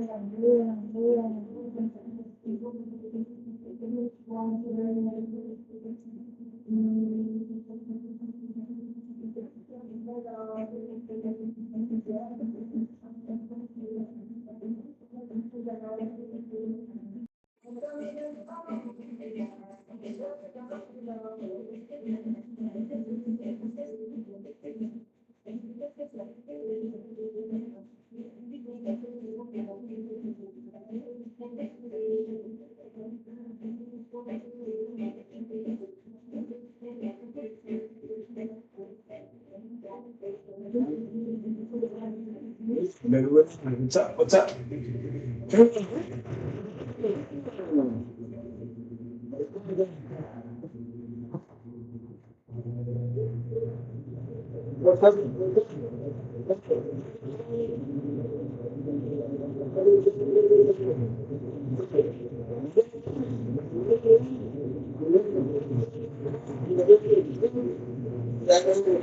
What's up? What's up? What's up?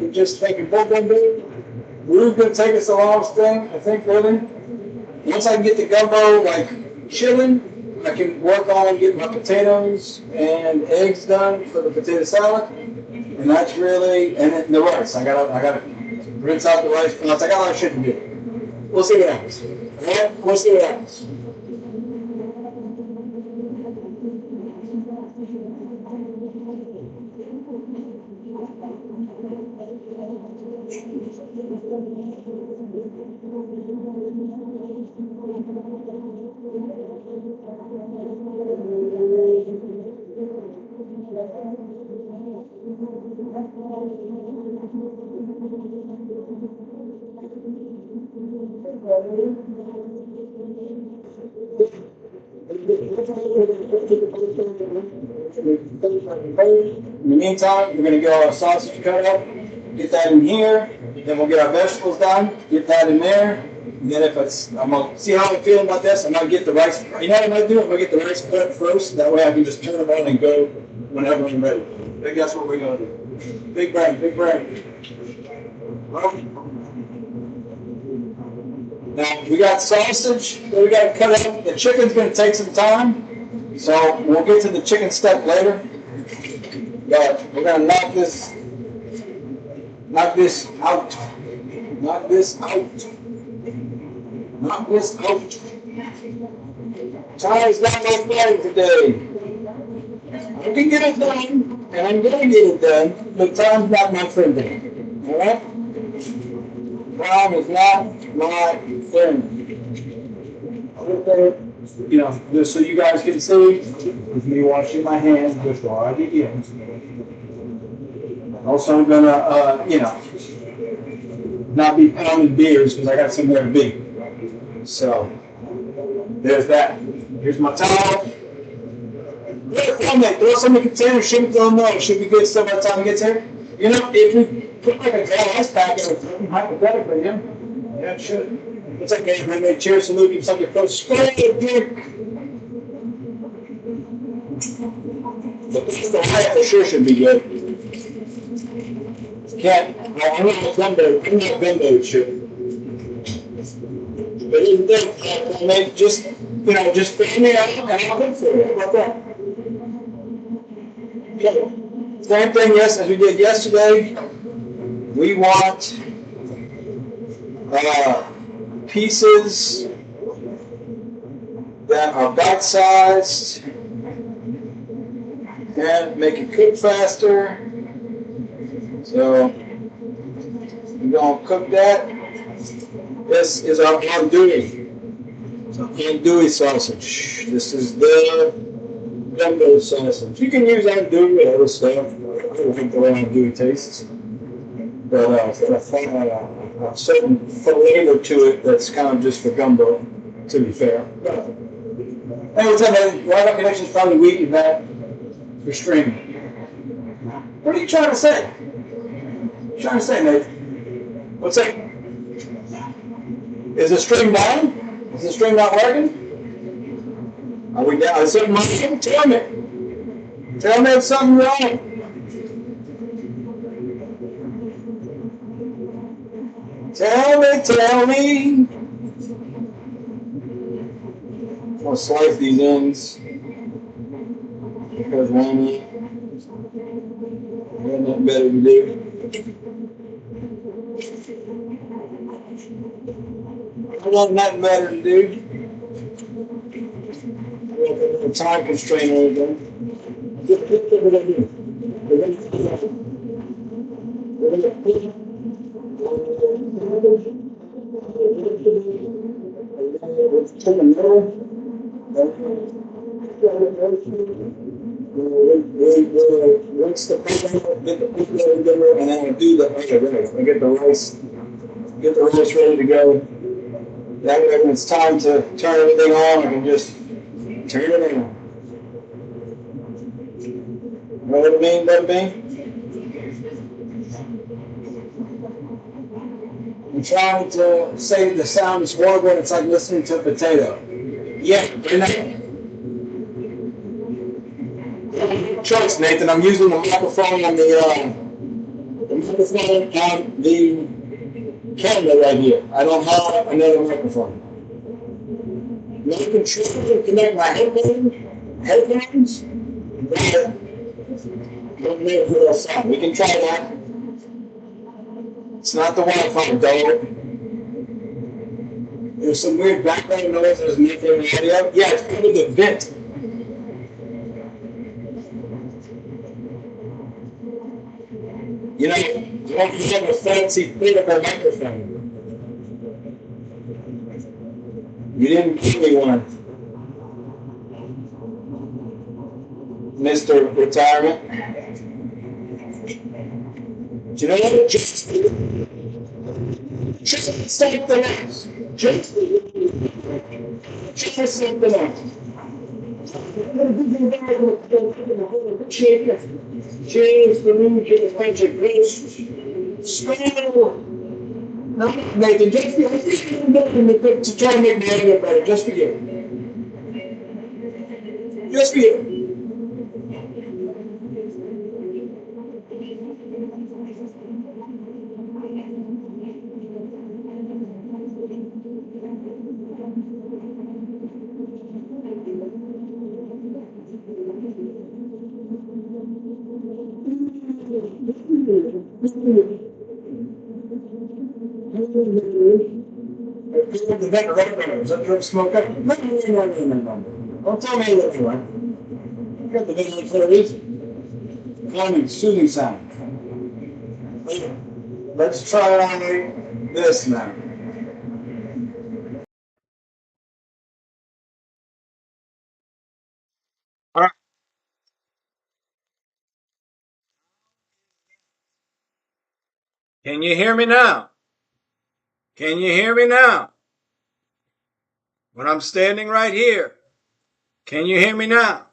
We just take a book one day. We're going to take us a long thing, I think, really. Once I can get the gumbo like chilling, I can work on getting my potatoes and eggs done for the potato salad. And that's really, and then the rice. I gotta rinse out the rice pots. I got a lot of shit to do. We'll see what happens. All right? We'll see what happens. In the meantime, we're going to get our sausage cut up, get that in here, then we'll get our vegetables done, get that in there, and then if it's, I'm going to see how I'm feeling about this, I'm going to get the rice, you know what I'm going to do? I'm going to get the rice cut first, that way I can just turn it on and go whenever I'm ready. I think that's what we're going to do. Big brain, big brain. Now, we got sausage that we got to cut up. The chicken's going to take some time, so we'll get to the chicken step later. But we're going to knock this out. Knock this out. Knock this out. Time's not my friend today. I can get it done, and I'm going to get it done, but time's not my friend today. All right? Time is not my friend. Okay. You know, just so you guys can see, with me washing my hands before I begin. Also, I'm gonna, you know, not be pounding beers because I got somewhere to be. So, there's that. Here's my towel. Throw some in the container, ship it to them. It should be good stuff by the time it gets here. You know, if we put like a dry ice packet or something, hypothetically, yeah, it should. It's like a handmade chair salute, give something close. Straight drink. The high for sure should be good. Can't. I'm not gumbo shit. But even then, make just, you know, just fit me out and I'll look for it. How about that? Okay. Same thing, yes, as we did yesterday. We want pieces that are bite-sized and make it cook faster. So we're going to cook that. This is our andouille. So andouille sausage. This is the gumbo sausage. You can use andouille or other stuff. I don't think the way andouille tastes. But it's got a certain flavor to it that's kind of just for gumbo, to be fair. Hey, what's up, man? Wi-Fi connection's probably weak and bad for streaming. What are you trying to say? What are you trying to say, Nate? What's up? Is the stream down? Is the stream not working? Are we down? Is something wrong? Tell me. Tell me if something's wrong. Tell me. I'll slice these ends because Randy had nothing better to do. I got nothing better to do. We have a little time constraint on them. Just pick what we're going to do. We're going to put the middle. Once the program, get the people together, and then we'll do the other rice. I get the rice ready to go. That way, when it's time to turn everything on, I can just turn it on. Know what I mean, Bada Bing? I'm trying to say the sound is horrible. It's like listening to a potato. Yeah, right now. Trust, Nathan. I'm using the microphone on the camera right here. I don't have another microphone. No controller to connect my headphones. Don't make it sound. We can try that. It's not the Wi-Fi, dog. There's some weird background noise that was making the audio. Yeah, it's probably the vent. You know, you have a fancy portable microphone. You didn't give me one, Mr. Retirement. Do you know what? Just something else. Just something else. Change the mood to the French ghost. Scroll. No, Nathan, just to try to make the audio better, just for you. Just for you. The vent right there. Is that your smoke up? No. Don't tell me anyone. You got the vent for a reason. Calming, soothing sound. Let's try on this now. All right. Can you hear me now? Can you hear me now? When I'm standing right here. Can you hear me now?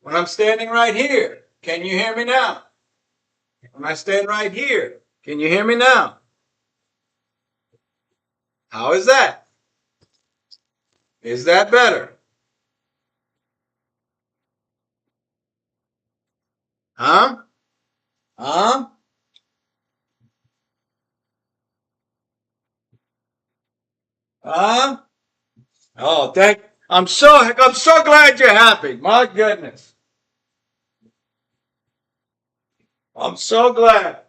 When I'm standing right here. Can you hear me now? When I stand right here. Can you hear me now? How is that? Is that better? Huh? Huh? Huh? Oh, I'm so glad you're happy. My goodness. I'm so glad.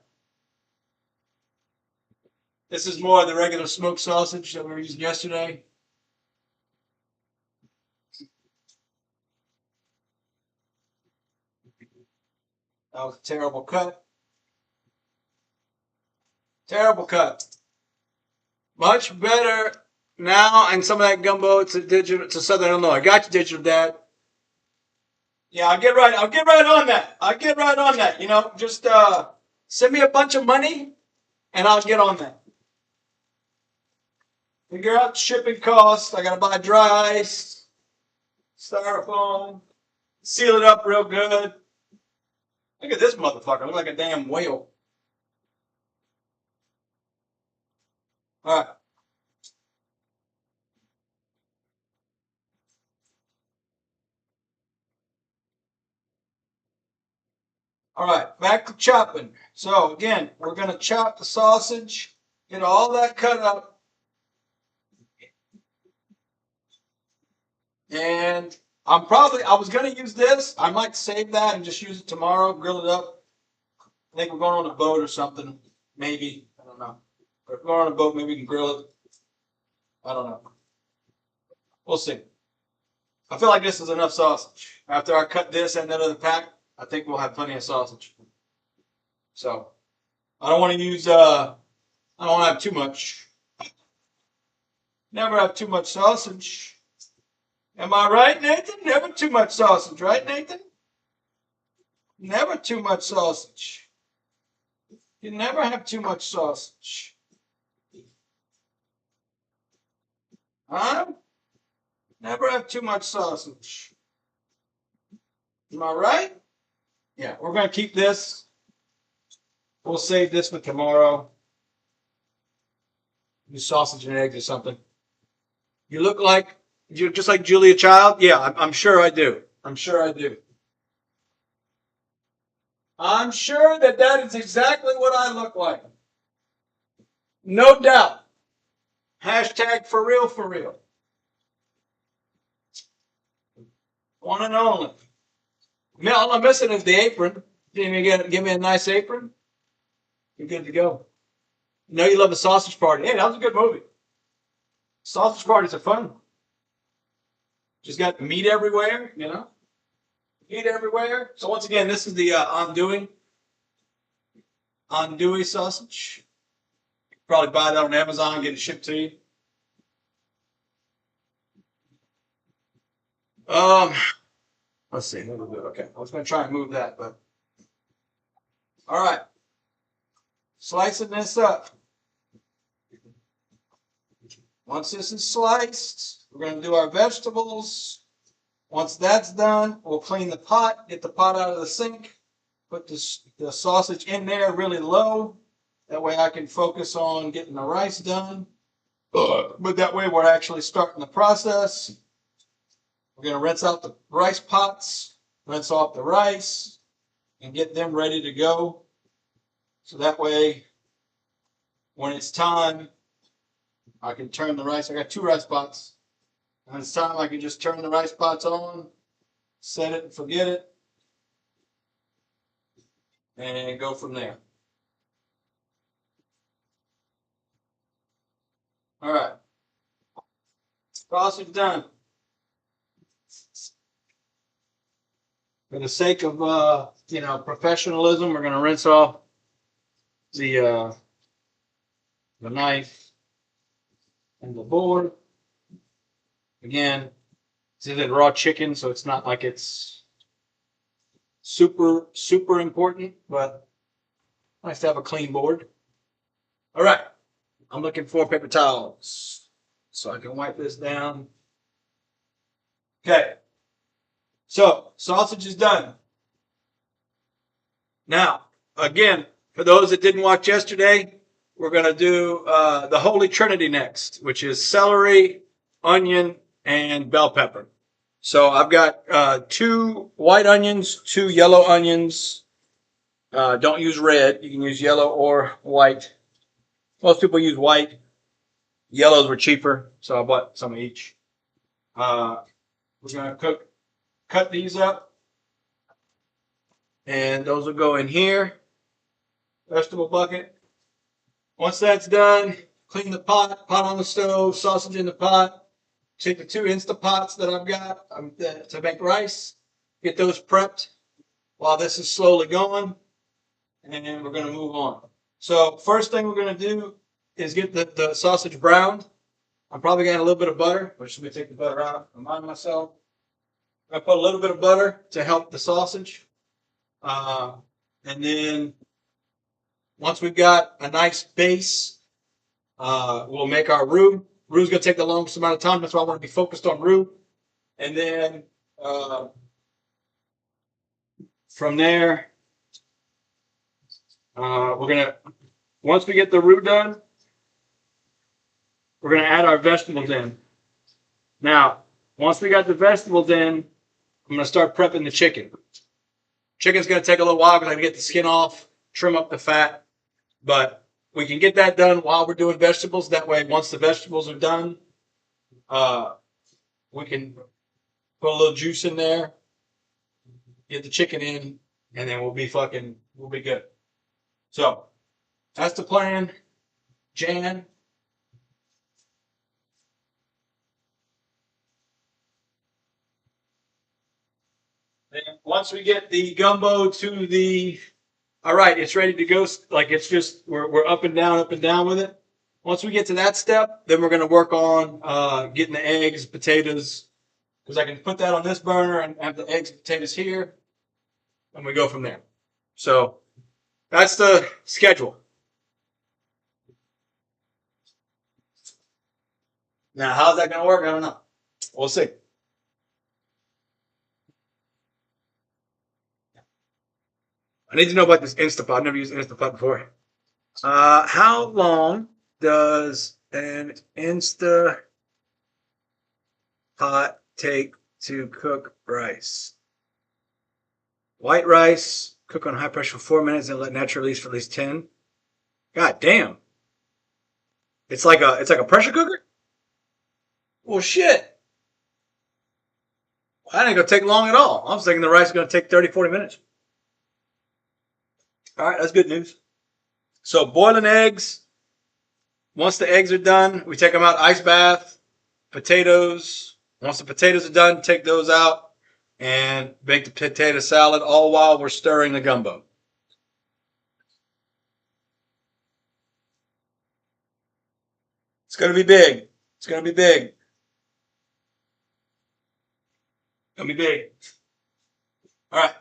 This is more of the regular smoked sausage that we were using yesterday. That was a terrible cut. Terrible cut. Much better now, and some of that gumbo to Southern Illinois. I got you, Digital Dad. Yeah, I'll get right on that. You know, just send me a bunch of money, and I'll get on that. Figure out shipping costs. I gotta buy dry ice, styrofoam, seal it up real good. Look at this motherfucker. Look like a damn whale. All right. All right, back to chopping. So again, we're gonna chop the sausage, get all that cut up, and I was going to use this. I might save that and just use it tomorrow, grill it up. I think we're going on a boat or something. Maybe. I don't know. But if we're going on a boat, maybe we can grill it. I don't know. We'll see. I feel like this is enough sausage. After I cut this and that other pack, I think we'll have plenty of sausage. So, I don't want to use, I don't want to have too much. Never have too much sausage. Am I right, Nathan? Never too much sausage, right, Nathan? Never too much sausage. You never have too much sausage. Huh? Never have too much sausage. Am I right? Yeah, we're going to keep this. We'll save this for tomorrow. Use sausage and eggs or something. You look like, you're just like Julia Child? Yeah, I'm sure I do. I'm sure I do. I'm sure that is exactly what I look like. No doubt. Hashtag for real, for real. One and only. All I'm missing is the apron. Can you give me a nice apron? You're good to go. You know you love the Sausage Party. Hey, that was a good movie. Sausage parties are fun. Just got meat everywhere, you know. Meat everywhere. So once again, this is the andouille sausage. You can probably buy that on Amazon and get it shipped to you. Let's see. Okay, I was going to try and move that, but all right. Slicing this up. Once this is sliced, we're going to do our vegetables. Once that's done, we'll clean the pot, get the pot out of the sink, put the sausage in there really low. That way I can focus on getting the rice done. But that way we're actually starting the process. We're going to rinse out the rice pots, rinse off the rice, and get them ready to go. So that way, when it's time, I can turn the rice. I got 2 rice pots. When it's time, I can just turn the rice pots on, set it and forget it, and go from there. All right. Sausage done. For the sake of professionalism, we're going to rinse off the knife and the board. Again, this is raw chicken, so it's not like it's super important, but nice to have a clean board. All right, I'm looking for paper towels so I can wipe this down. Okay, so sausage is done. Now, again, for those that didn't watch yesterday, we're going to do the Holy Trinity next, which is celery, onion, and bell pepper. So I've got 2 white onions, 2 yellow onions. Don't use red. You can use yellow or white. Most people use white. Yellows were cheaper, so I bought some of each. We're going to cut these up. And those will go in here. Vegetable bucket. Once that's done, clean the pot on the stove, sausage in the pot. Take the 2 Instapots that I've got to make rice. Get those prepped while this is slowly going. And we're going to move on. So first thing we're going to do is get the sausage browned. I'm probably going to add a little bit of butter. I'm just going to take the butter out. Remind myself. I put a little bit of butter to help the sausage. And then once we've got a nice base, we'll make our roux. Roux is going to take the longest amount of time. That's why I want to be focused on roux. And then from there, we're going to, once we get the roux done, we're going to add our vegetables in. Now, once we got the vegetables in, I'm going to start prepping the chicken. Chicken's going to take a little while because I got to get the skin off, trim up the fat. But we can get that done while we're doing vegetables. That way, once the vegetables are done, we can put a little juice in there, get the chicken in, and then we'll be good. So that's the plan, Jan. Then once we get the gumbo to the, all right, it's ready to go. Like it's just, we're up and down with it. Once we get to that step, then we're going to work on getting the eggs, potatoes, because I can put that on this burner and have the eggs and potatoes here, and we go from there. So that's the schedule. Now, how's that going to work? I don't know. We'll see. I need to know about this Instapot. I've never used Instapot before. How long does an Instapot take to cook rice? White rice, cook on high pressure for 4 minutes and let natural release for at least 10. God damn. It's like a pressure cooker? Well, shit. That ain't gonna take long at all. I was thinking the rice is gonna take 30, 40 minutes. All right, that's good news. So boiling eggs. Once the eggs are done, we take them out, ice bath. Potatoes. Once the potatoes are done, take those out and make the potato salad, all while we're stirring the gumbo. It's going to be big. It's going to be big. It's going to be big. All right.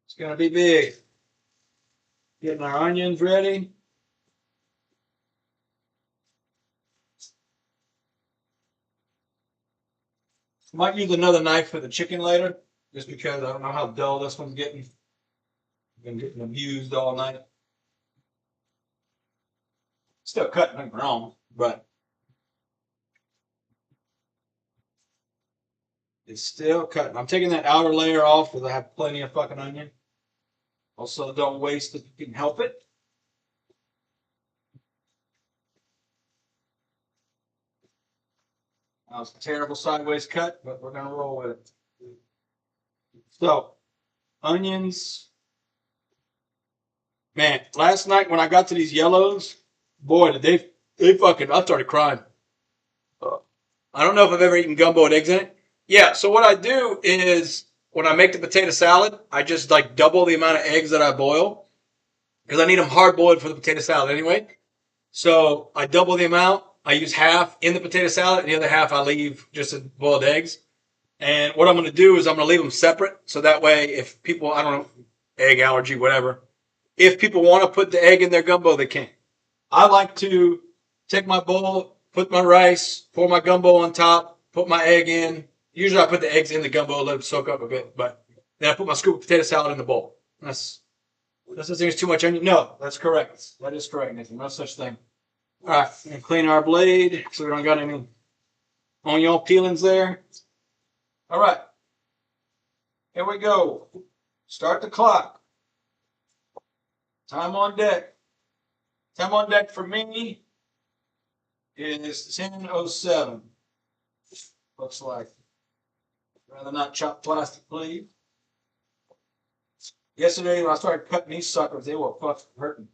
It's going to be big. Getting our onions ready. Might use another knife for the chicken later, just because I don't know how dull this one's getting. I've been getting abused all night. Still cutting, nothing wrong, but it's still cutting. I'm taking that outer layer off because I have plenty of fucking onion. Also, don't waste it if you can help it. That was a terrible sideways cut, but we're going to roll with it. So, onions. Man, last night when I got to these yellows, boy, did they fucking, I started crying. I don't know if I've ever eaten gumbo with eggs in it. Yeah, so what I do is when I make the potato salad, I just like double the amount of eggs that I boil because I need them hard boiled for the potato salad anyway. So I double the amount. I use half in the potato salad and the other half I leave just as boiled eggs. And what I'm going to do is I'm going to leave them separate. So that way if people, I don't know, egg allergy, whatever, if people want to put the egg in their gumbo, they can. I like to take my bowl, put my rice, pour my gumbo on top, put my egg in. Usually I put the eggs in the gumbo, let them soak up a bit, but then I put my scoop of potato salad in the bowl. That's the thing is too much onion. No, that's correct. That is correct, Nathan. No such thing. All right, we're going to clean our blade so we don't got any onion peelings there. All right, here we go. Start the clock. Time on deck. Time on deck for me is 10:07. Looks like. Rather not chop plastic, please. Yesterday when I started cutting these suckers, they were fucking hurting.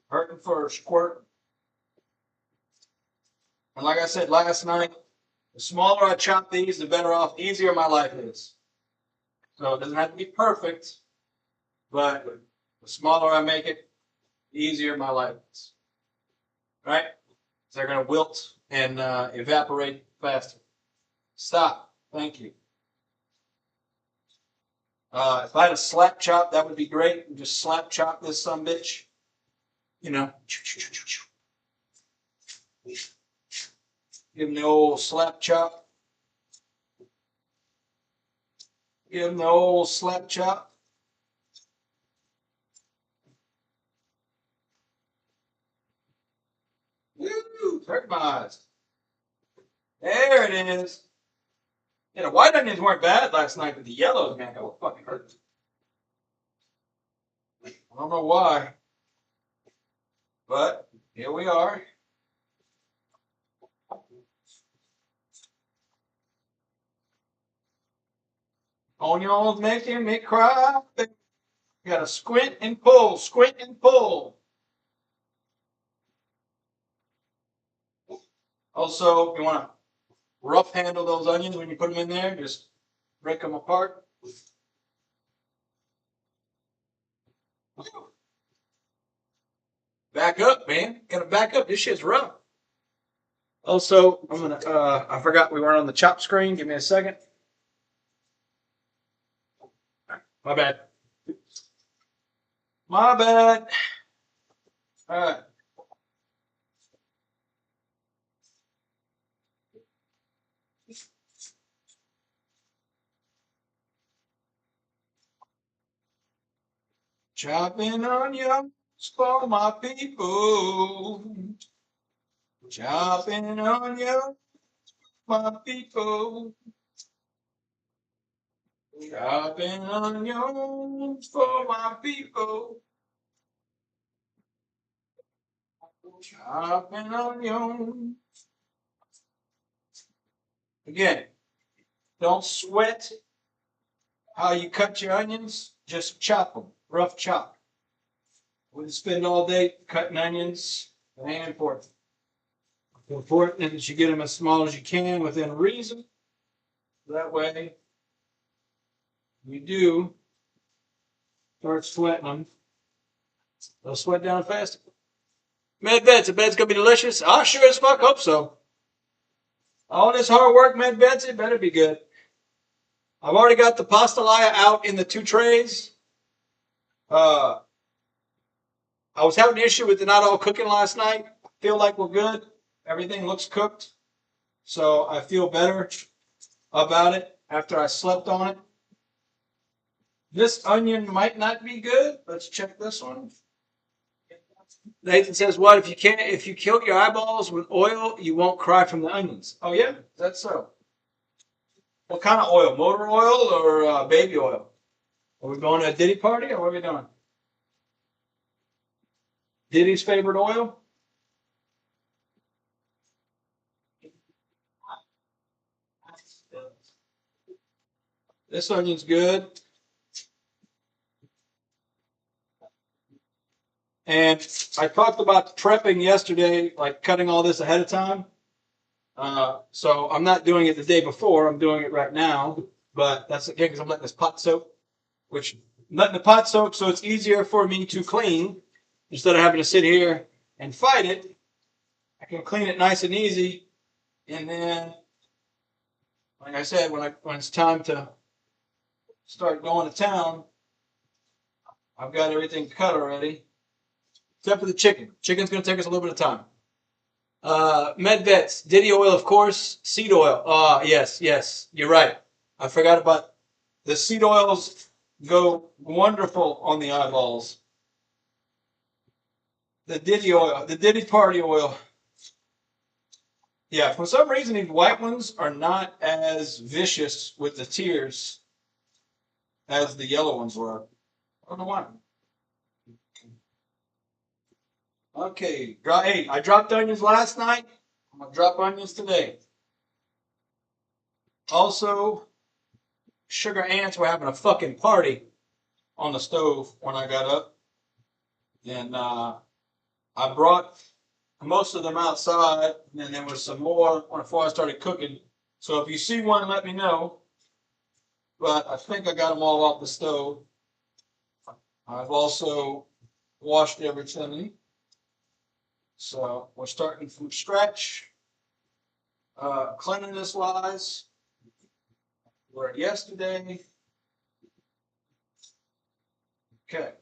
Hurting for a squirt. And like I said last night, the smaller I chop these, the better off, easier my life is. So it doesn't have to be perfect, but the smaller I make it, the easier my life is. Right? They're going to wilt and evaporate faster. Stop. Thank you. If I had a slap chop, that would be great. Just slap chop this sumbitch. You know. Give him the old slap chop. Give him the old slap chop. Woo! Hurt my eyes. There it is. Yeah, the white onions weren't bad last night, but the yellows, man, that were fucking hurt. I don't know why, but here we are. Onions making me cry. You gotta squint and pull, squint and pull. Also, you want to rough handle those onions when you put them in there. Just break them apart. Back up, man. Gotta back up. This shit's rough. Also, I'm gonna. I forgot we weren't on the chop screen. Give me a second. My bad. My bad. All right. Chopping onions for my people. Chopping onions for my people. Chopping onions for my people. Chopping onions. Again, don't sweat how you cut your onions. Just chop them. Rough chop. Wouldn't spend all day cutting onions. It ain't important. The important is you get them as small as you can within reason. That way, you do start sweating them. They'll sweat down faster. Med Bets, the bed's gonna be delicious. I sure as fuck hope so. All this hard work, Med Bets, it better be good. I've already got the pastelaya out in the 2 trays. I was having an issue with the not all cooking last night. Feel like we're good. Everything looks cooked. So I feel better about it after I slept on it. This onion might not be good. Let's check this one. Nathan says, what, if you kill your eyeballs with oil, you won't cry from the onions? Oh yeah? That's so. What kind of oil? Motor oil or baby oil? Are we going to a Diddy party or what are we doing? Diddy's favorite oil? This onion's good. And I talked about prepping yesterday, like cutting all this ahead of time. So I'm not doing it the day before. I'm doing it right now. But that's again because I'm letting this pot soak, which I'm letting the pot soak so it's easier for me to clean instead of having to sit here and fight it. I can clean it nice and easy. And then, like I said, when it's time to start going to town, I've got everything cut already. Except for the chicken. Chicken's going to take us a little bit of time. Med Vets, Diddy oil, of course. Seed oil. Yes. You're right. I forgot about the seed oils. Go wonderful on the eyeballs. The Diddy oil, the Diddy party oil. Yeah, for some reason these white ones are not as vicious with the tears as the yellow ones were. I don't know why. Okay, hey, I dropped onions last night. I'm gonna drop onions today. Also, sugar ants were having a fucking party on the stove when I got up, and I brought most of them outside, and then there was some more before I started cooking. So if you see one, let me know. But I think I got them all off the stove. I've also washed everything. So we're starting from scratch. Cleanliness wise, we're at yesterday. Okay.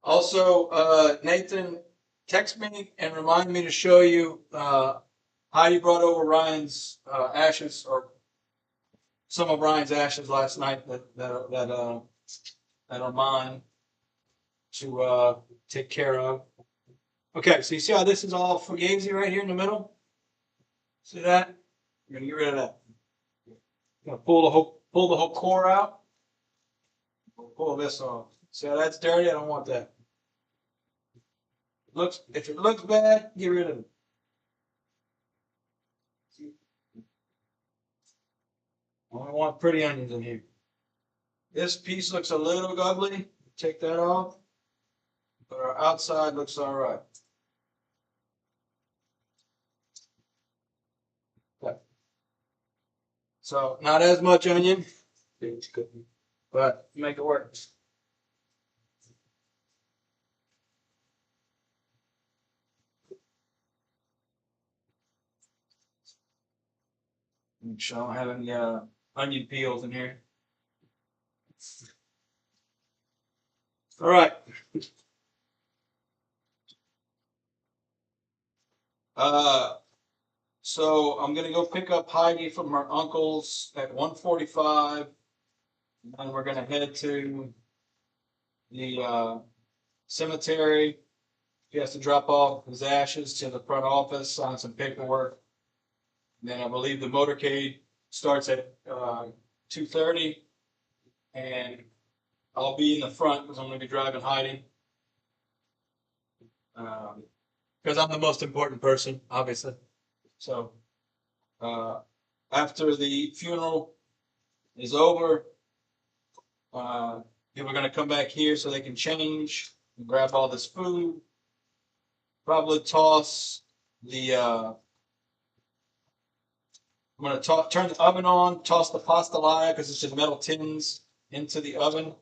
Also, Nathan, text me and remind me to show you how you brought over Ryan's ashes, or some of Ryan's ashes last night that are mine to take care of. Okay, so you see how this is all fugazi right here in the middle? See that? I'm gonna get rid of that. I'm gonna pull the whole core out. We'll pull this off. See how that's dirty? I don't want that. If it looks bad, get rid of it. I only want pretty onions in here. This piece looks a little ugly. Take that off. But our outside looks all right. Okay. So not as much onion, but make it work. Make sure I don't have any onion peels in here. All right. So I'm gonna go pick up Heidi from her uncle's at 1:45, and we're gonna head to the cemetery. He has to drop off his ashes to the front office, sign some paperwork. And then I believe the motorcade starts at 2:30, and I'll be in the front because I'm going to be driving Heidi. Because I'm the most important person, obviously. So after the funeral is over, people are going to come back here so they can change and grab all this food. Probably toss the. I'm going to turn the oven on, toss the pastelaia because it's just metal tins into the oven.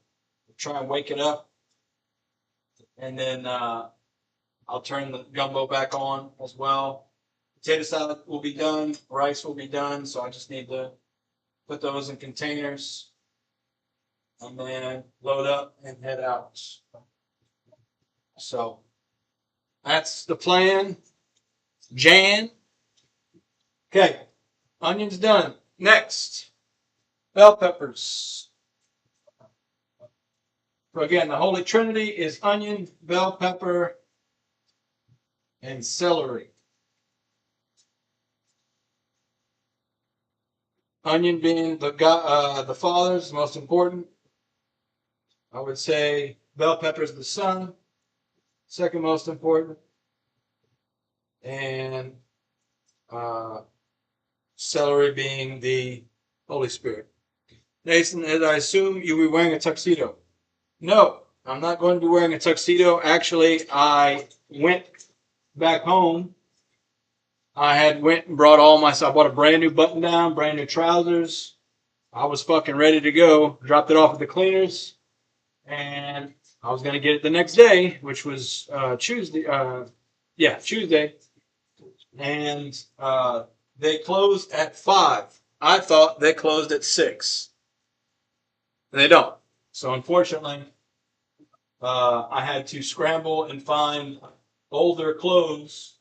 Try and wake it up. And then I'll turn the gumbo back on as well. Potato salad will be done. Rice will be done. So I just need to put those in containers. And then load up and head out. So that's the plan. Jan. Okay. Onions done. Next. Bell peppers. So again, the Holy Trinity is onion, bell pepper, and celery. Onion being the father's most important. I would say bell pepper is the son, second most important, and celery being the Holy Spirit. Nathan, I assume you will be wearing a tuxedo. No, I'm not going to be wearing a tuxedo. Actually, I went back home. I went and brought I bought a brand new button down, brand new trousers. I was fucking ready to go. Dropped it off at the cleaners. And I was going to get it the next day, which was Tuesday. Tuesday. And they closed at 5. I thought they closed at 6. They don't. So unfortunately, I had to scramble and find older clothes.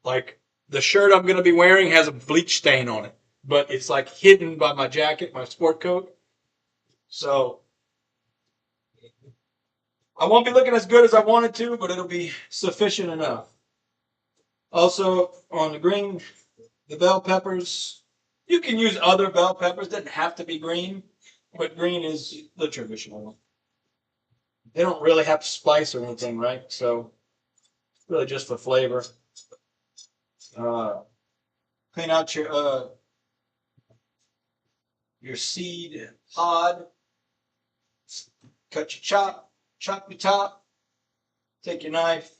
Like the shirt I'm going to be wearing has a bleach stain on it, but it's like hidden by my jacket, my sport coat. So I won't be looking as good as I wanted to, but it'll be sufficient enough. Also on the green, the bell peppers. You can use other bell peppers. It doesn't have to be green. But green is the traditional one. They don't really have spice or anything, right? So really just for flavor. Clean out your seed pod. Cut your chop your top. Take your knife.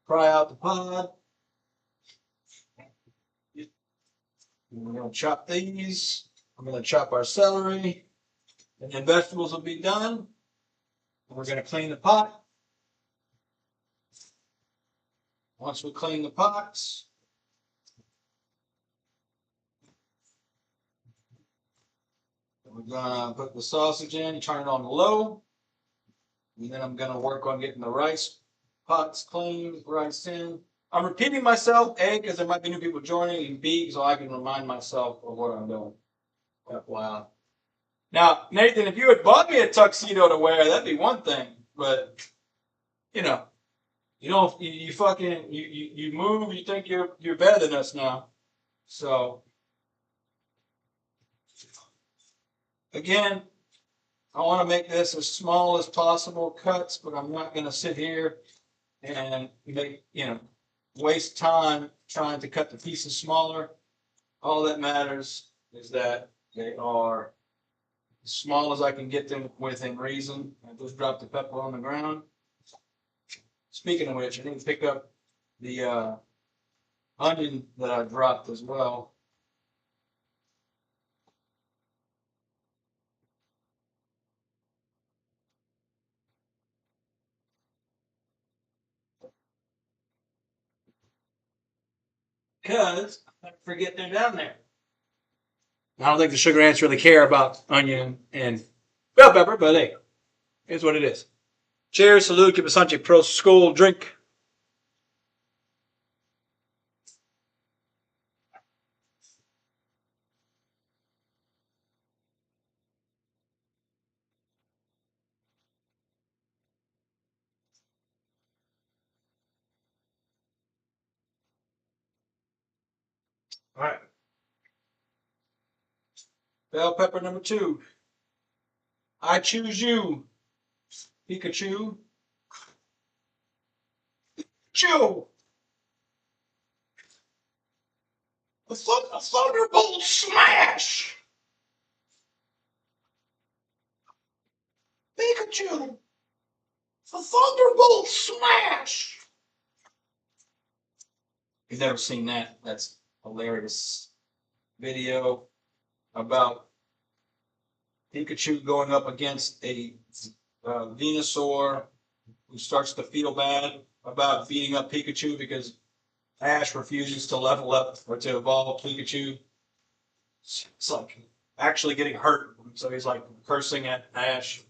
Pry out the pod. We're going to chop these. I'm going to chop our celery, and then vegetables will be done. And we're going to clean the pot. Once we clean the pots, we're going to put the sausage in, turn it on low, and then I'm going to work on getting the rice pots clean, rice in. I'm repeating myself, A, because there might be new people joining, and B, so I can remind myself of what I'm doing. Wow. Now, Nathan, if you had bought me a tuxedo to wear, that'd be one thing. But you know, you move, you think you're better than us now. So again, I want to make this as small as possible cuts, but I'm not going to sit here and make, waste time trying to cut the pieces smaller. All that matters is that they are as small as I can get them within reason. I just dropped the pepper on the ground. Speaking of which, I need to pick up the onion that I dropped as well. Because I forget they're down there. I don't think the sugar ants really care about onion and bell pepper, but hey, it's what it is. Cheers, salute, keep a Sanche Pro School drink. All right. Bell pepper number 2. I choose you, Pikachu. Chew. A thunderbolt smash. Pikachu. A thunderbolt smash. If you've never seen that, that's hilarious video about Pikachu going up against a Venusaur who starts to feel bad about beating up Pikachu because Ash refuses to level up or to evolve Pikachu. It's like actually getting hurt. So he's like cursing at Ash.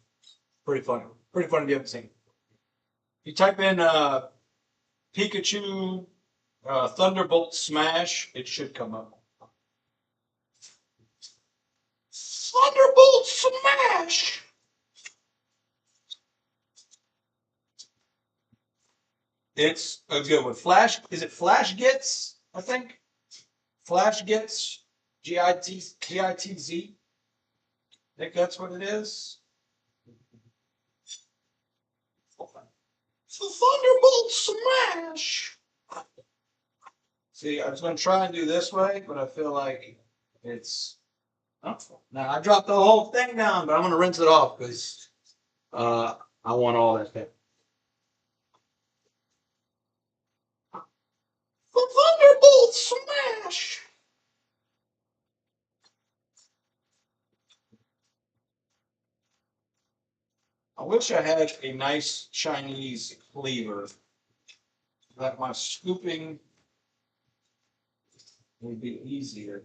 Pretty funny. Pretty funny if you haven't seen it. You type in Pikachu Thunderbolt Smash, it should come up. Thunderbolt Smash! It's a good one. Flash, is it Flash Gets? I think. Flash Gets, Gitz. I think that's what it is. The Thunderbolt Smash! See, I was going to try and do this way, but I feel like it's... Oh, now, I dropped the whole thing down, but I'm going to rinse it off because I want all that stuff. The Thunderbolt Smash! I wish I had a nice Chinese cleaver that my scooping would be easier.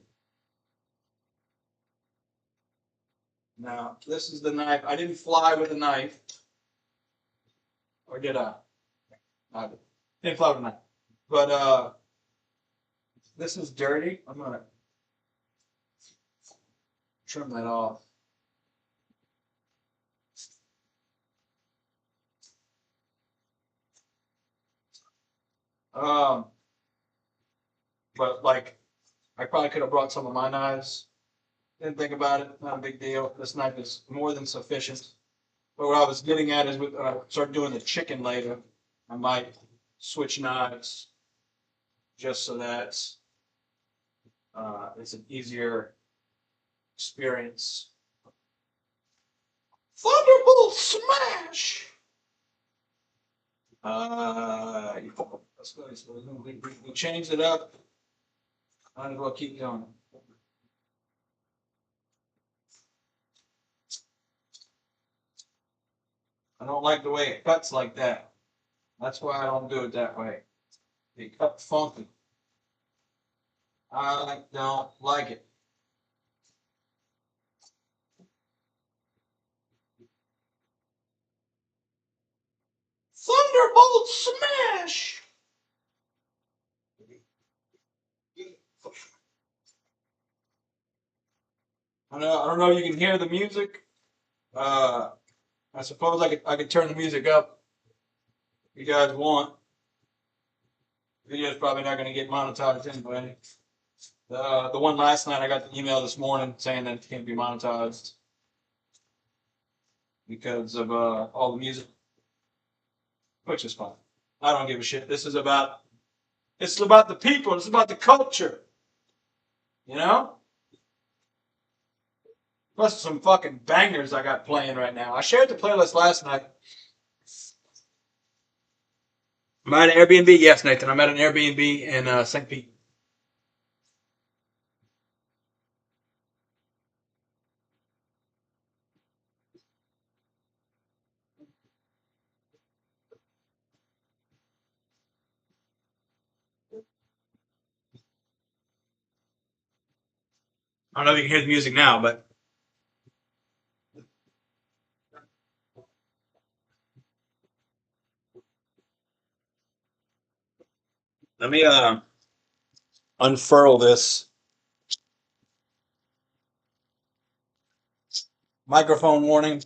Now, this is the knife. I didn't fly with a knife. Or did I? I didn't fly with a knife. But this is dirty. I'm going to trim that off. But like, I probably could have brought some of my knives. Didn't think about it. Not a big deal. This knife is more than sufficient. But what I was getting at is when I start doing the chicken later, I might switch knives just so that it's an easier experience. Thunderbolt Smash! Let's go. We changed it up. Might as well keep going. I don't like the way it cuts like that. That's why I don't do it that way. It cut funky. I don't like it. Thunderbolt Smash! I don't know if you can hear the music. I suppose I could turn the music up if you guys want. The video's probably not going to get monetized anyway. The one last night, I got the email this morning saying that it can't be monetized. because of all the music, which is fine. I don't give a shit. It's about the people. It's about the culture. You know? Plus some fucking bangers I got playing right now. I shared the playlist last night. Am I at an Airbnb? Yes, Nathan. I'm at an Airbnb in St. Pete. I don't know if you can hear the music now, but let me unfurl this microphone warning.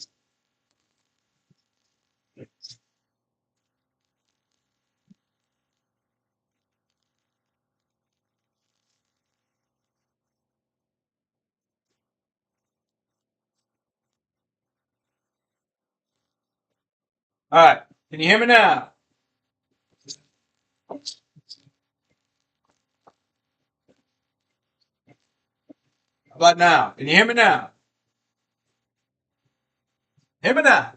All right. Can you hear me now? How about now? Can you hear me now? Hear me now?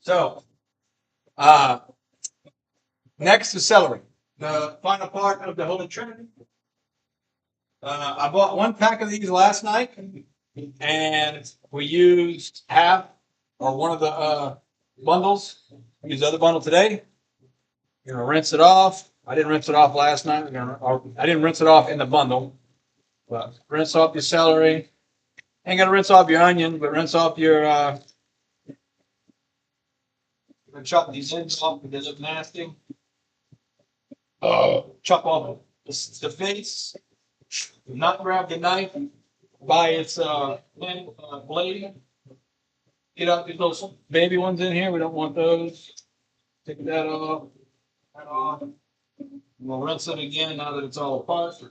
So, next is celery, the final part of the Holy Trinity. I bought 1 pack of these last night, and we used half or one of the bundles. We used the other bundle today. You're gonna rinse it off. I didn't rinse it off last night. I didn't rinse it off in the bundle, but rinse off your celery. Ain't gonna rinse off your onion, but rinse off your. Chop these ends off because they look nasty. Chop off the face. Do not grab the knife by its blade. Get out these little baby ones in here. We don't want those. Take that off. That off. We'll rinse it again now that it's all apart.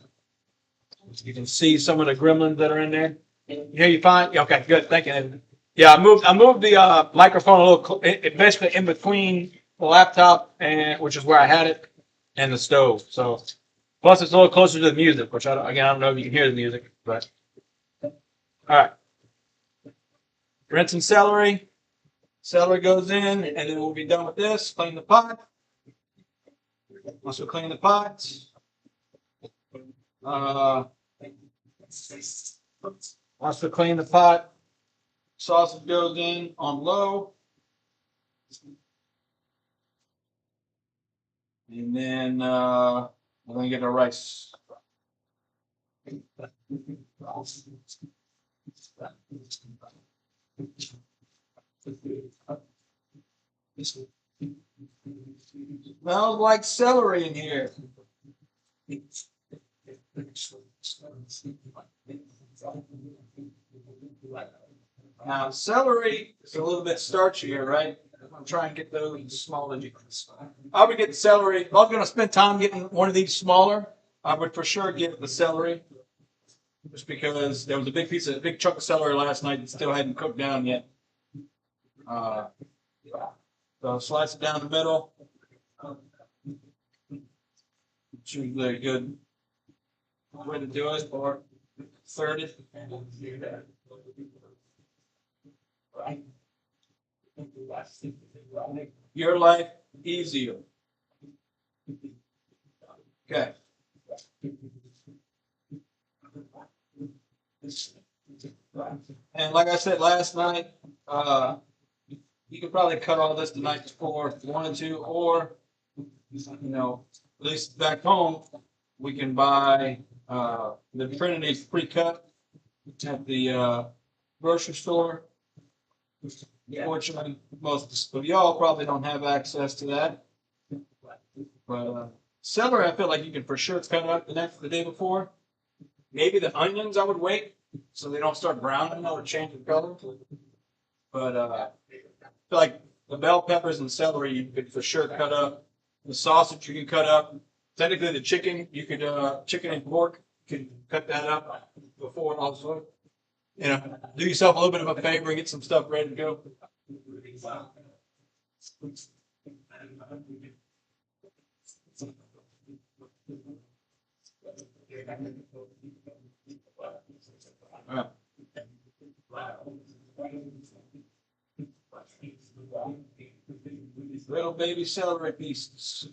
You can see some of the gremlins that are in there. Here you find. Okay, good. Thank you. Yeah, I moved the microphone a little. Basically in between the laptop and which is where I had it, and the stove. So plus it's a little closer to the music, which I don't know if you can hear the music, but all right. Rinsing celery. Celery goes in, and then we'll be done with this. Clean the pot. Once we clean the pot, once we clean the pot, sausage goes in on low. And then we're going to get our rice. Smells like celery in here. Now, celery is a little bit starchier, right? I'm going to try and get those as small as you can. I would get the celery. If I was going to spend time getting one of these smaller, I would for sure get the celery. Just because there was a big chunk of celery last night that still hadn't cooked down yet. So slice it down the middle. It's usually a good way to do it, or third it. Your life easier. Okay. And like I said last night, you could probably cut all this the night before if you wanted to, or at least back home, we can buy the Trinity pre-cut at the grocery store. Fortunately, most of y'all probably don't have access to that. But celery, I feel like you can for sure cut up the day before. Maybe the onions I would wait so they don't start browning or change the color. But I feel like the bell peppers and celery you could for sure cut up The sausage you can cut up. Technically, the chicken you could chicken and pork you can cut that up before also. You know, do yourself a little bit of a favor and get some stuff ready to go. All right. Little baby celery pieces.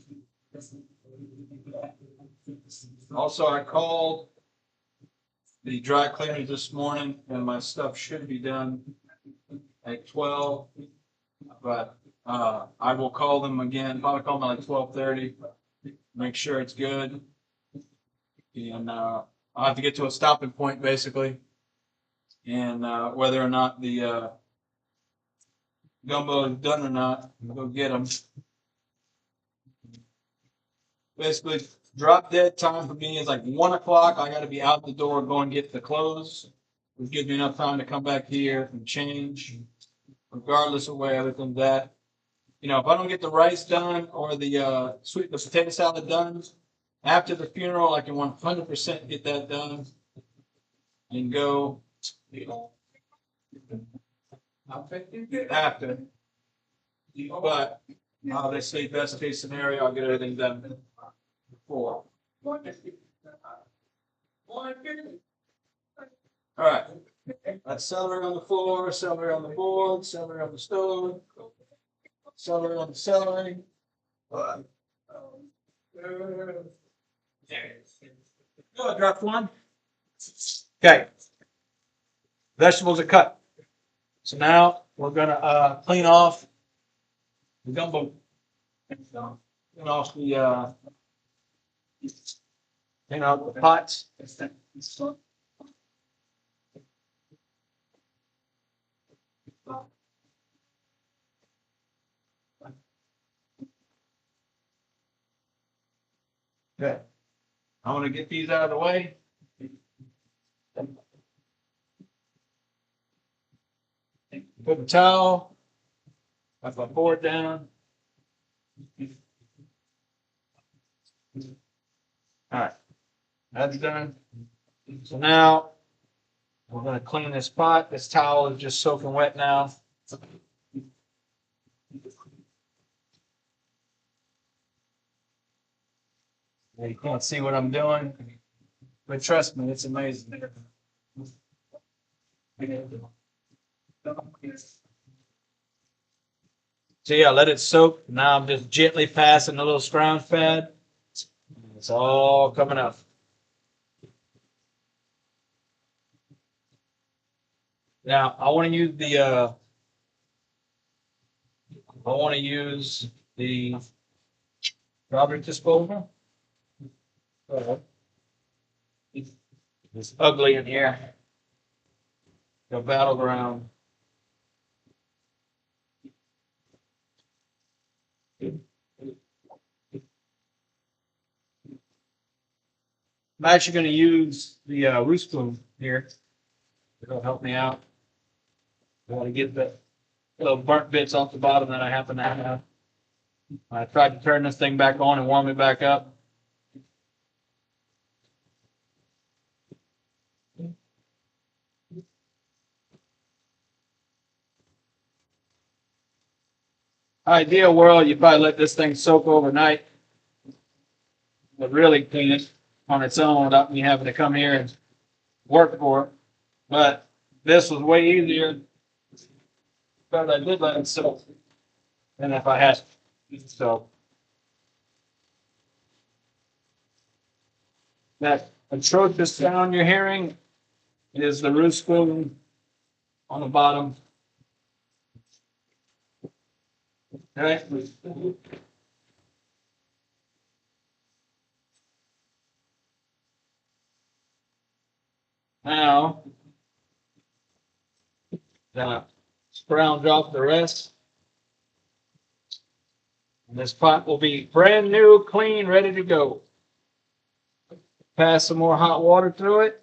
Also, I called the dry cleaners this morning, and my stuff should be done at 12. But I will call them again. Probably call them at like 12:30. Make sure it's good, and I'll have to get to a stopping point basically, and whether or not the gumbo is done or not, I'll go get them. Basically, drop dead time for me is like 1 o'clock. I got to be out the door going get the clothes. It gives me enough time to come back here and change, regardless of where everything's at. You know, if I don't get the rice done or the sweet potato salad done after the funeral, I can 100% get that done and go. After, but obviously, best case scenario, I'll get everything done before. All right. That's celery on the floor, celery on the board, celery on the stove, celery on the celery. Oh, I dropped one. Okay. Vegetables are cut. So now we're gonna clean off the gumbo. Clean off the clean out the pots. Okay. I want to get these out of the way. Put the towel. Got my board down. All right. That's done. So now we're going to clean this pot. This towel is just soaking wet now. You can't see what I'm doing, but trust me, it's amazing. So yeah, let it soak. Now I'm just gently passing the little scrounge pad. It's all coming up. Now I want to use the Robert disposal. It's ugly in here. The battleground. I'm actually going to use the root spoon here. It'll help me out. I want to get the little burnt bits off the bottom that I happen to have. I tried to turn this thing back on and warm it back up. Ideal world, you probably let this thing soak overnight. But really clean it on its own without me having to come here and work for it. But this was way easier because I did let it soak than if I had. So that atrocious sound you're hearing is the root spoon on the bottom. Okay. Now, scrounge off the rest. And this pot will be brand new, clean, ready to go. Pass some more hot water through it.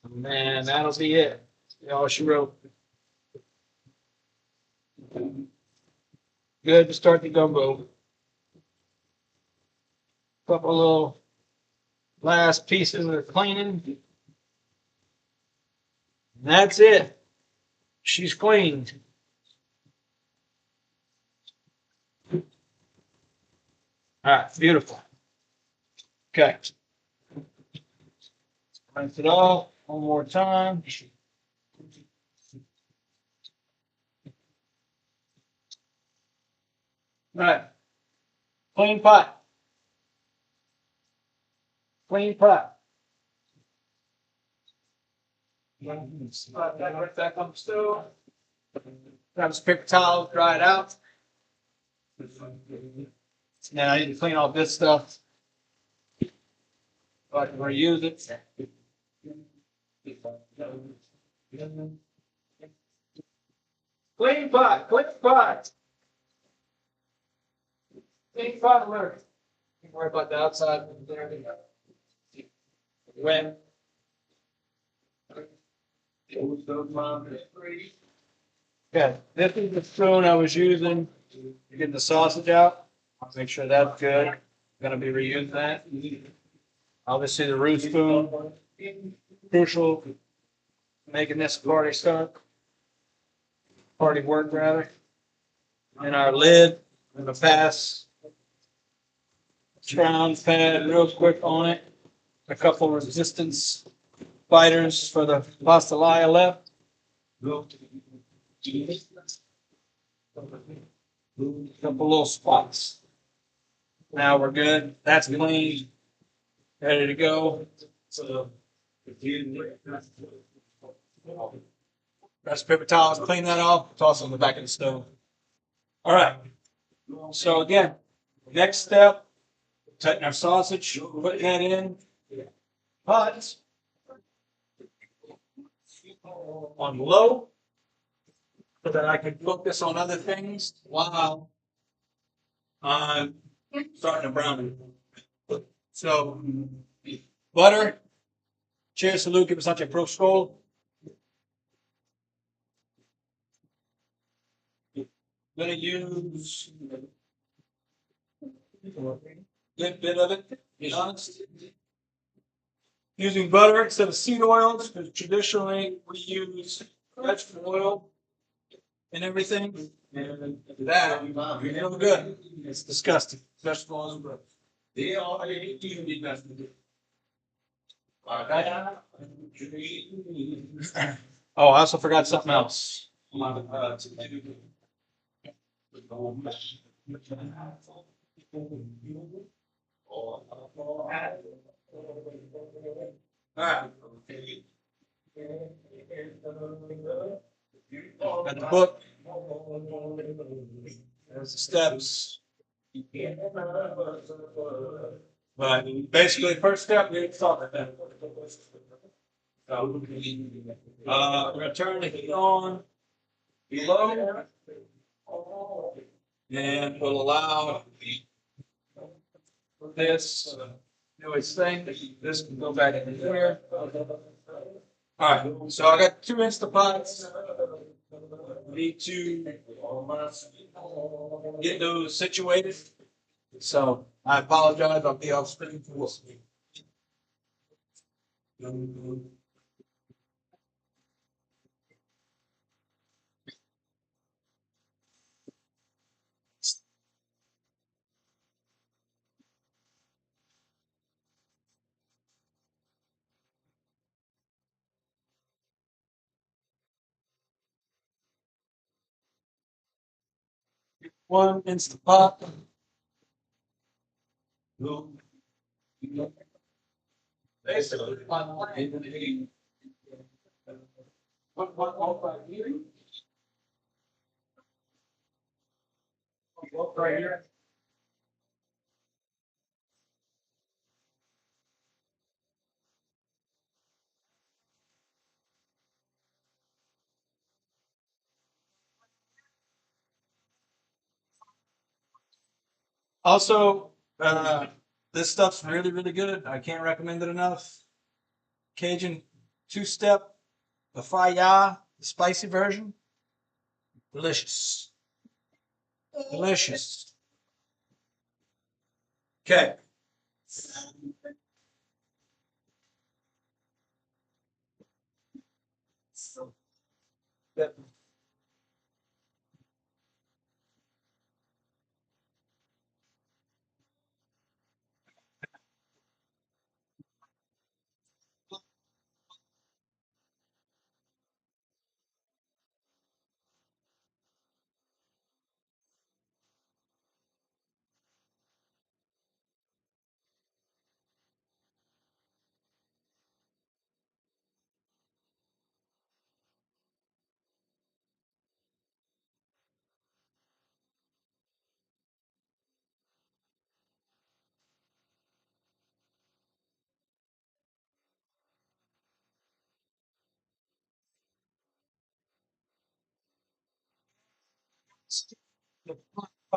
And that'll be it. All she wrote. Good to start the gumbo. Couple little last pieces of cleaning. And that's it. She's cleaned. All right, beautiful. Okay. Rinse it off one more time. All right. Clean pot. Clean pot. Right back on the stove. Grab this paper towel, dry it out. Now I need to clean all this stuff so I can reuse it. Clean pot, clean pot. Clean pot alert. Don't worry about the outside. When okay, this is the spoon I was using to get the sausage out. I'll make sure that's good. I'm gonna be reusing that. Obviously the root spoon, crucial, making this party stunt. Party work rather. And our lid, I'm gonna pass round pad real quick on it. A couple resistance fighters for the pastelaya left. Couple little spots. Now we're good. That's clean. Ready to go. So that's paper towels. Clean that off. Toss it in the back of the stove. All right. So again, next step, tighten our sausage, put that in. But on low, so that I can focus on other things while I'm starting to brown it. So butter. Cheers, salute, give us such a pro skull. Gonna use a good bit of it, to be honest. Using butter instead of seed oils, because traditionally we use vegetable oil and everything. And that, you know, good. It's disgusting. Vegetable oils are gross. They are oh, I also forgot something else. Alright. Got the book. There's the steps. But basically, first step, we start with that. We're going to turn the heat on low. And we'll allow this do its thing. This can go back in here. Alright, so I got 2 Instapots. Need to get those situated. So I apologize, I'll be off screen for this. One Instapot. Basically, right here. Also, this stuff's really, really good. I can't recommend it enough. Cajun 2-step, the fire, the spicy version. Delicious. Delicious. Okay.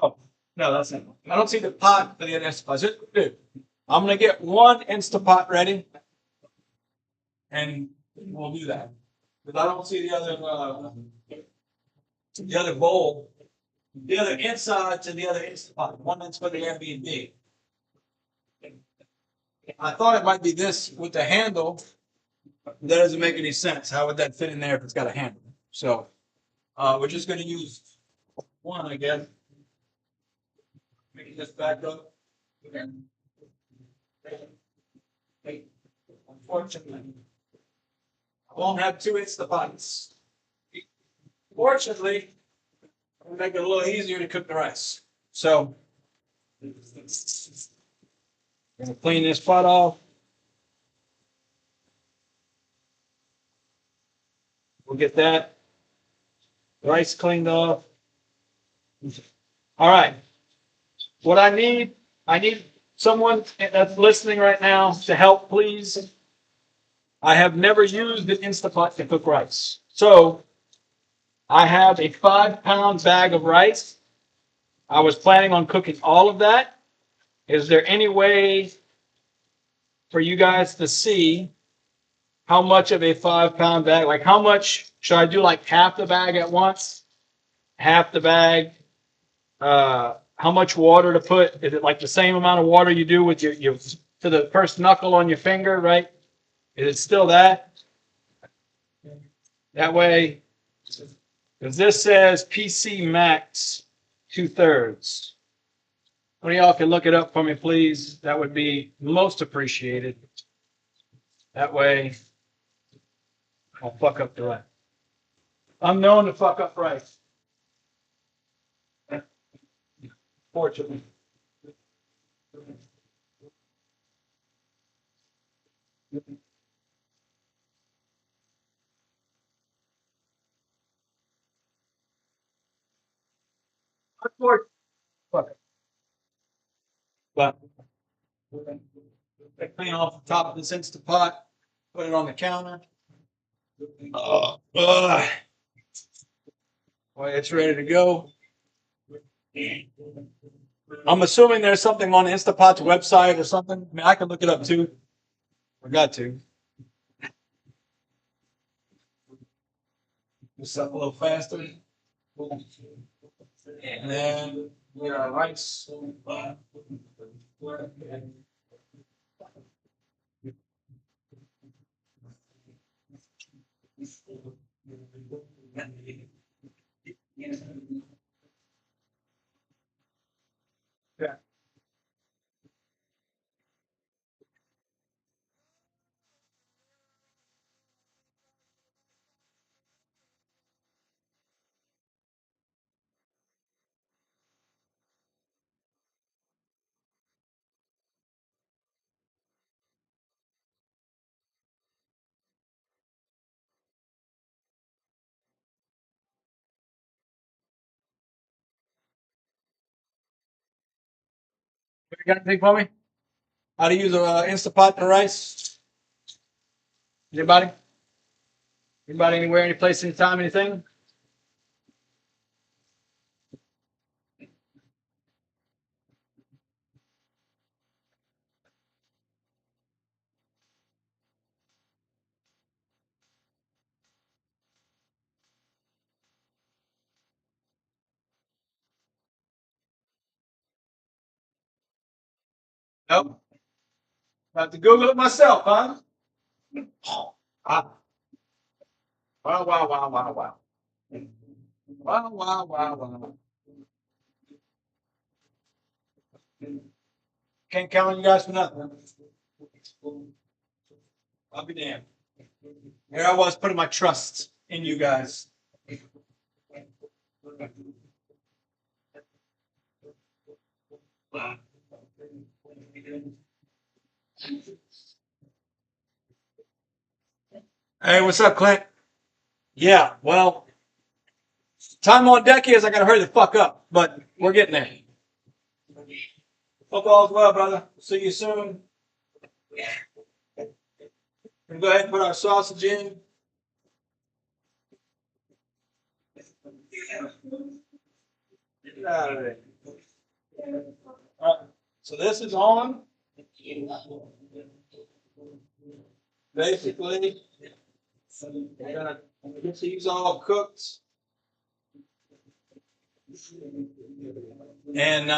Oh, no, that's not. I don't see the pot for the Instapot. Dude, I'm gonna get one Instapot ready, and we'll do that. Because I don't see the other bowl, the other inside to the other Instapot. One that's for the Airbnb. I thought it might be this with the handle. That doesn't make any sense. How would that fit in there if it's got a handle? So we're just gonna use one, I guess. Making this back up. Unfortunately, I won't have two Instapots. Fortunately, it'll make it a little easier to cook the rice. So, I'm gonna clean this pot off. We'll get that rice cleaned off. All right. What I need someone that's listening right now to help, please. I have never used an Instapot to cook rice. So I have a 5-pound bag of rice. I was planning on cooking all of that. Is there any way for you guys to see how much of a 5-pound bag, like how much should I do, like half the bag at once? Half the bag? How much water to put? Is it like the same amount of water you do with your to the first knuckle on your finger, right? Is it still that? That way, because this says PC max 2/3. One of y'all can look it up for me, please. That would be most appreciated. That way, I'll fuck up the rice. I'm known to fuck up rice. Fortunately. Fuck it. But I clean off the top of this Instapot, put it on the counter. Boy, it's ready to go. I'm assuming there's something on Instapot's website or something. I mean, I can look it up too. Forgot to. Just up a little faster. And then we got our rice. Yeah. You got anything for me? How to use a Instapot for rice? Anybody? Anybody, anywhere, any place, anytime, anything? Nope. Have to Google it myself, huh? Ah. Wow, wow, wow, wow, wow. Wow, wow, wow, wow. Can't count on you guys for nothing. I'll be damned. Here I was putting my trust in you guys. Hey, what's up, Clint? Yeah, well, time on deck is I gotta hurry the fuck up, but we're getting there. Hope all's well, brother. See you soon. We'll go ahead and put our sausage in. Get out of there. All right, so this is on. Basically, we're gonna get these all cooked. And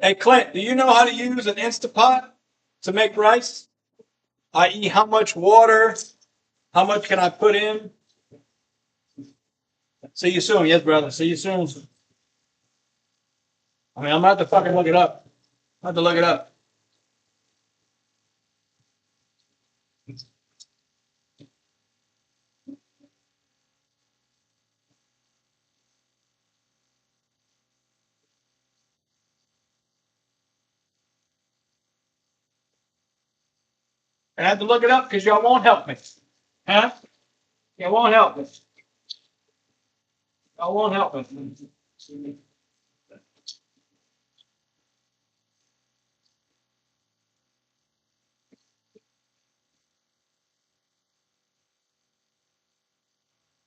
hey, Clint, do you know how to use an Instapot to make rice? I.e., how much water, how much can I put in? See you soon. Yes, brother. See you soon. I mean, I'm gonna have to fucking look it up. I have to look it up. I have to look it up because y'all won't help me. Huh? You won't help me. Y'all won't help me.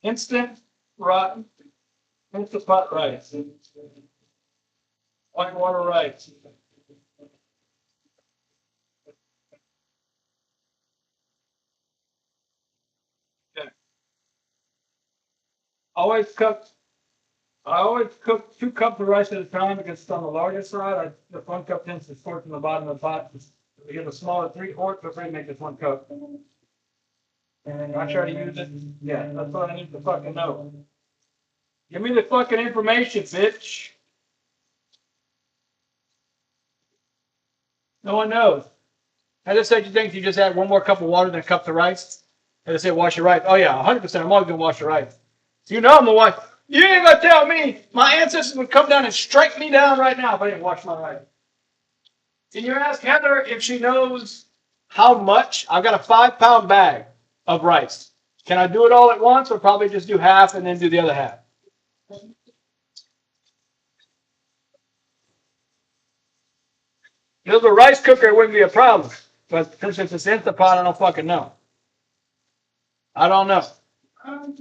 Instant rotten, Instapot rice. White water rice. Okay. I always cook 2 cups of rice at a time because it's on the larger side. The 1 cup tends to squirt from the bottom of the pot. We get a smaller 3/4, but we make this 1 cup. And I try to use it. Yeah, that's what I need to fucking know. Give me the fucking information, bitch. No one knows. I just said you think you just add 1 more cup of water than a cup of rice? I just said wash your rice. Oh yeah, 100%. I'm always gonna wash your rice. So you know I'm gonna wash. You ain't gonna tell me my ancestors would come down and strike me down right now if I didn't wash my rice. Can you ask Heather if she knows how much? I've got a 5-pound bag of rice. Can I do it all at once or probably just do half and then do the other half? If it was a rice cooker, it wouldn't be a problem. But since it's an Instapot, I don't fucking know. I don't know. I'm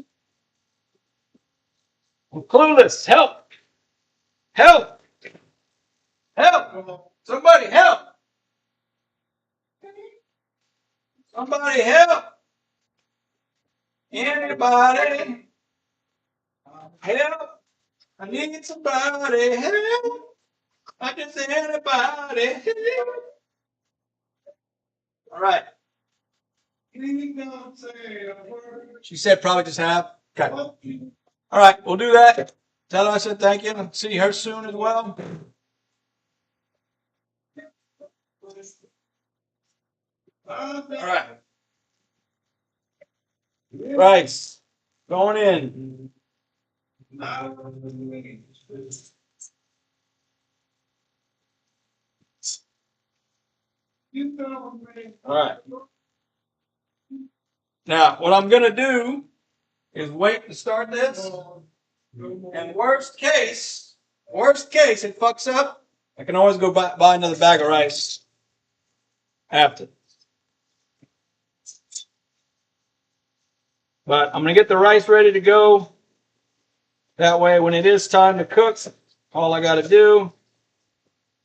clueless. Help! Help! Help! Somebody help! Somebody help! Anybody? Help! I need somebody help! I just anybody help! All right. She said probably just half. Okay. All right, we'll do that. Tell her I said thank you and see her soon as well. All right. Rice going in. All right. Now, what I'm going to do is wait to start this. And worst case, it fucks up. I can always go buy another bag of rice after. But I'm going to get the rice ready to go. That way, when it is time to cook, all I got to do,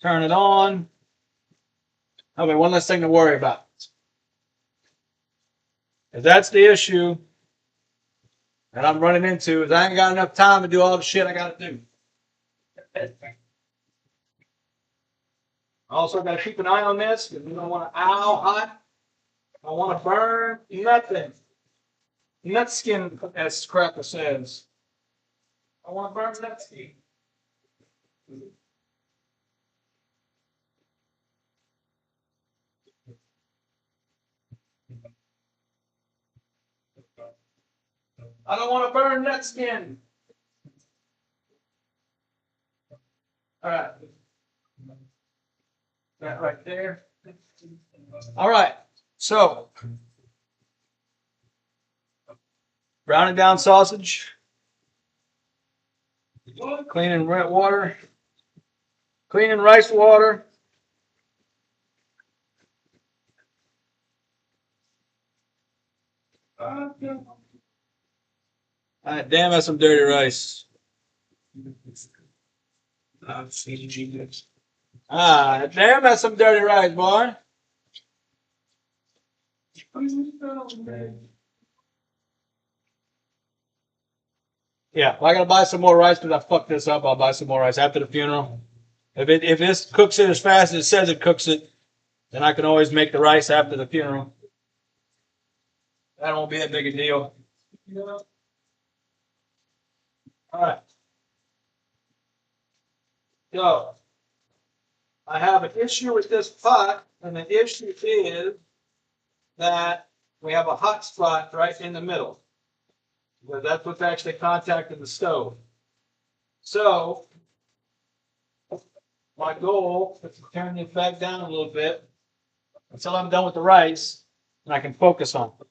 turn it on. I mean, one less thing to worry about. If that's the issue that I'm running into, is I ain't got enough time to do all the shit I got to do. Also, got to keep an eye on this because we don't want to ow hot. I want to burn nothing. Nut skin, as Cracker says. I want to burn nut skin. I don't want to burn nut skin. All right. That right there. All right. So, browning down sausage. Cleaning water. Cleaning rice water. Damn, that's some dirty rice. Damn, that's some dirty rice, boy. Yeah, if I gotta buy some more rice because I fucked this up, I'll buy some more rice after the funeral. If this cooks it as fast as it says it cooks it, then I can always make the rice after the funeral. That won't be that big a deal. All right. So, I have an issue with this pot, and the issue is that we have a hot spot right in the middle. Because that's what's actually contacting the stove. So, my goal is to turn this back down a little bit until I'm done with the rice, and I can focus on it.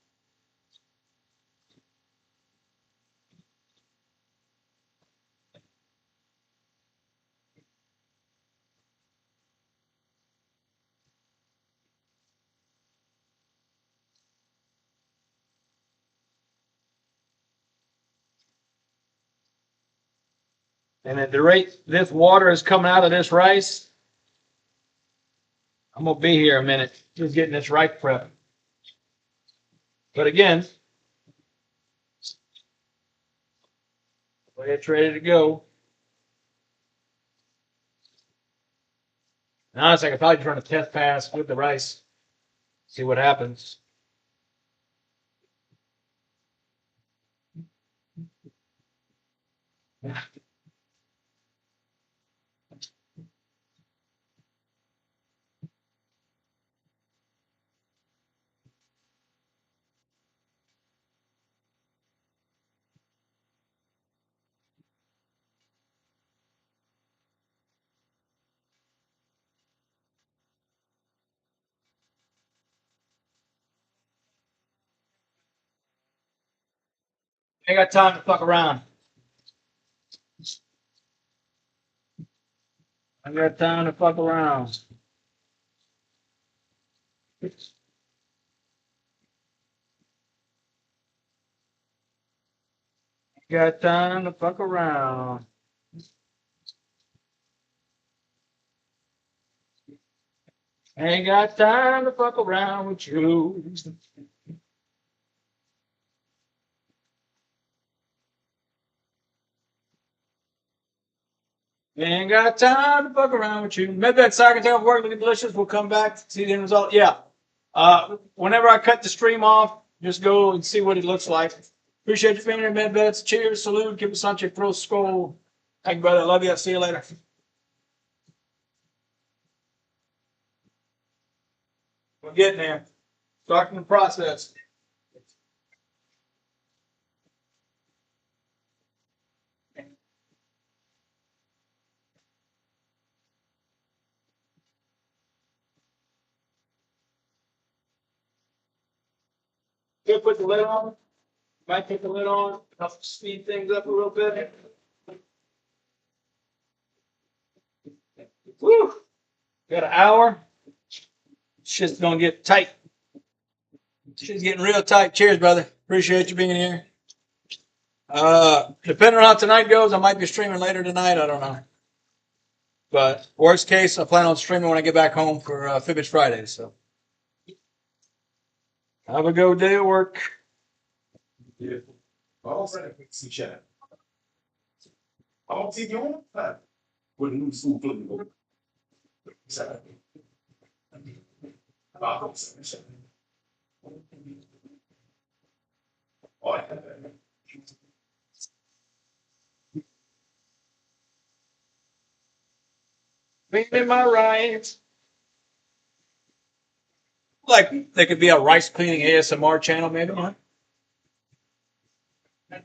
And at the rate this water is coming out of this rice, I'm going to be here a minute just getting this rice prepped. But again, it's ready to go. Now it's like I probably just run a test pass with the rice, see what happens. I ain't got time to fuck around. I got time to fuck around. Got time to fuck around. Ain't got time to fuck around with you. Ain't got time to fuck around with you. Maybe that second time of work looking delicious. We'll come back to see the end result. Yeah. Whenever I cut the stream off, just go and see what it looks like. Appreciate you being here, Medvets. Cheers, salute, give us such a throw skull. Thank you, brother. I love you. I'll see you later. We're getting there. Starting the process. Good, put the lid on. Might take the lid on, help speed things up a little bit. Woo! Got an hour. Shit's gonna get tight. Shit's getting real tight. Cheers, brother. Appreciate you being here. Depending on how tonight goes, I might be streaming later tonight. I don't know. But worst case, I plan on streaming when I get back home for Fibbage Friday. So have a good day at work. Yeah. All right, see chat. All TV on? With new food flip. Exactly. Cleaning my rice. Like there could be a rice cleaning ASMR channel, maybe. Huh? And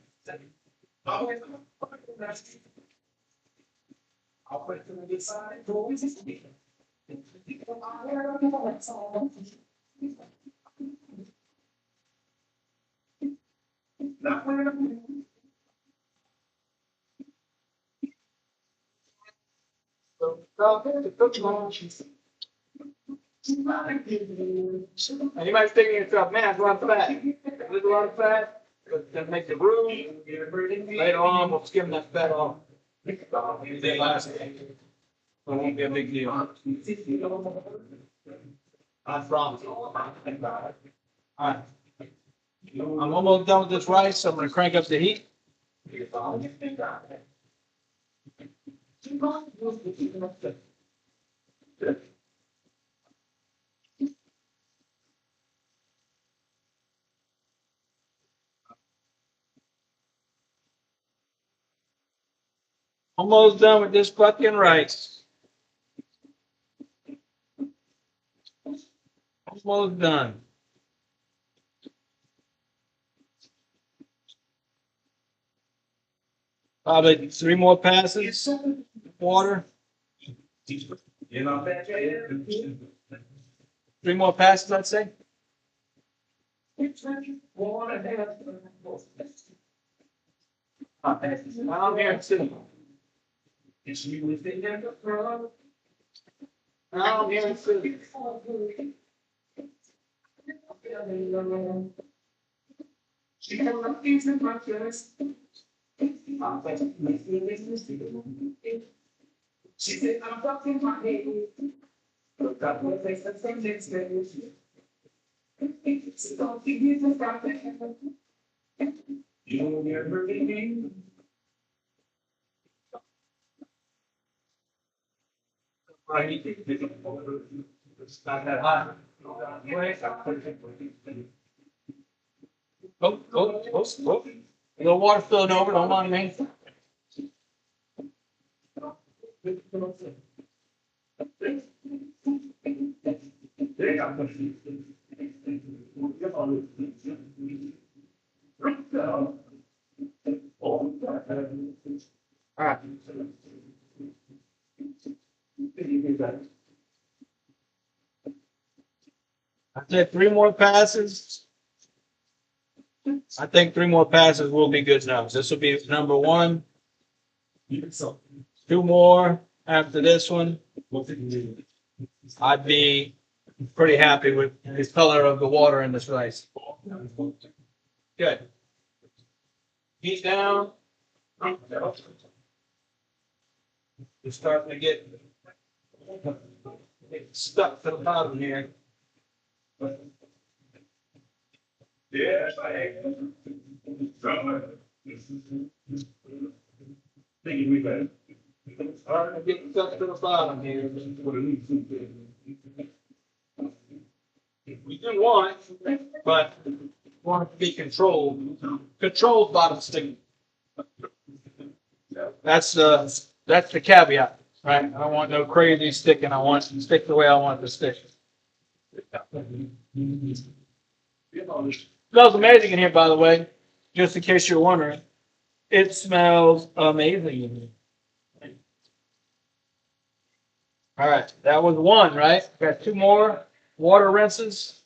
you might think to yourself, man, it's a lot of fat. There's a lot of fat. That makes it room. Later on, we'll skim that fat off. They last. It won't be a big deal. I promise. All right. I'm almost done with this rice, so I'm going to crank up the heat. Almost done with this fucking rice. Almost done. Probably 3 more passes. Water. 3 more passes, I'd say. I'm here too. I'm here too. She said, I'm fucking my head. You never leave. It's not that hot. Oh. A little water spilling over, don't mind me. All right. I said 3 more passes. I think 3 more passes will be good enough. This will be number 1. 2 more after this one. I'd be pretty happy with the color of the water in this rice. Good. Heat down. It's starting to get stuck to the bottom here. Yeah, we better. Starting to get stuck to the bottom here. We do want, but want it to be controlled. Controlled bottom stick. That's the caveat, right? I don't want no crazy sticking. I want it to stick the way I want it to stick. Smells amazing in here, by the way. Just in case you're wondering, it smells amazing in here. All right, that was 1, right? Got 2 more water rinses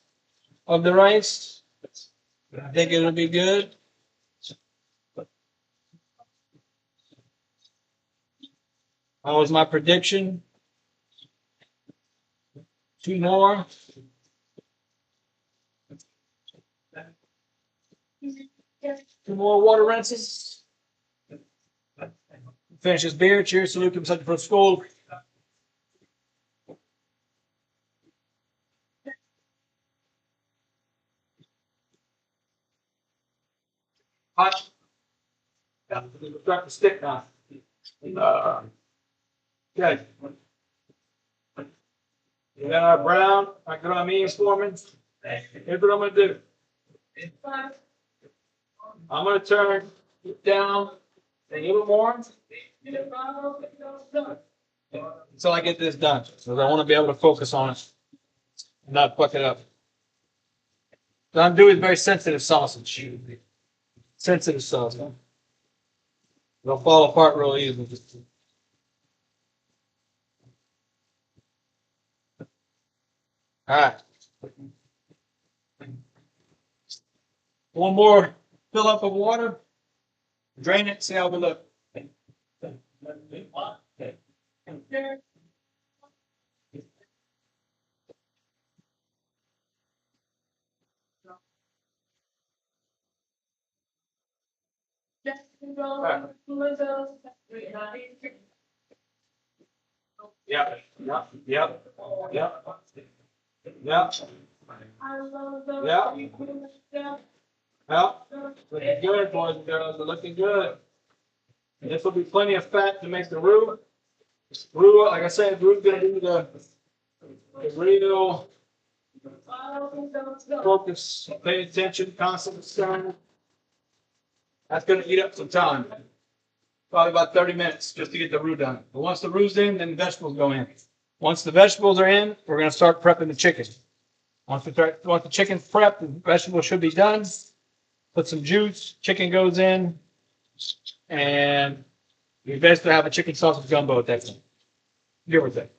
of the rice. I think it'll be good. That was my prediction. 2 more. Two more water rinses. Finish this beer. Cheers to Luke and something for school. Hot. Yeah, we're starting to stick now. Okay. You got our brown, our good on me, Foreman. Here's what I'm going to do. I'm gonna turn it down a little more until I get this done. Because I want to be able to focus on it and not fuck it up. Don Dewey's very sensitive sausage. Sensitive sausage. It'll fall apart real easily. All right. One more fill up of water. Drain it, see how we look. Yep. Yep. Well, looking good, boys and girls. They're looking good. And this will be plenty of fat to make the roux. Roux, like I said, roux is going to be the real focus. Pay attention, constant stirring. That's going to eat up some time. Probably about 30 minutes just to get the roux done. But once the roux's in, then the vegetables go in. Once the vegetables are in, we're going to start prepping the chicken. Once the chicken's prepped, the vegetables should be done. Put some juice, chicken goes in, and we basically have a chicken sausage gumbo at that point. Give or take.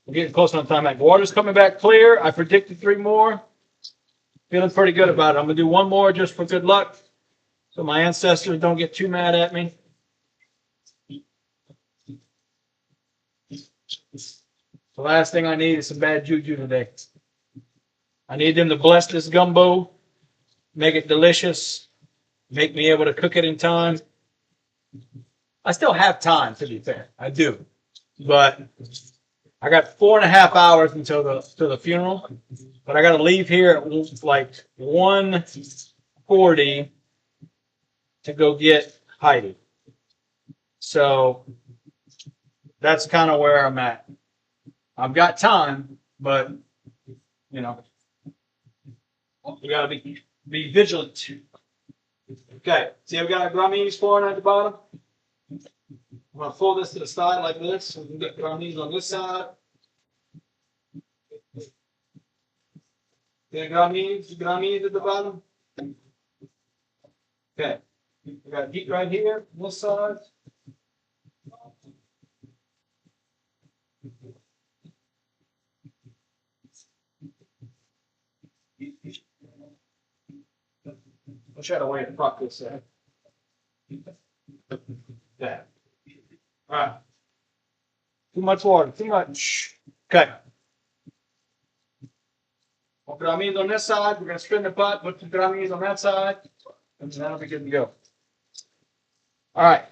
We're getting close on time back. Water's coming back clear. I predicted 3 more. Feeling pretty good about it. I'm going to do 1 more just for good luck, so my ancestors don't get too mad at me. The last thing I need is some bad juju today. I need them to bless this gumbo, make it delicious, make me able to cook it in time. I still have time, to be fair. I do. But I got 4.5 hours until the funeral. But I got to leave here at like 1:40 to go get Heidi. So that's kind of where I'm at. I've got time, but you know, you gotta be vigilant. Okay, see, I've got our grammies pouring at the bottom. I'm gonna pull this to the side like this, so we can get grammies on this side. Okay, grammies at the bottom. Okay, we got heat right here on this side. I'll try to way to fuck this up. That. All right. Too much water. Too much. Okay. Put grammies on this side. We're going to spin the pot. Put the grammies on that side. And then that'll be good to go. All right.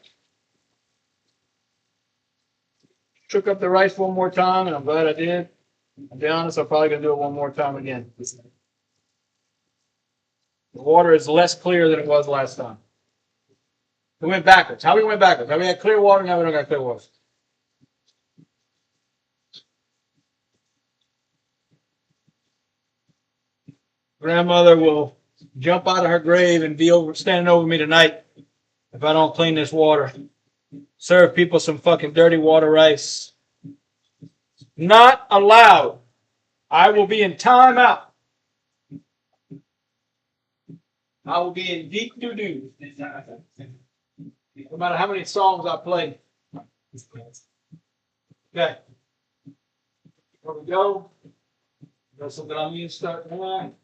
Shook up the rice 1 more time, and I'm glad I did. I'll be honest, I'm probably going to do it 1 more time again. The water is less clear than it was last time. We went backwards. How we went backwards? How we had clear water, now we don't got clear water. Grandmother will jump out of her grave and be standing over me tonight if I don't clean this water. Serve people some fucking dirty water rice. Not allowed. I will be in timeout. I will be in deep doo-doo. No matter how many songs I play. Okay. Here we go. That's something I'm going to start doing.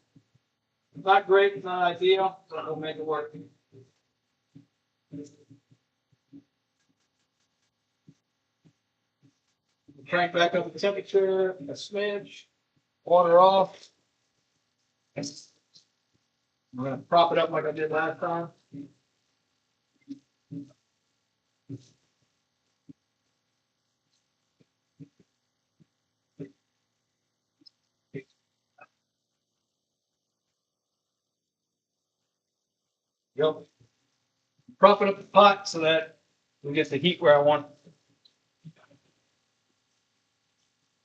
Not great, it's not ideal, but we'll make it work. Crank back up the temperature, a smidge, water off. I'm going to prop it up like I did last time. Yep. Propping up the pot so that we get the heat where I want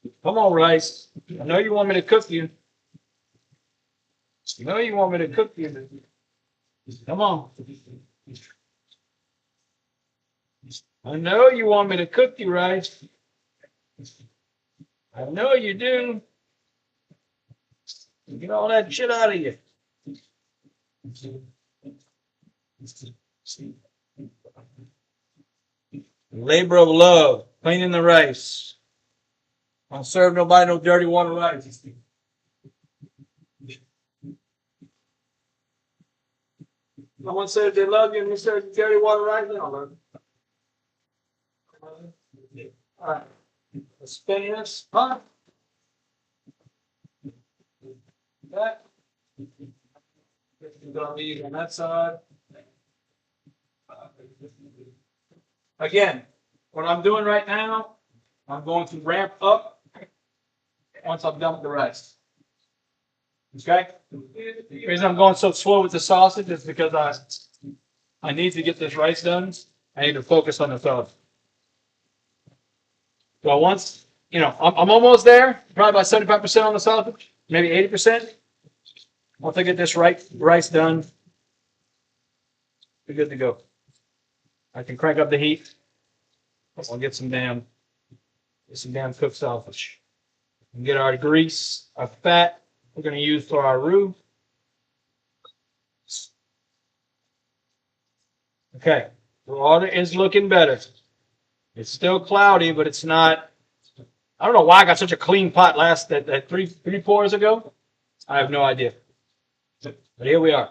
it. Come on, rice. I know you want me to cook you. I know you want me to cook you. Come on. I know you want me to cook you right. I know you do. Get all that shit out of you. Labor of love, cleaning the rice. Don't serve nobody no dirty water rice. Someone said they love you and you serve dirty water rice. They don't love you. All right. Let's spin this. Huh? That. Gonna be on that side. Again, what I'm doing right now, I'm going to ramp up once I'm done with the rice. Okay? The reason I'm going so slow with the sausage is because I need to get this rice done. I need to focus on the sausage. So once, you know, I'm almost there, probably about 75% on the sausage, maybe 80%. Once I get this rice done, we're good to go. I can crank up the heat. I'll get some damn cooked sausage. And get our grease, our fat we're going to use for our roux. Okay, the water is looking better. It's still cloudy, but it's not. I don't know why I got such a clean pot that three pours ago. I have no idea. But here we are.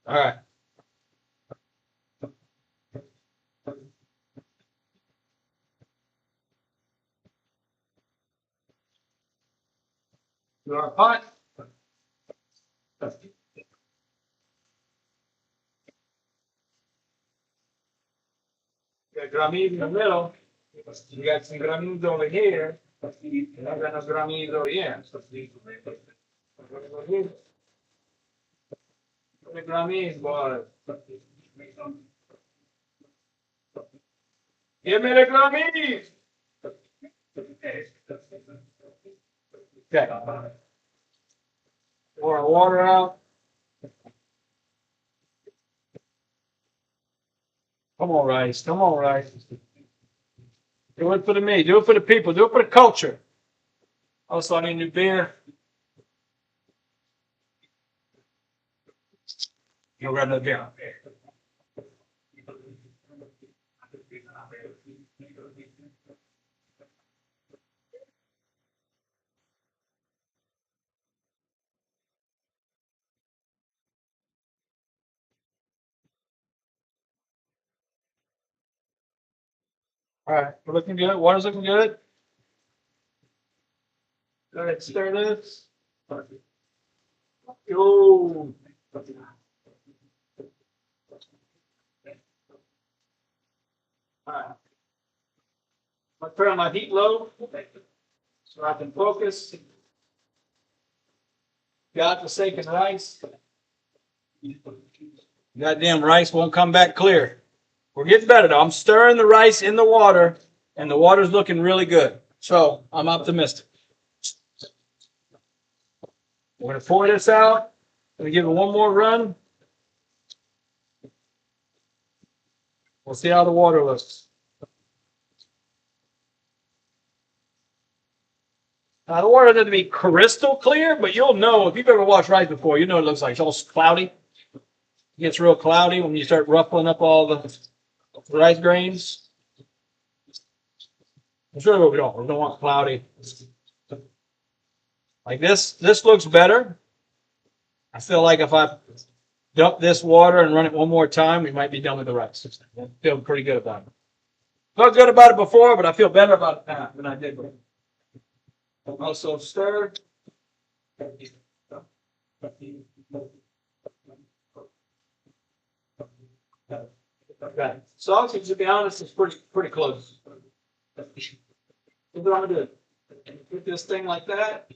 All right. To our pot. Got grammies in the middle. You got some grammies over here. And I've got no grammies over here. The grammies, boy. Give me the grammies. Okay. Pour our water out. Come on, rice. Come on, rice. Do it for the me. Do it for the people. Do it for the culture. Also, I need a new beer. You'll grab another beer. All right, we're looking good. Water's looking good. Go ahead, stir this. Yo. All right. I'm gonna turn my heat low so I can focus. God-forsaken rice. Goddamn rice won't come back clear. We're getting better though. I'm stirring the rice in the water, and the water's looking really good. So I'm optimistic. We're gonna pour this out. Gonna give it one more run. We'll see how the water looks. Now the water doesn't be crystal clear, but you'll know if you've ever watched rice before. You know what it looks like. It's all cloudy. It gets real cloudy when you start ruffling up all the rice grains. That's really what we don't. We don't want cloudy. Like this. This looks better. I feel like if I dump this water and run it one more time, we might be done with the rice. I feel pretty good about it. Felt good about it before, but I feel better about it now than I did before. Also stir. Okay. Sausage, to be honest, is pretty close. Here's what I'm gonna do. Put this thing like that.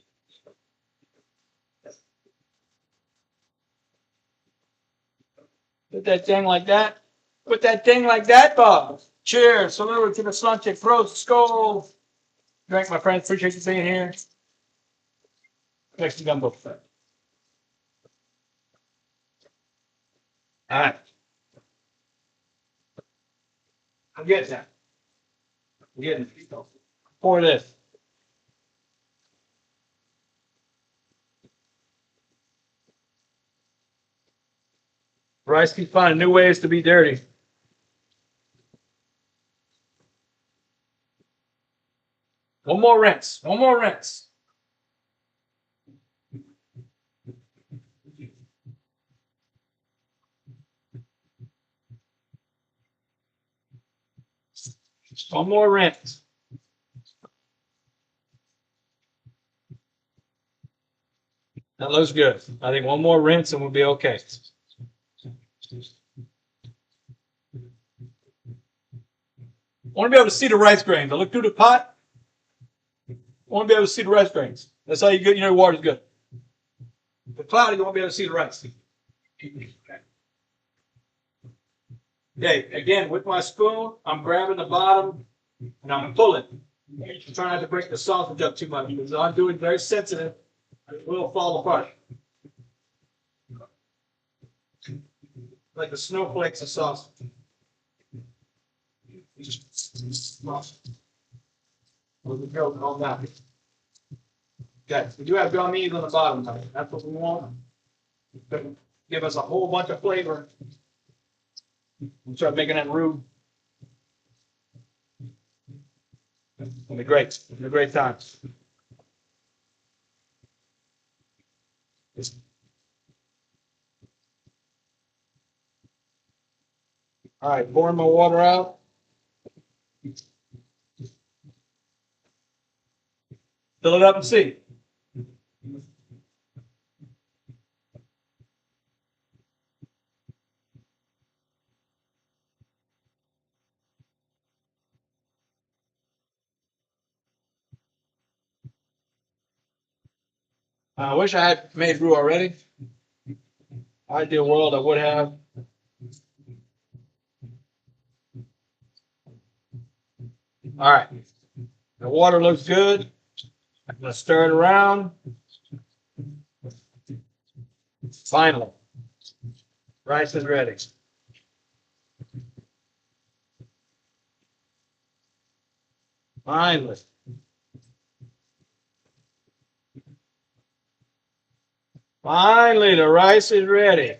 Put that thing like that. Put that thing like that, Bob. Cheers. Salute to the Slantic Pro Skull. drink, my friends. Appreciate you being here. Next to gumbo. All right. I'm getting that. I'm getting it. Pour this. Rice keeps finding new ways to be dirty. One more rinse. One more rinse. One more rinse. That looks good. I think one more rinse and we'll be okay. I want to be able to see the rice grains. I look through the pot. I want to be able to see the rice grains. That's how you get, you know, water's good. If it's cloudy, you won't be able to see the rice. Okay, again, with my spoon, I'm grabbing the bottom and I'm pulling. I'm trying not to break the sausage up too much because I'm doing very sensitive. It will fall apart. Like the snowflakes of sausage. All that. Okay, we do have gummies on the bottom. That's what we want. Give us a whole bunch of flavor. We'll start making that roux. It'll be great. It'll be a great time. All right, pouring my water out. Fill it up and see. I wish I had made roux already. Ideal world, I would have. All right. The water looks good. I'm going to stir it around. Finally, rice is ready. Finally. Finally, the rice is ready.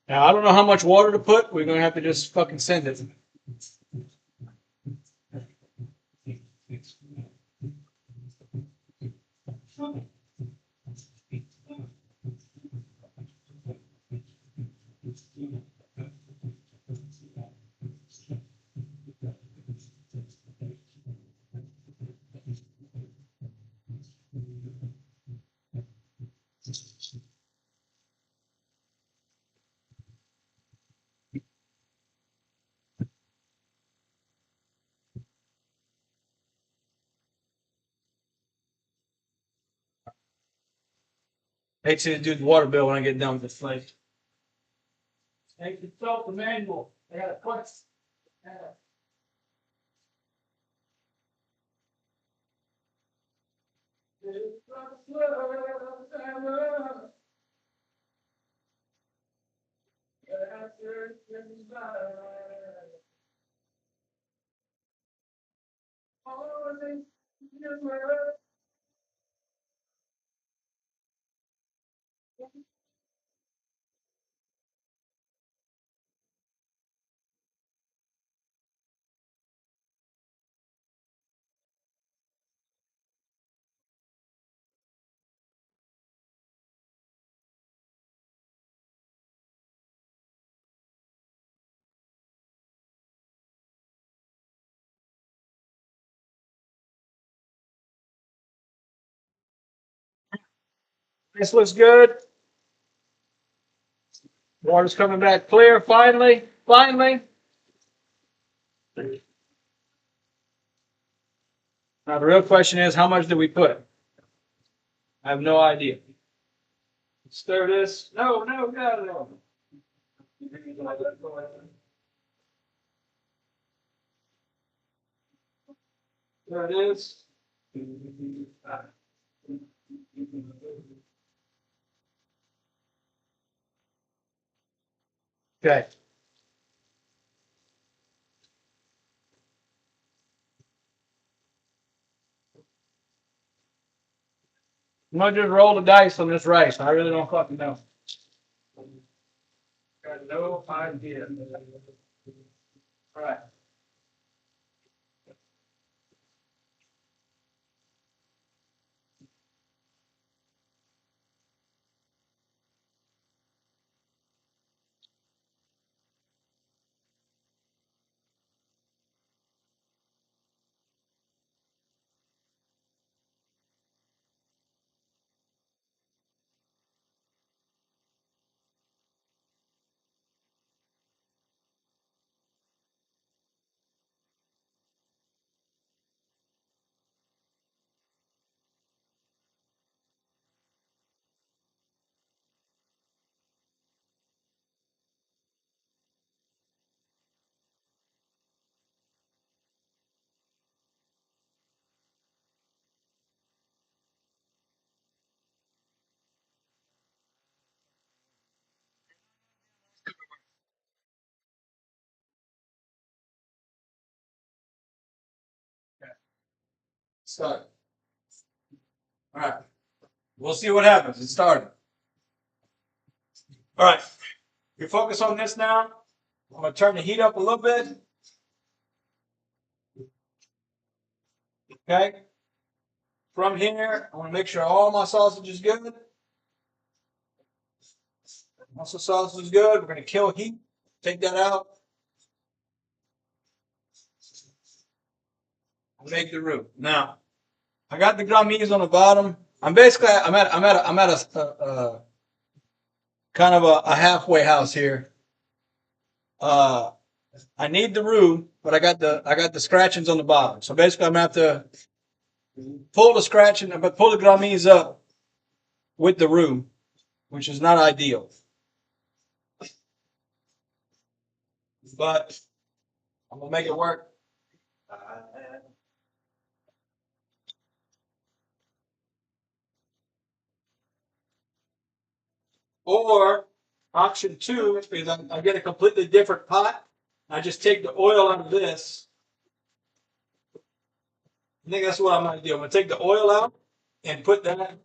Now, I don't know how much water to put. We're going to have to just fucking send it. Hate to do the water bill when I get done with this place. Hey, consult the manual. I got a question. This looks good. Water's coming back clear finally. Finally. Now the real question is, how much do we put? I have no idea. Stir this. No, no. There it is. Okay. I'm gonna just roll the dice on this race. I really don't fucking know. Got no idea. All right. Start. All right. We'll see what happens. It started. All right. You focus on this now. I'm gonna turn the heat up a little bit. Okay. From here, I want to make sure all my sausage is good. Once the sausage is good, we're gonna kill heat. Take that out. Make the roux. Now, I got the grammies on the bottom. I'm at a kind of a halfway house here. I need the roux, but I got the scratchings on the bottom. So basically, I'm gonna have to pull the scratching, but pull the grammies up with the roux, which is not ideal. But I'm gonna make it work. Or option two is I get a completely different pot. I just take the oil out of this. I think that's what I'm going to do. I'm going to take the oil out and put that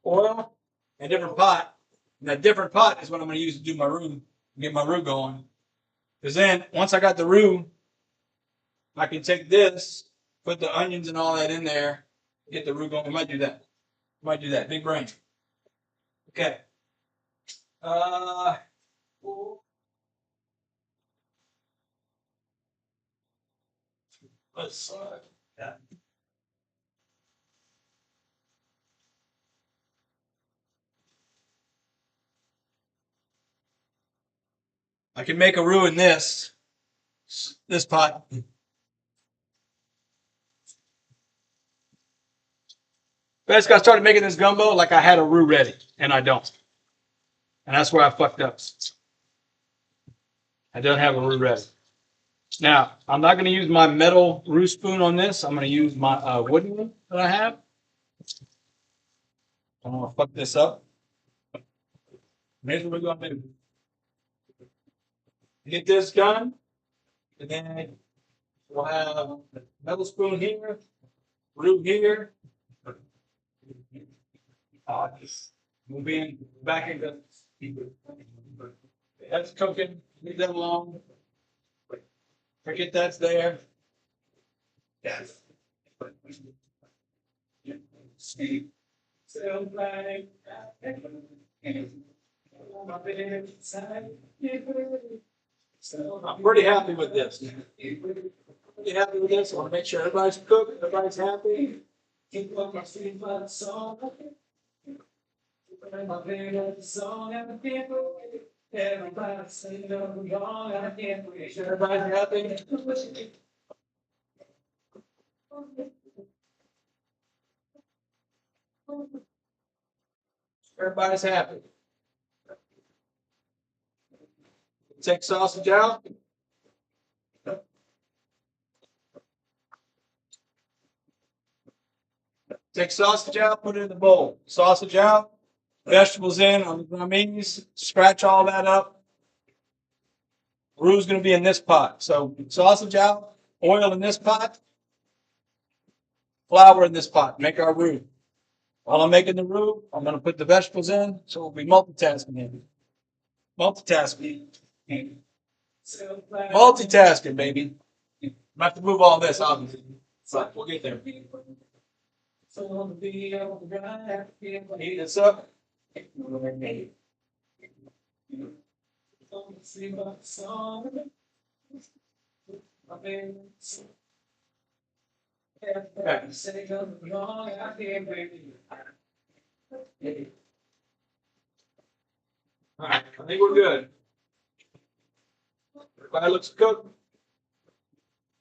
oil in a different pot. And that different pot is what I'm going to use to do my roux, get my roux going. Because then once I got the roux, I can take this, put the onions and all that in there, get the roux going. I might do that. Big brain. Okay. Let's yeah. I can make a roux in this pot. Basically, I started making this gumbo like I had a roux ready, and I don't. And that's where I fucked up. I don't have a roux ready. Now, I'm not going to use my metal roux spoon on this. I'm going to use my wooden one that I have. I don't want to fuck this up. Here's what we're going to do. Get this done, and then we'll have a metal spoon here, roux here. Just move in back into that's cooking. Leave that alone. Forget that's there. Yes. I'm pretty happy with this. Pretty happy with this. I want to make sure everybody's cooked, everybody's happy. Everybody's happy. Everybody's happy. Take sausage out. Take sausage out, put it in the bowl. Sausage out, vegetables in on the gummies, scratch all that up. Roux's going to be in this pot. So sausage out, oil in this pot, flour in this pot. Make our roux. While I'm making the roux, I'm going to put the vegetables in, so we'll be multitasking here. Multitasking. Multitasking, baby. I'm going to have to move all this, obviously. So we'll get there. Heat this up. All right, I think we're good. Everybody looks cooked.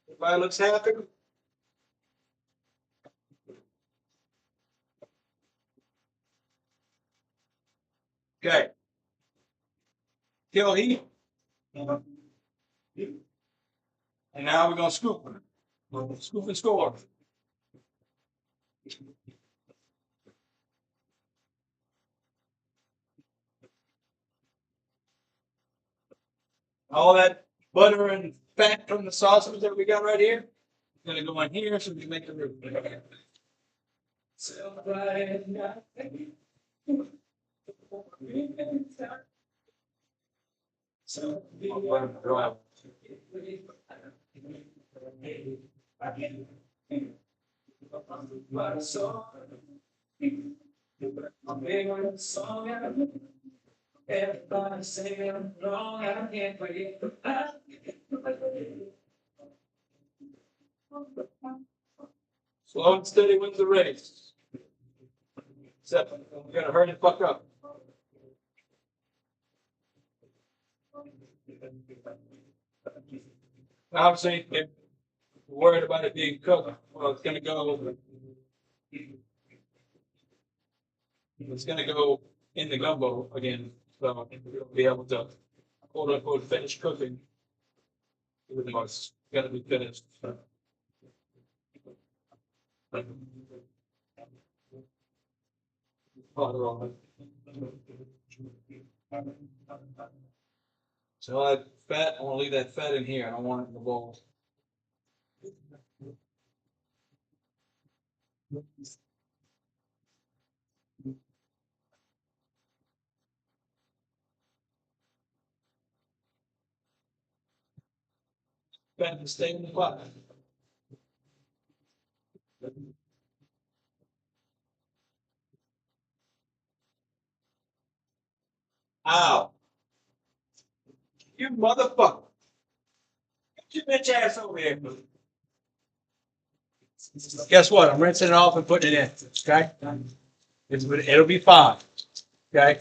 Everybody looks happy. Okay. Kill heat. And now we're going to scoop. Scoop and score. All that butter and fat from the sausage that we got right here is going to go in here so we can make the roux. Slow and steady wins the race. Except we're going to hurry the fuck up. Obviously, if we're worried about it being cooked, well, it's going to go. It's going to go in the gumbo again, so we'll be able to, quote unquote, finish cooking. Even though it's got to be finished. So that fat, I want to leave that fat in here. I don't want it in the bowl. Fat to stay in the pot. Ow. You motherfucker. Get your bitch ass over here. Guess what? I'm rinsing it off and putting it in. Okay? It'll be fine. Okay?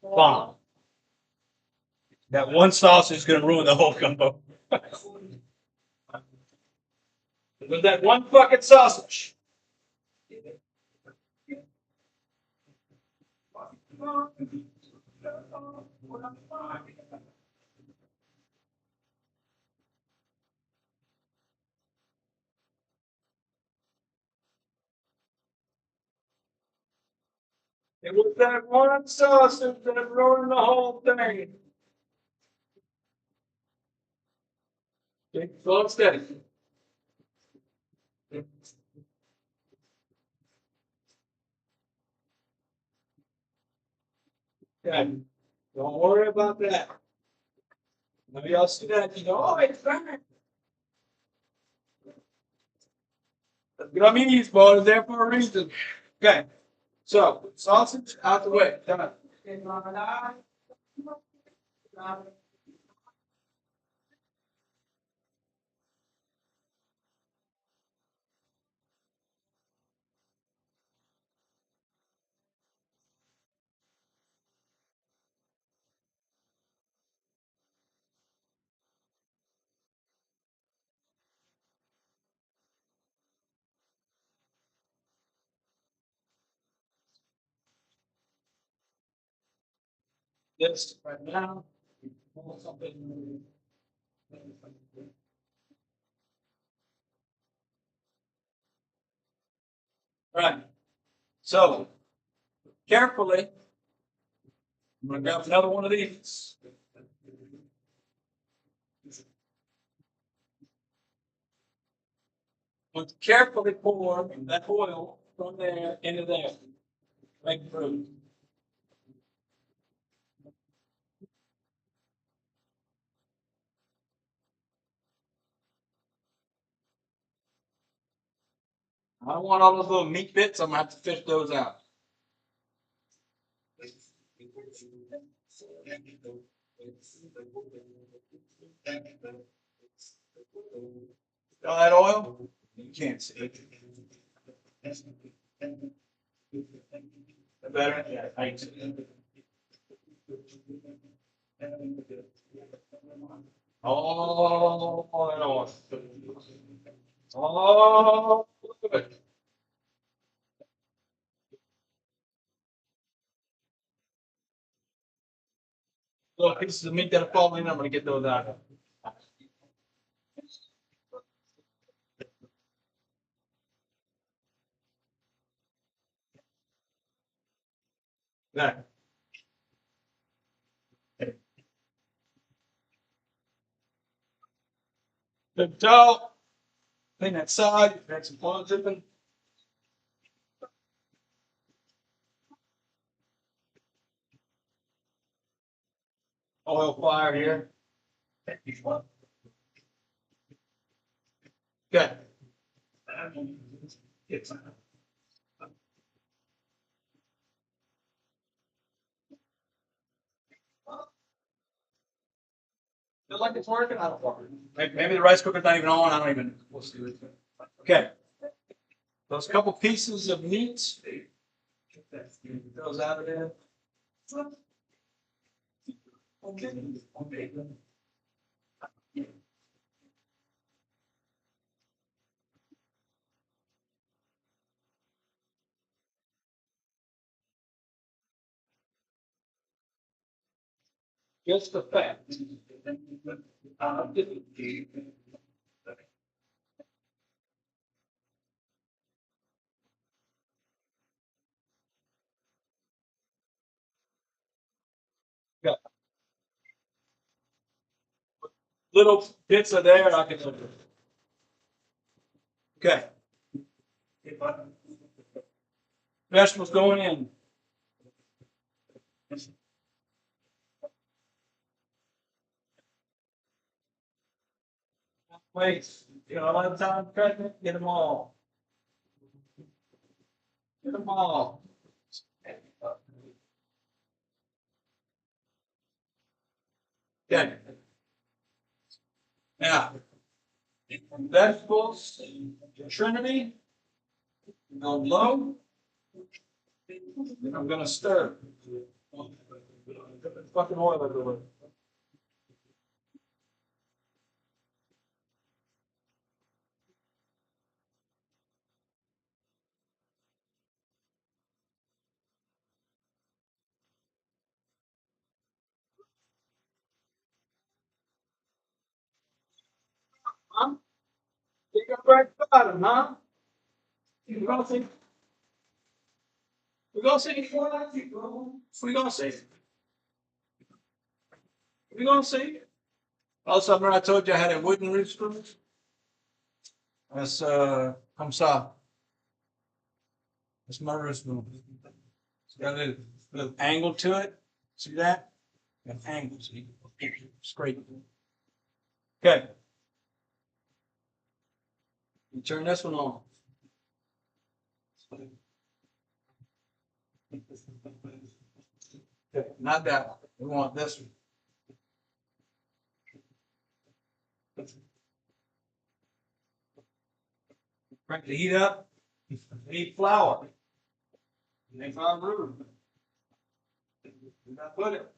Fine. That one sausage is going to ruin the whole gumbo. With that one fucking sausage. It was that one sausage that ruined the whole thing. Okay, slow and steady. Okay, don't worry about that. Maybe y'all see that, you go, oh, it's burning. The gummies, boy, is there for a reason. Okay, so sausage out the way. Done. This right now. Right. So carefully, I'm gonna grab another one of these. But carefully pour that oil from there into there. Make through. I don't want all those little meat bits. I'm gonna have to fish those out. All that oil? You can't see it. Better? Yeah, thanks. Oh, that oil. Oh, good. Little pieces of meat that are falling in, I'm gonna get those out. Yeah. Good towel. Clean that side. Got some oil dripping. Oil fire here. Good. Feel like it's working? I don't know. Maybe the rice cooker's not even on. I don't even. We'll see. Okay. Those couple pieces of meat. Get those out of there. Okay. Just the fat. Got little bits of there. I can look at. Okay. Vegetables going in. Wait, you know, a lot of time pregnant, get them all. Get them all. Okay. Now, vegetables, Trinity, go low. Then I'm gonna stir. Fucking oil everywhere. Huh? You got break bottom, huh? You gonna see? We gonna see? We gonna see? We gonna see? Also, remember I told you I had a wooden roof spoon? That's comme ça. That's my roof spoon. It's got a little angle to it. See that? Got an angle. See? Straight. Okay. You turn this one on. Okay, not that one. We want this one. Crank the heat up. We need flour. Make our roux. Not put it.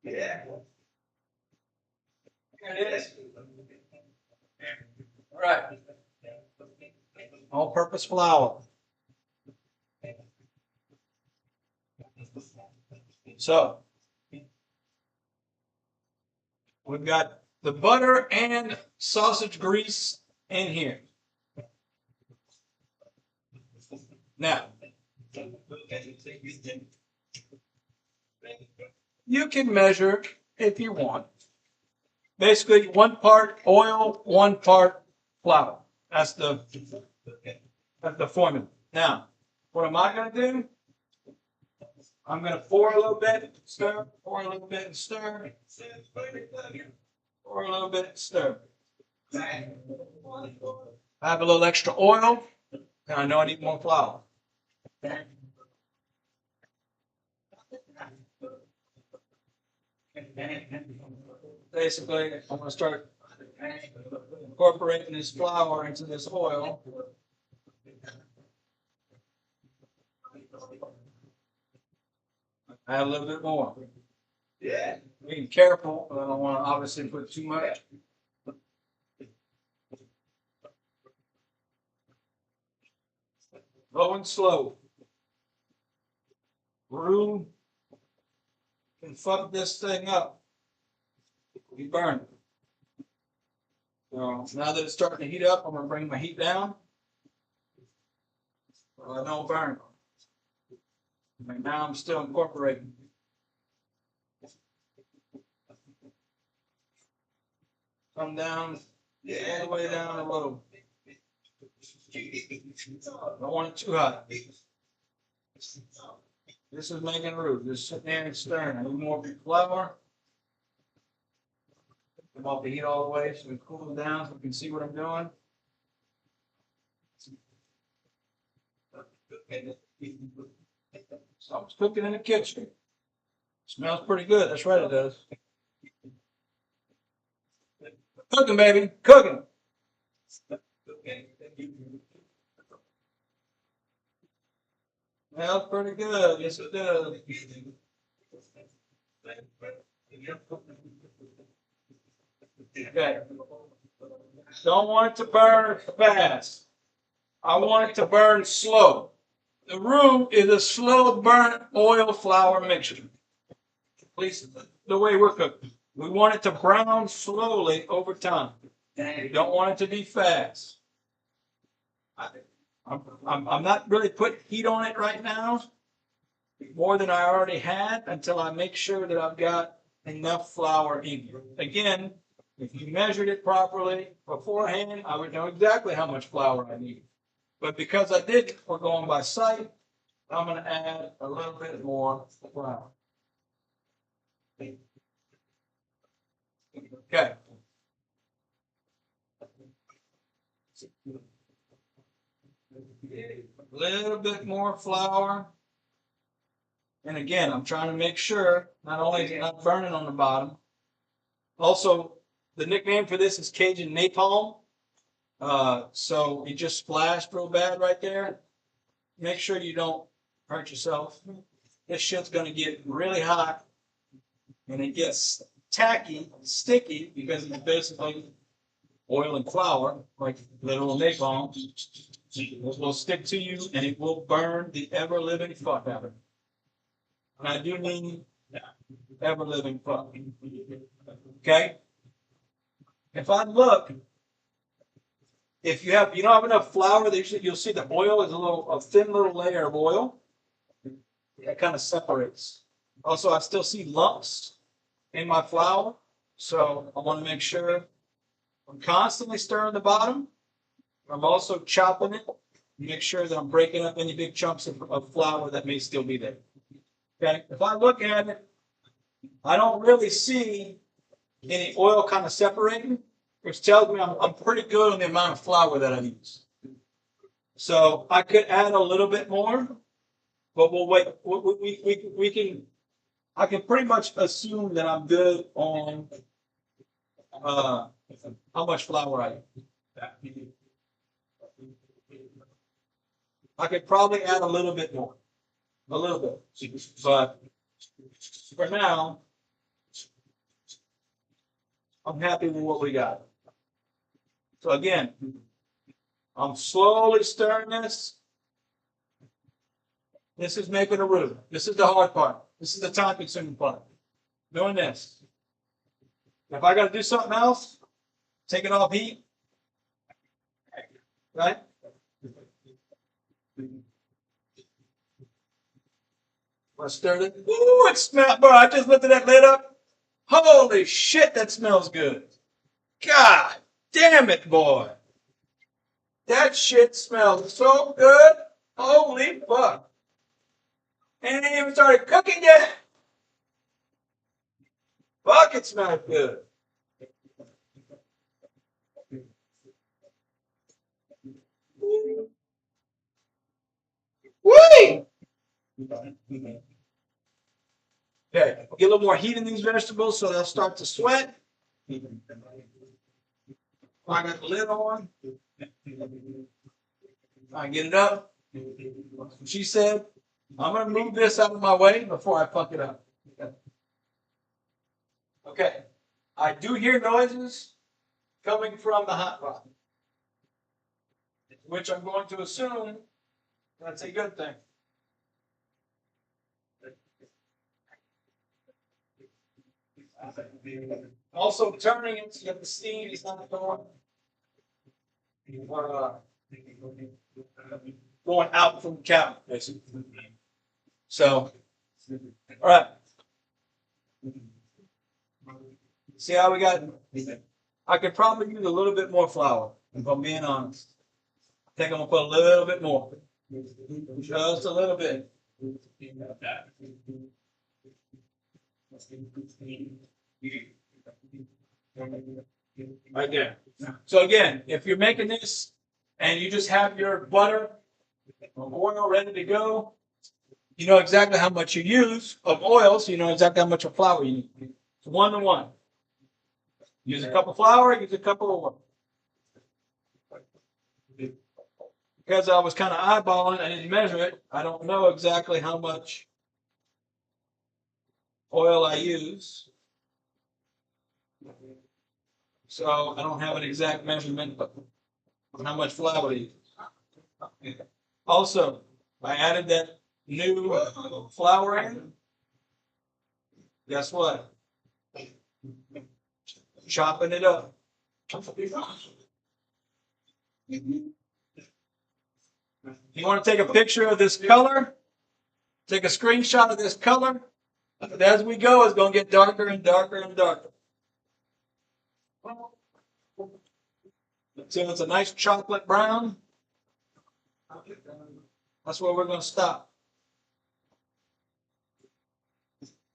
Yeah. There it is. All right. all-purpose flour. So we've got the butter and sausage grease in here. Now, you can measure if you want. Basically, 1 part oil, 1 part flour. That's the formula. Now, what am I going to do? I'm going to pour a little bit, stir, pour a little bit, and stir, pour a little bit, and stir. I have a little extra oil, and I know I need more flour. Basically, I'm going to start incorporating this flour into this oil. Add a little bit more. Yeah. Being careful, I don't want to obviously put too much. Low and slow. Room can fuck this thing up. You burn it. So now that it's starting to heat up, I'm going to bring my heat down. So I don't burn. And now I'm still incorporating. Come down, all the way down the road. Don't want it too hot. This is making root. Just sitting there and stirring. I need more flour. Come off the heat all the way so we cool it down so we can see what I'm doing. Something's cooking in the kitchen. Smells pretty good. That's right, it does. Cooking, baby. Cooking. Smells pretty good. Yes, it does. Okay. Don't want it to burn fast. I want it to burn slow. The roux is a slow burn oil flour mixture. At least the way we're cooking. We want it to brown slowly over time. We don't want it to be fast. I'm not really putting heat on it right now, more than I already had, until I make sure that I've got enough flour in here. Again, if you measured it properly beforehand, I would know exactly how much flour I need. But because I didn't, we're going by sight, I'm going to add a little bit more flour. Okay. A little bit more flour. And again, I'm trying to make sure not only is it not burning on the bottom. Also, the nickname for this is Cajun napalm. So you just splashed real bad right there. Make sure you don't hurt yourself. This shit's going to get really hot. And it gets tacky, sticky, because it's basically oil and flour, like little napalm. It will stick to you and it will burn the ever-living fuck out of it. And I do mean ever-living fuck. Okay? If I look, if you don't have enough flour, you'll see the oil is a thin little layer of oil. That kind of separates. Also, I still see lumps in my flour, so I want to make sure I'm constantly stirring the bottom. I'm also chopping it. Make sure that I'm breaking up any big chunks of flour that may still be there. Okay, if I look at it, I don't really see any oil kind of separating, which tells me I'm pretty good on the amount of flour that I use. So I could add a little bit more, but we'll wait. I can pretty much assume that I'm good on how much flour I use. I could probably add a little bit more. A little bit. But for now, I'm happy with what we got. So again, I'm slowly stirring this. This is making a roux. This is the hard part. This is the time-consuming part. Doing this. If I got to do something else, take it off heat. Right? I stirred it. Ooh, it smells, bro. I just lifted that lid up. Holy shit, that smells good. God damn it, boy. That shit smells so good. Holy fuck. And it ain't even started cooking yet. Fuck, it smells good. Whee! Okay, get a little more heat in these vegetables so they'll start to sweat. I got the lid on. I get it up. She said, I'm going to move this out of my way before I fuck it up. Okay. I do hear noises coming from the hot pot, which I'm going to assume that's a good thing. Also turning it so that the steam is not going out from the cabinet, basically. So, all right. See how we got? I could probably use a little bit more flour, if I'm being honest. I think I'm gonna put a little bit more, just a little bit. Right there. So again, if you're making this and you just have your butter or oil ready to go, you know exactly how much you use of oil, so you know exactly how much of flour you need. It's 1 to 1. Use a cup of flour, use a cup of oil. Because I was kind of eyeballing, I didn't measure it. I don't know exactly how much oil I use. So I don't have an exact measurement on how much flour to use. Also, I added that new flour in. Guess what? Chopping it up. You want to take a picture of this color? Take a screenshot of this color. But as we go, it's going to get darker and darker and darker. Until it's a nice chocolate brown. That's where we're going to stop.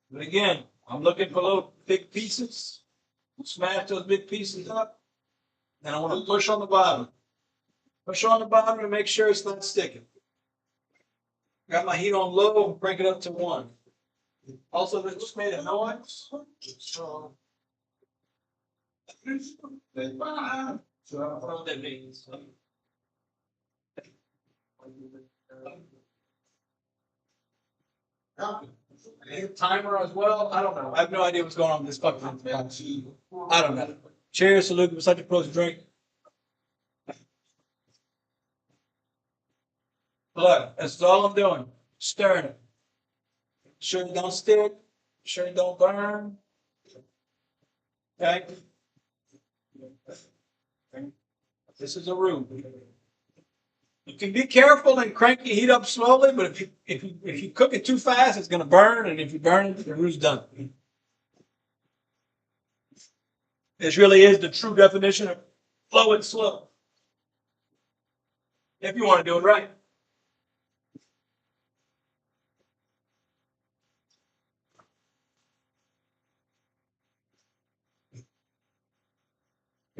But again, I'm looking for little big pieces. Smash those big pieces up. And I want to push on the bottom. Push on the bottom to make sure it's not sticking. Got my heat on low, crank it up to 1. Also, this just made a noise. So I don't know what that means. Timer as well. I don't know. I have no idea what's going on with this fucking thing. I don't know. Cheers to Luke for such a close drink. Look, that's all I'm doing. Stirring it. Sure it don't stick. Sure it don't burn. Okay. This is a roux. You can be careful and crank your heat up slowly, but if you cook it too fast, it's going to burn, and if you burn it, the roux done. This really is the true definition of slow and slow. If you want to do it right.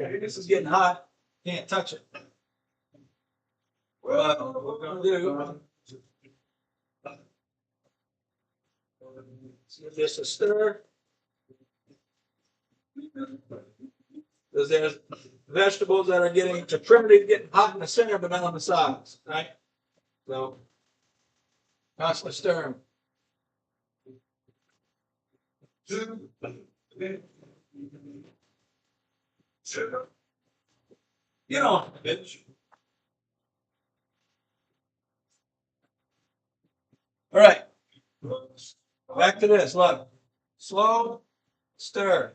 Okay, this is getting hot. Can't touch it. Well, what we're going to do. Give this a stir. Because there's vegetables that are getting, the primitive getting hot in the center, but not on the sides, right? So, constantly stir them. Get on, bitch. All right. Back to this. Look. Slow stir.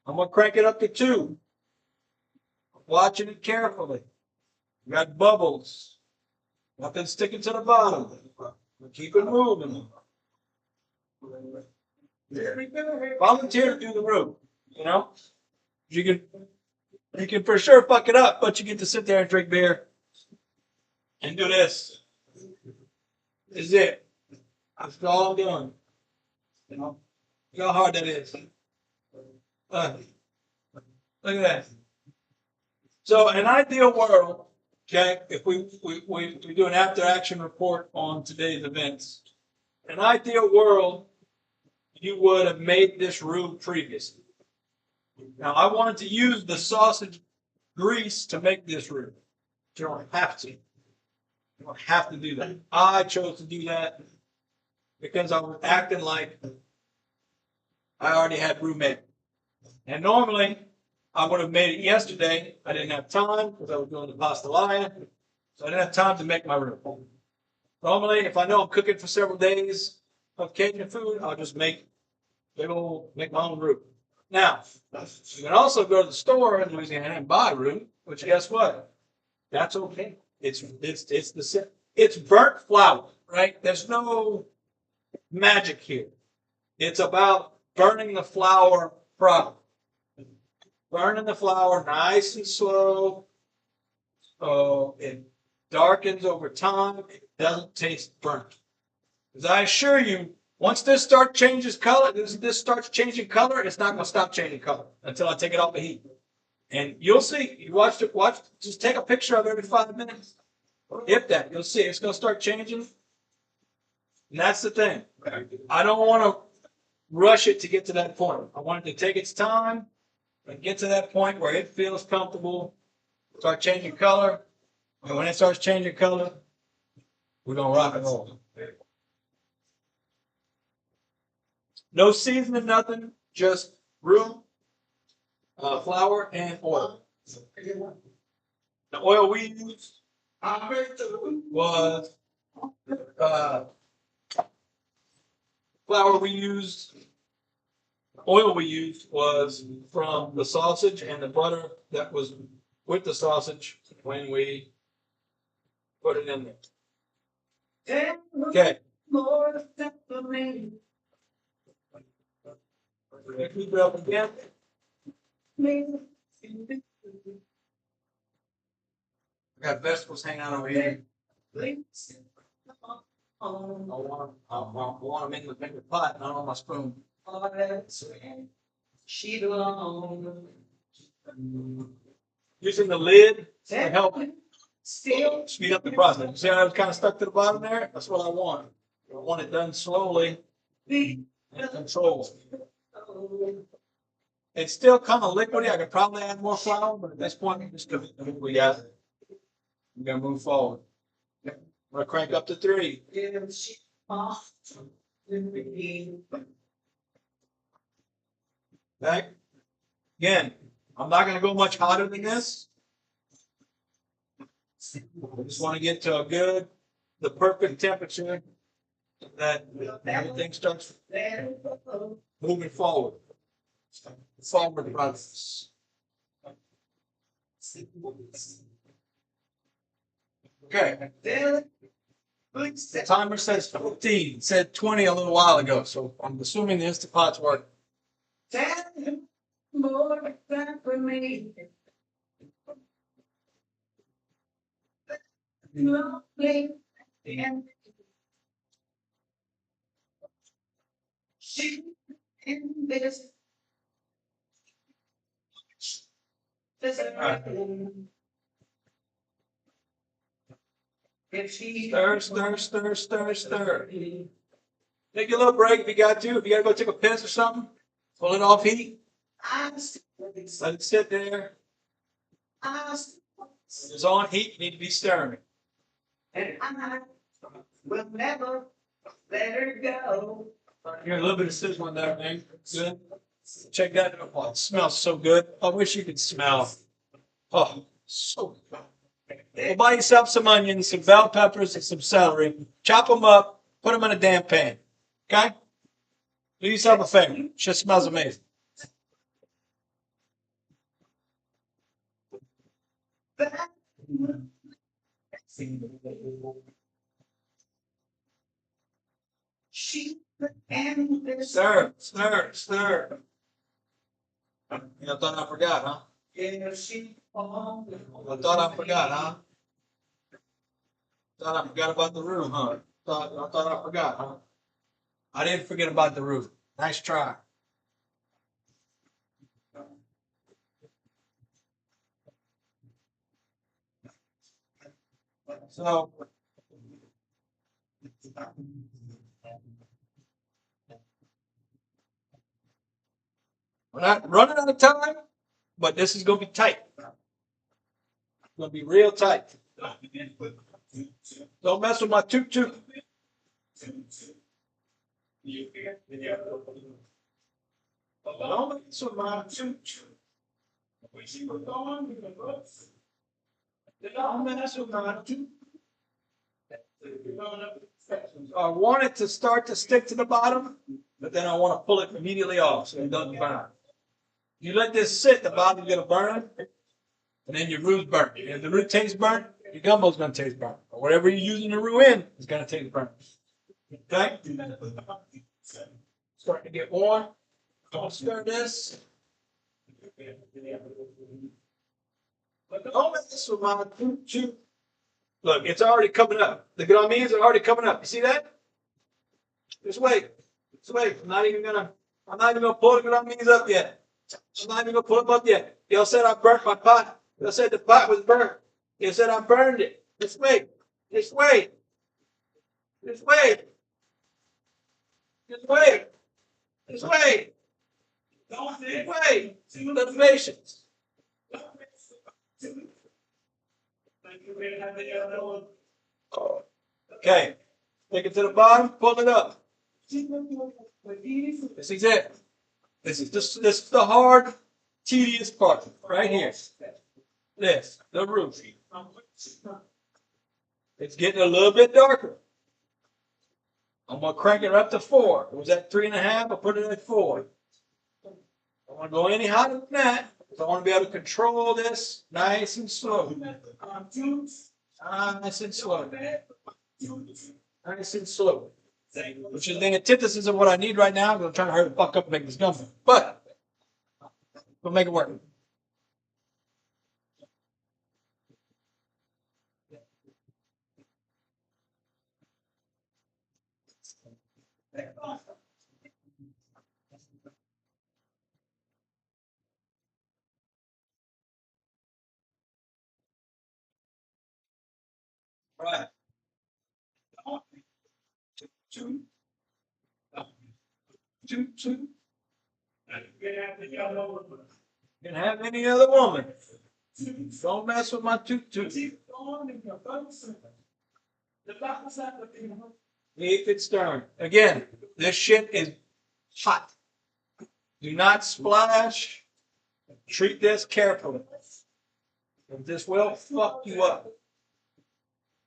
I'm going to crank it up to 2. Watching it carefully. We got bubbles. Nothing sticking to the bottom. Keep it moving. Volunteer to do the room. You know? You can for sure fuck it up, but you get to sit there and drink beer and do this. This is it. That's all I'm doing. You know? Look how hard that is. Look at that. So, in an ideal world, okay, if we do an after action report on today's events, in an ideal world, you would have made this roux previously. Now, I wanted to use the sausage grease to make this roux. You don't have to. You don't have to do that. I chose to do that because I was acting like I already had roux made. And normally, I would have made it yesterday. I didn't have time because I was doing the pastelaia. So I didn't have time to make my roux. Normally, if I know I'm cooking for several days of Cajun food, I'll just make my own roux. Now, you can also go to the store in Louisiana and buy roux, which guess what? That's okay. It's burnt flour, right? There's no magic here. It's about burning the flour properly. Burning the flour nice and slow. So it darkens over time. It doesn't taste burnt. Because I assure you, once this starts changing color, it's not going to stop changing color until I take it off the heat. And you'll see. You watch. Just take a picture of it every 5 minutes. If that, you'll see it's going to start changing. And that's the thing. I don't want to rush it to get to that point. I want it to take its time and get to that point where it feels comfortable, start changing color. And when it starts changing color, we're going to rock and roll. No seasoning, nothing, just roux, flour, and oil. The oil we used was flour we used. Oil we used was from the sausage and the butter that was with the sausage when we put it in there. Okay. Keep it up again. I got vegetables hanging out over here. I want to make the pot, not on my spoon. Using the lid to help speed up the process. See how it was kind of stuck to the bottom there? That's what I want. I want it done slowly and controlled. It's still kind of liquidy. I could probably add more flour, but at this point, just we got it. We're going to move forward. I'm going to crank up to 3. Okay. Again, I'm not going to go much hotter than this. I just want to get to the perfect temperature that everything starts moving forward. Forward progress. Okay. The timer says 15. It said 20 a little while ago, so I'm assuming the Instant Pot's working. More time for me. She in this. Stir. Take a little break if you got to. If you got to go take a piss or something, pull it off heat. Let it sit there. It's on heat. You need to be stirring. And I will never let her go. Here, a little bit of sizzling there, man. Good. Check that out. Oh, it smells so good. I wish you could smell. Oh, so good. Well, buy yourself some onions, some bell peppers, and some celery. Chop them up. Put them in a damn pan. Okay? Do yourself a favor. Shit smells amazing. Stir, stir, stir. You thought I forgot, huh? I thought I forgot, huh? Thought I forgot about the roux, huh? I thought I forgot, huh? I didn't forget about the roux. Nice try. So we're not running out of time, but this is gonna be tight. It's gonna be real tight. Don't mess with my toot. Don't mess with my toot. Don't mess with my toot. I want it to start to stick to the bottom, but then I want to pull it immediately off so it doesn't burn. You let this sit, the bottom's gonna burn, and then your roux's burnt. If the roux tastes burnt, your gumbo's gonna taste burnt. Or whatever you're using the roux in is gonna taste burnt. Okay? Starting to get warm. Don't stir this. But don't mess with my toot. Look, it's already coming up. The gummies are already coming up. You see that? Just wait. Just wait. I'm not even gonna pull the gummies up yet. I'm not even gonna pull them up yet. Y'all said I burnt my pot. Y'all said the pot was burnt. You said I burned it. Just wait. Just wait. Just wait. Just wait. Just wait. Don't wait. The patience. Okay. Take it to the bottom. Pull it up. This is it. This is the hard, tedious part right here. This, the roux. It's getting a little bit darker. I'm gonna crank it up to 4. It was at 3.5. I put it at 4. I don't want to go any hotter than that. So I want to be able to control this nice and slow. Nice and slow. Nice and slow. Which is the antithesis of what I need right now, because I'm trying to hurry the fuck up and make this gumbo. But we'll make it work. Right. Two. Can have any other woman. Don't mess with my toot. Keep it stirring. Again, this shit is hot. Do not splash. Treat this carefully. This will fuck you up.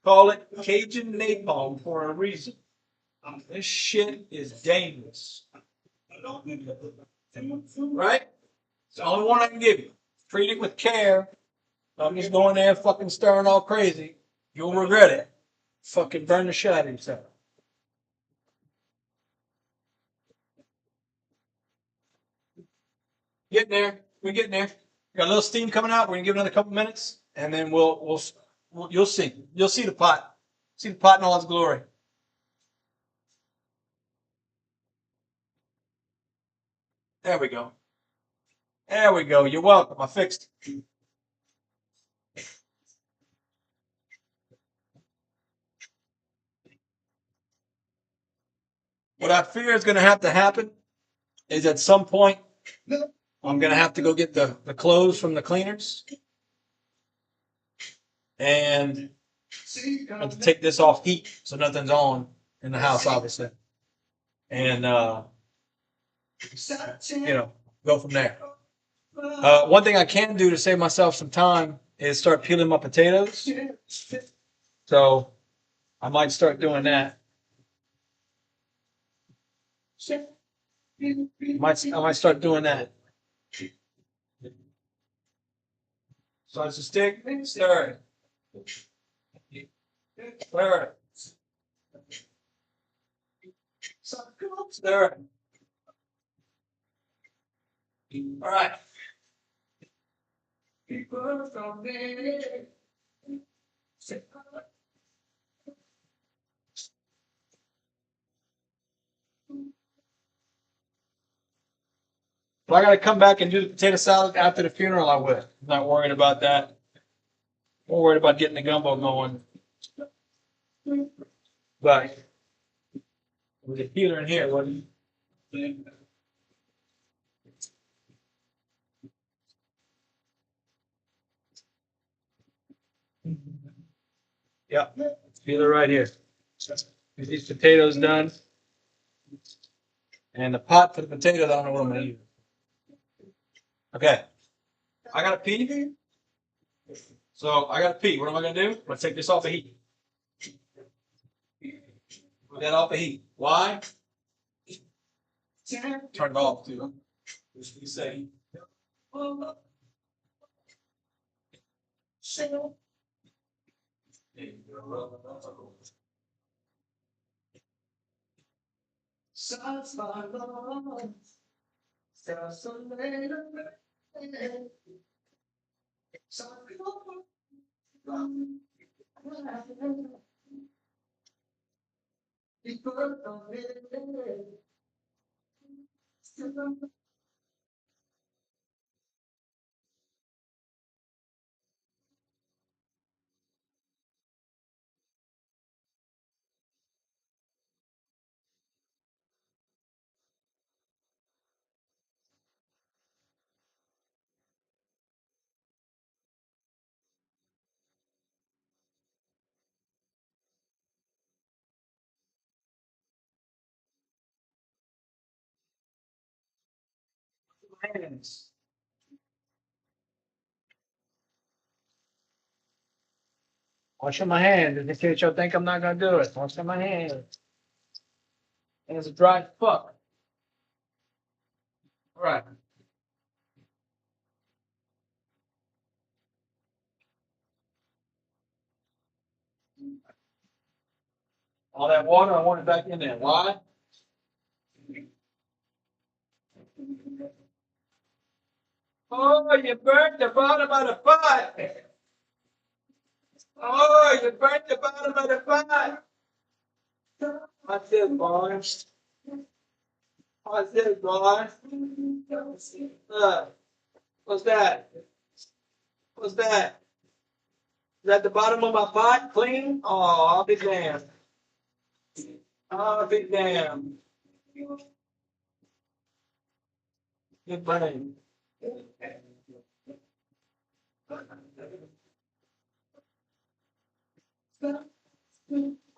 Call it Cajun napalm for a reason. This shit is dangerous. Right? It's the only one I can give you. Treat it with care. I'm just going there fucking stirring all crazy. You'll regret it. Fucking burn the shit out of yourself. Getting there. We're getting there. Got a little steam coming out. We're gonna give it another couple minutes, and then you'll see. You'll see the pot. See the pot in all its glory. There we go. There we go. You're welcome. I fixed it. What I fear is going to have to happen is at some point, I'm going to have to go get the clothes from the cleaners. And I have to take this off heat so nothing's on in the house, obviously. And, go from there. One thing I can do to save myself some time is start peeling my potatoes. So I might start doing that. I might start doing that. So it's a stick, stir it. Stir it. Stir it. All right. If I got to come back and do the potato salad after the funeral, I will. I'm not worried about that. I'm worried about getting the gumbo going. But with a peeler in here, what do you? Yeah, peeler right here. Get these potatoes done. And the pot for the potatoes, I don't know what I'm going to use. Okay. I got to pee. So I got to pee. What am I going to do? I'm going to take this off the heat. Put that off the heat. Why? Turn it off too. Just be safe. Hands. Washing my hands in case y'all think I'm not gonna do it. Washing my hands. Hands are dry as fuck. All right. All that water, I want it back in there. Why? Oh, you burnt the bottom of the pot. Oh, you burnt the bottom of the pot. What's this, boys? What's this, boys? What's that? What's that? Is that the bottom of my pot? Clean? Oh, I'll be damned. I'll be damned. Good brain.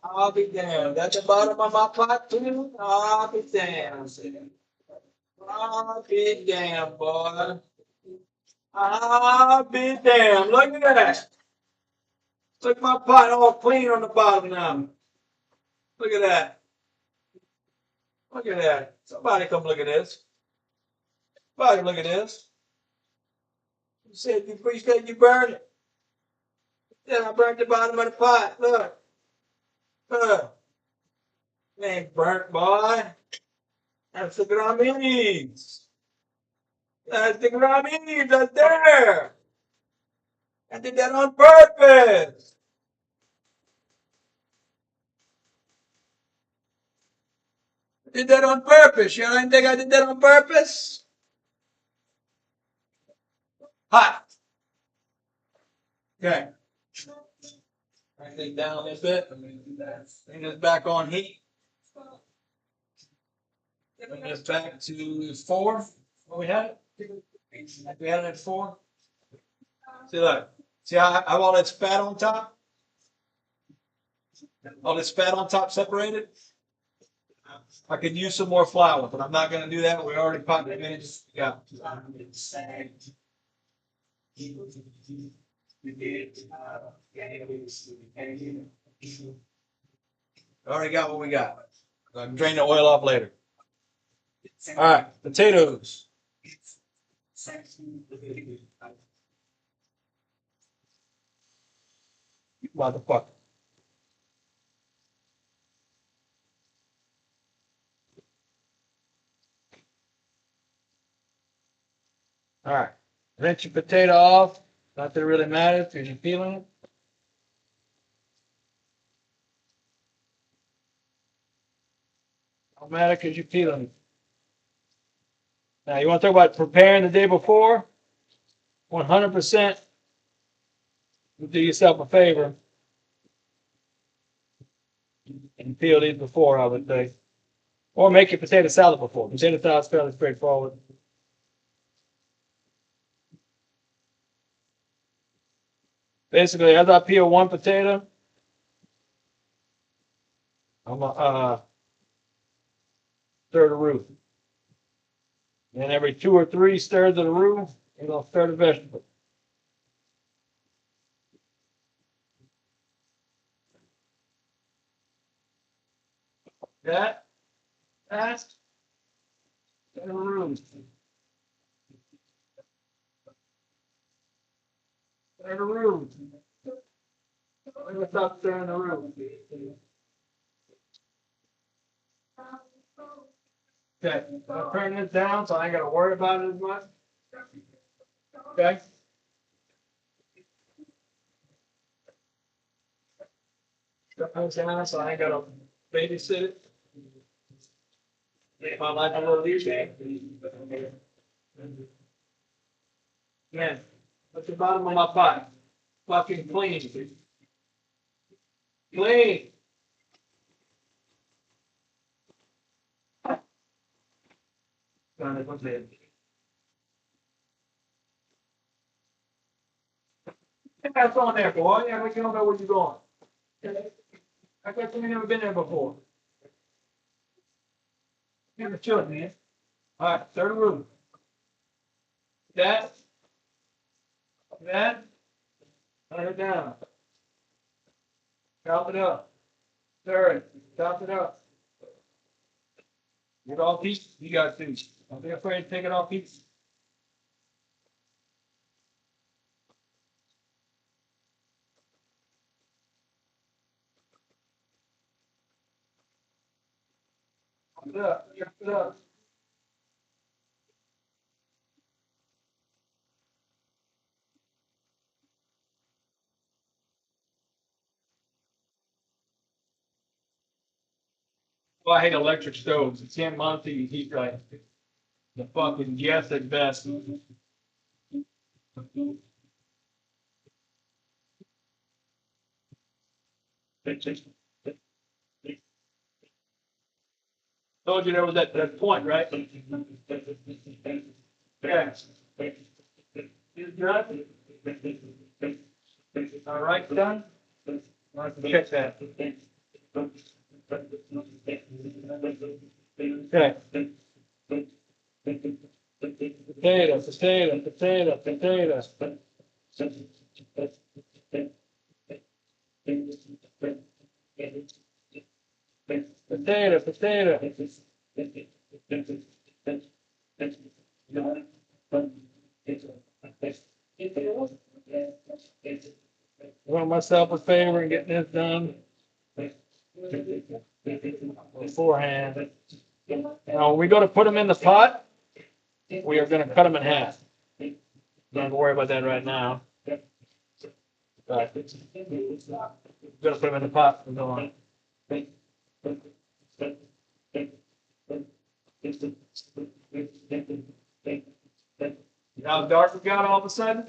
I'll be damned. That's the bottom of my pot too? I'll be damned. I'll be damned, boy. I'll be damned. Look at that. Look at my pot all clean on the bottom now. Look at that. Look at that. Somebody come look at this. Somebody look at this. You said you burned it. Yeah, I burnt the bottom of the pot. Look. Look. It ain't burnt, boy. That's the Grammys. That's the Grammys. That's there. I did that on purpose. I did that on purpose. You know, I didn't think I did that on purpose. Hot. Okay. Bring this down a little bit. Bring this back on heat. Bring this back to 4. What we had it? We had it at 4. See, look. See how I have all that fat on top? All this fat on top separated? I could use some more flour, but I'm not going to do that. We already popped the minutes. Yeah. Already got what we got. I can drain the oil off later. All right, potatoes. Motherfucker. All right, rinse your potato off. Not that it really matters because you're peeling it. Don't matter because you're peeling it. Now, you want to talk about preparing the day before? 100% do yourself a favor and peel these before, I would say. Or make your potato salad before. Potato salad is fairly straightforward. Basically, as I peel one potato, I'm going to stir the root. And every 2 or 3 stirs of the roux, you're going to stir the vegetable. That, stir the roux. Stir the roux. We're going to stop stirring the roux. Okay, I'll turn this down so I ain't got to worry about it as much. Okay. Turn this down so I ain't got to babysit it. Make my life a little easier. Man, what's the bottom of my pot? Fucking clean. Clean. What's it? That's on there, boy. Yeah, you don't know where you're going. I guess you've never been there before. You're the children, man. All right, stir the room. That. Turn it down. Chop it up. Stir it. Chop it up. Get all pieces. You got to. Don't be afraid to take it off pieces. Chop it up. Chop it up. Well, I hate electric stoves. It's in Monty, you heat right. The fucking gas at best. Told you there was that point, right? Yeah. You done? All right, done? I can check that. Okay. Potato, potato, potato, potato. Potato, potato. Doing myself a favor and getting this done beforehand. Now, when we go to put them in the pot, we are going to cut them in half. Don't have to worry about that right now. But we're going to put them in the pot from now on. Now dark we got all of a sudden.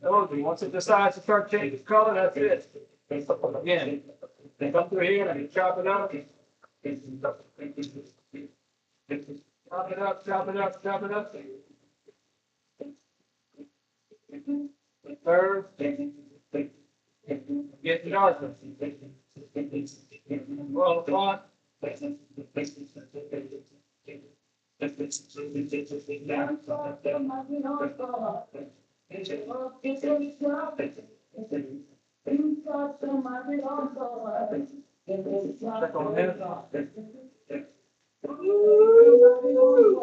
Once it decides to start changing color, that's it. Again, come through here and chop it up. Chop it up, chop it up, chop it up. Third, get darker. Well, on.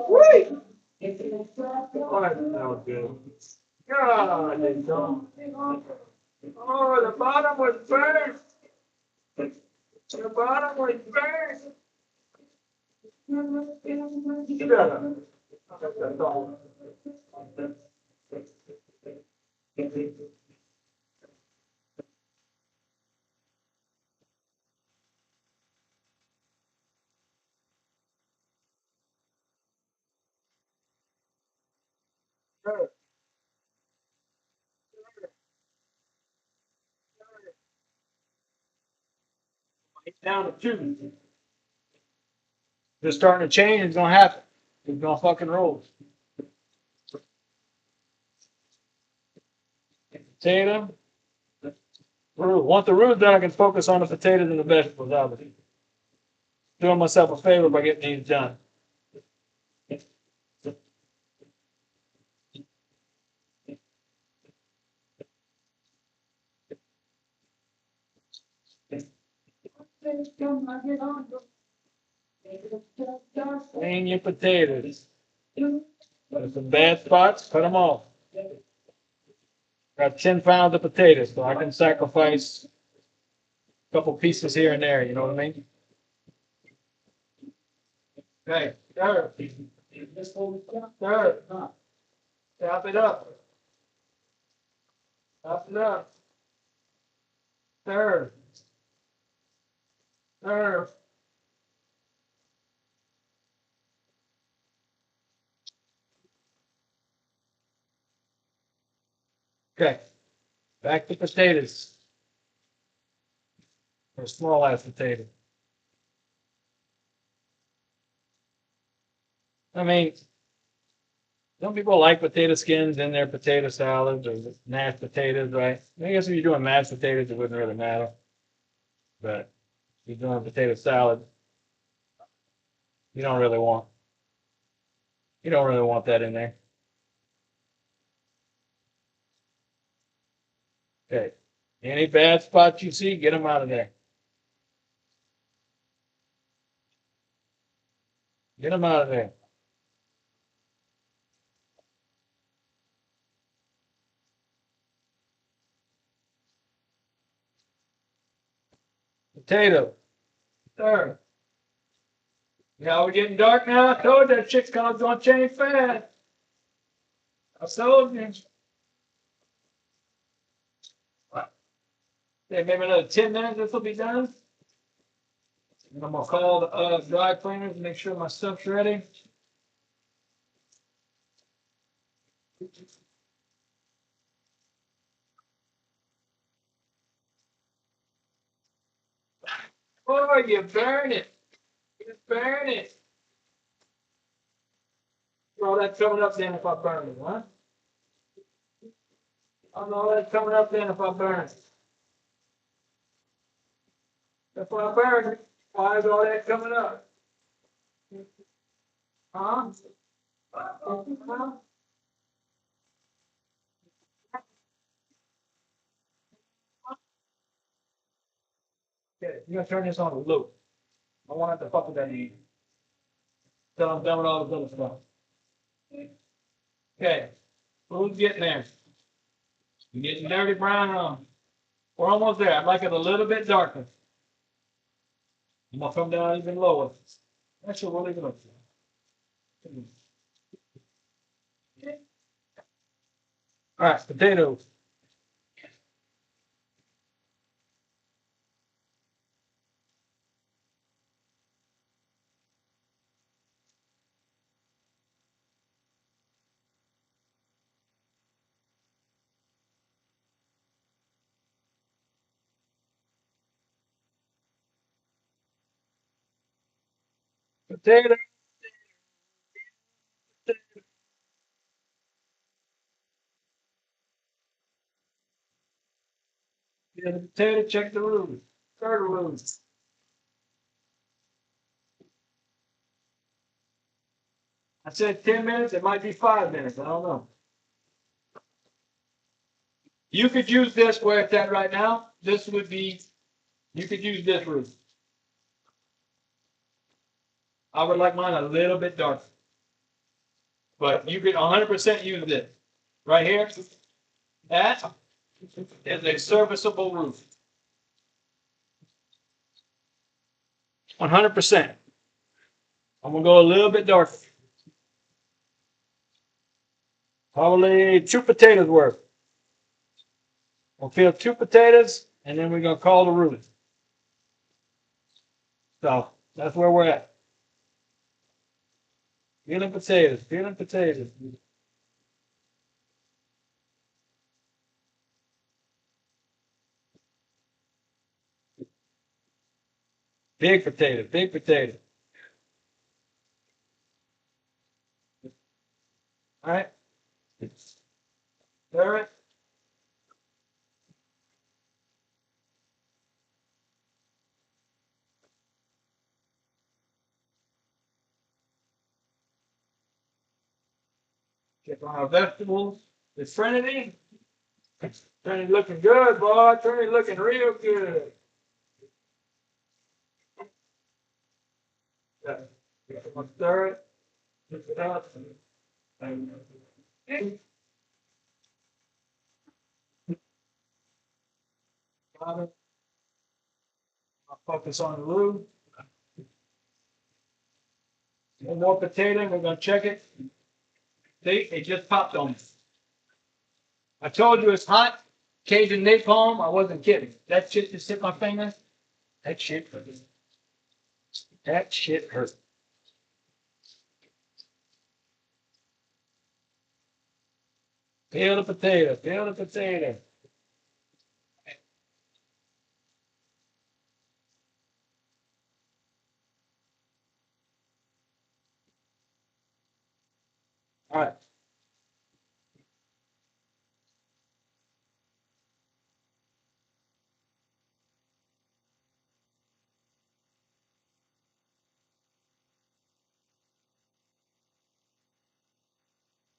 Wait. Oh, that was good. God, they don't. Oh, the bottom was burnt. The bottom was burnt. Shut up. That's all. It's down to 2. Just starting to change. It's gonna happen. It's gonna fucking roll. Potato. Root. Want the root, then I can focus on the potatoes and the vegetables. Obviously, doing myself a favor by getting these done. Clean your potatoes. There's some bad spots. Cut them off. Got 10 pounds of potatoes, so I can sacrifice a couple pieces here and there. You know what I mean? Okay. Third. Third. Tap it up. Tap it up. Third. Third. Okay. Back to potatoes. Or small ass potato. I mean, some people like potato skins in their potato salads or mashed potatoes, right? I guess if you're doing mashed potatoes, it wouldn't really matter. But if you're doing a potato salad, you don't really want that in there. Okay. Any bad spots you see, get them out of there. Get them out of there. Potato. Third. Now we're getting dark now. I told you that shit's gonna change fast. I told you. Okay, maybe another 10 minutes, this will be done. And I'm gonna call the dry cleaners and make sure my stuff's ready. Oh, you burn it. You burn it. All that coming up then if I burn it, huh? All that coming up then if I burn it. If I burn it, why is all that coming up? Huh? Okay, you're gonna turn this on a loop. I won't have to fuck with that either. Till I'm done with all this other stuff. Okay, food's getting there. You're getting dirty brown on. We're almost there. I'd like it a little bit darker. I'm gonna come down even lower. Actually, we'll leave it up. All right, potatoes. Potato. Yeah, the potato, check the rules. Start the rules. I said 10 minutes, it might be 5 minutes, I don't know. You could use this where it's at right now. This would be, you could use this route. I would like mine a little bit darker. But you can 100% use this. Right here, that is a serviceable roof. 100%. I'm going to go a little bit darker. Probably 2 potatoes worth. We'll peel 2 potatoes, and then we're going to call the roof. So that's where we're at. Peeling potatoes, peeling potatoes. Big potato, big potato. All right. Stir it. Check on our vegetables. The Trinity. Trinity looking good, boy. Trinity looking real good. Yeah. I'm gonna stir it. Mix it up. I'll focus on the roof. One more potato. We're gonna check it. See, it just popped on me. I told you it's hot. Cajun napalm. I wasn't kidding. That shit just hit my finger. That shit hurt. That shit hurt. Peel the potato. Peel the potato. All right.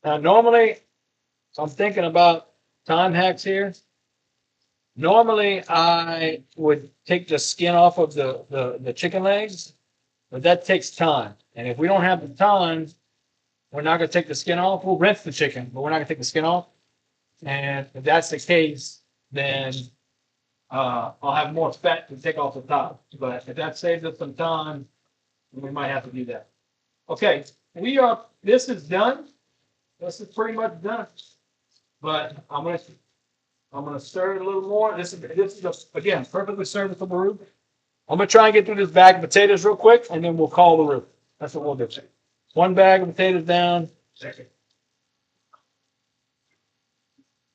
Now, normally, I'm thinking about time hacks here. Normally, I would take the skin off of the chicken legs, but that takes time. And if we don't have the time, we're not going to take the skin off. We'll rinse the chicken, but we're not going to take the skin off. And if that's the case, then I'll have more fat to take off the top. But if that saves us some time, we might have to do that. Okay, this is done. This is pretty much done. But I'm gonna stir it a little more. This is again perfectly serviceable roof. I'm gonna try and get through this bag of potatoes real quick, and then we'll call the roof. That's what we'll do. 1 bag of potatoes down. Second.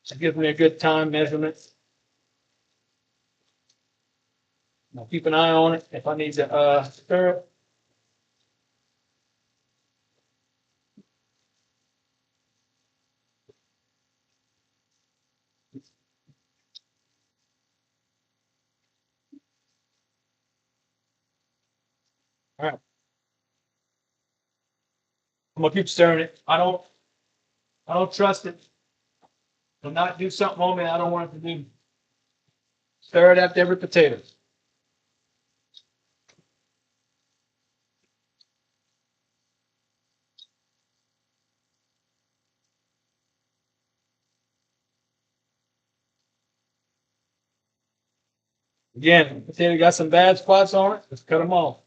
That gives me a good time measurement. I'll keep an eye on it if I need to stir it. All right. I'm gonna keep stirring it. I don't trust it to not do something on me I don't want it to do. Stir it after every potato. Again, potato got some bad spots on it. Let's cut them off.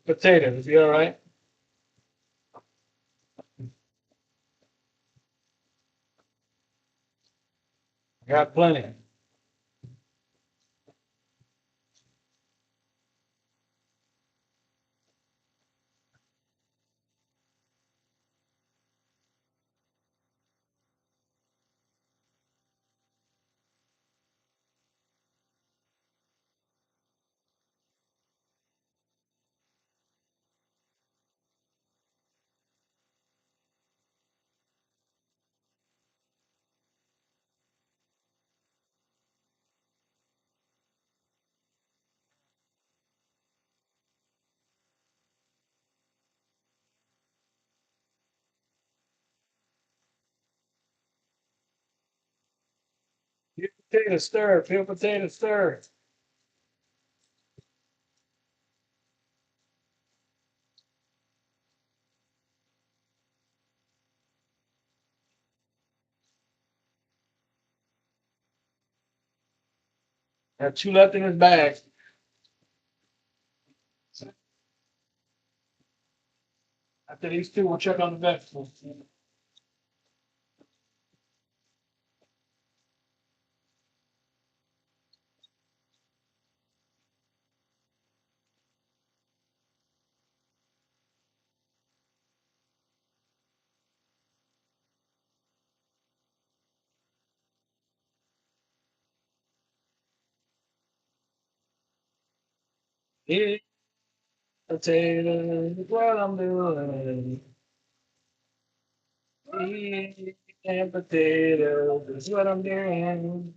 Potatoes, be all right. Got plenty. Peel potato stir. Peel potato stir. Have 2 left in his bag. After these 2, we'll check on the vegetables. Yeah, potatoes is what I'm doing. And potatoes is what I'm doing.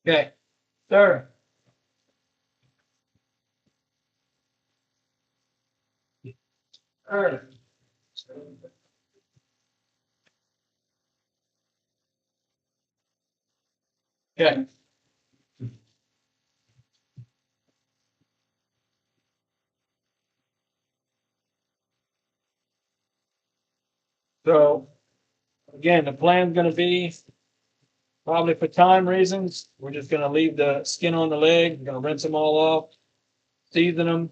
Okay, sir. Sir. Okay. So again, the plan's going to be probably for time reasons. We're just going to leave the skin on the leg. We're going to rinse them all off, season them,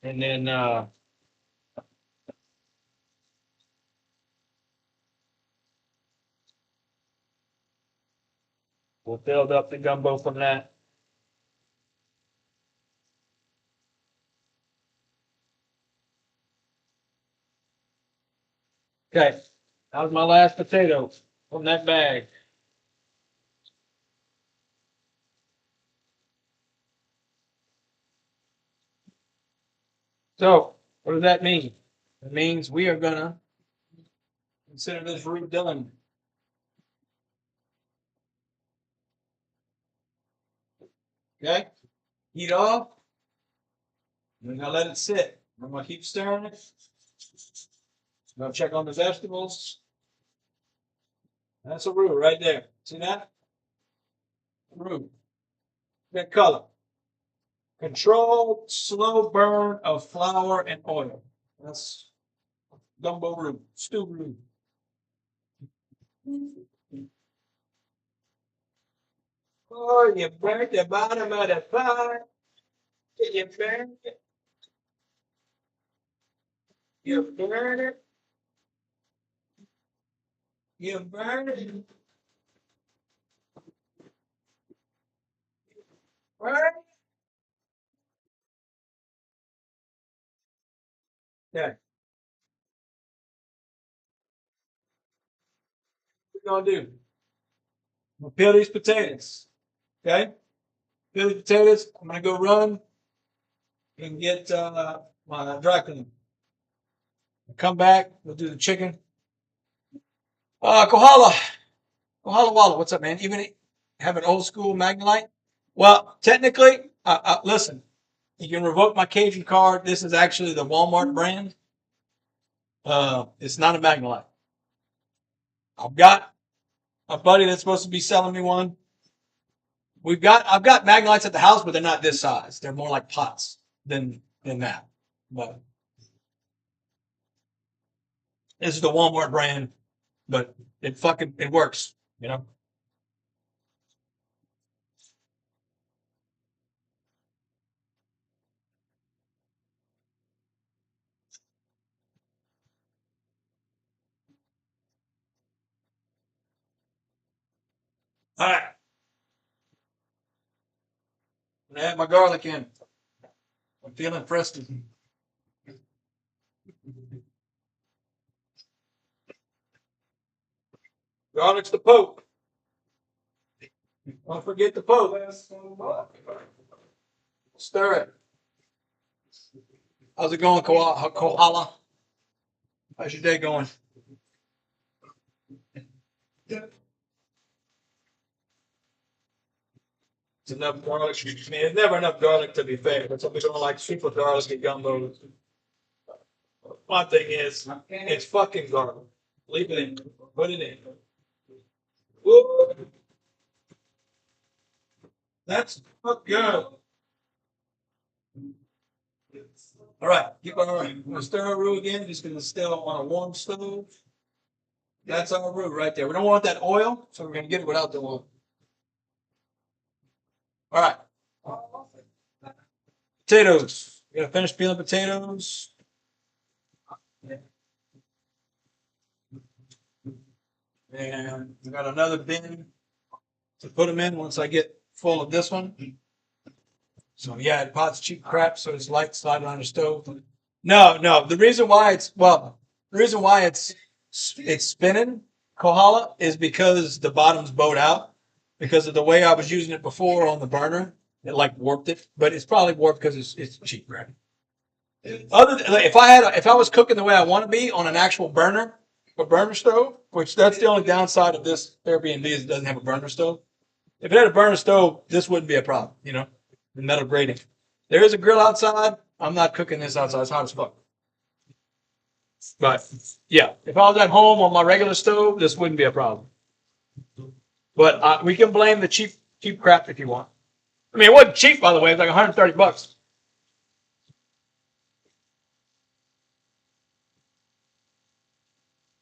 and then we'll build up the gumbo from that. Okay, that was my last potato from that bag. So, what does that mean? It means we are gonna consider this root done. Okay, heat off. We're gonna let it sit. I'm gonna keep stirring it. I'm gonna check on the vegetables. That's a roux right there. See that? Roux. That color. Controlled slow burn of flour and oil. That's gumbo roux, stew roux. Oh, you burnt the bottom of the pot. You burnt it. You burn it. You burn it. Burn it. Okay. What we're gonna do? I'm gonna peel these potatoes. Okay? Peel the potatoes. I'm gonna go run and get my dry cleaner. Come back. We'll do the chicken. Kohala. Kohala Walla. What's up, man? Even have an old school Magnolite? Well, technically, listen, you can revoke my Cajun card. This is actually the Walmart brand. It's not a Magnolite. I've got a buddy that's supposed to be selling me one. I've got Magnolites at the house, but they're not this size. They're more like pots than that. But this is the Walmart brand, but it works, you know. All right, I'm gonna add my garlic in. I'm feeling festive. Garlic's the Pope. Don't forget the Pope. Stir it. How's it going, Kohala? How's your day going? It's enough garlic. I mean, there's never enough garlic to be fair, but some people don't like super garlic gumbo. My thing is, it's fucking garlic. Leave it in. Put it in. Woo! That's good. All right, keep on rolling. We're gonna stir our roux again. Just gonna stir on a warm stove. That's our roux right there. We don't want that oil, so we're gonna get it without the oil. All right. Potatoes. We gotta finish peeling potatoes. And we got another bin to put them in once I get full of this one. So yeah, pot's cheap crap, so it's light sliding on the stove. No. The reason why it's spinning Kohala is because the bottom's bowed out. Because of the way I was using it before on the burner, it like warped it. But it's probably warped because it's cheap crap. Other than, if I was cooking the way I want to be on an actual burner, a burner stove, which that's the only downside of this Airbnb is it doesn't have a burner stove. If it had a burner stove, this wouldn't be a problem, you know, the metal grating. There is a grill outside. I'm not cooking this outside. It's hot as fuck. But yeah, if I was at home on my regular stove, this wouldn't be a problem. But we can blame the cheap crap if you want. I mean, it wasn't cheap, by the way. It was like $130.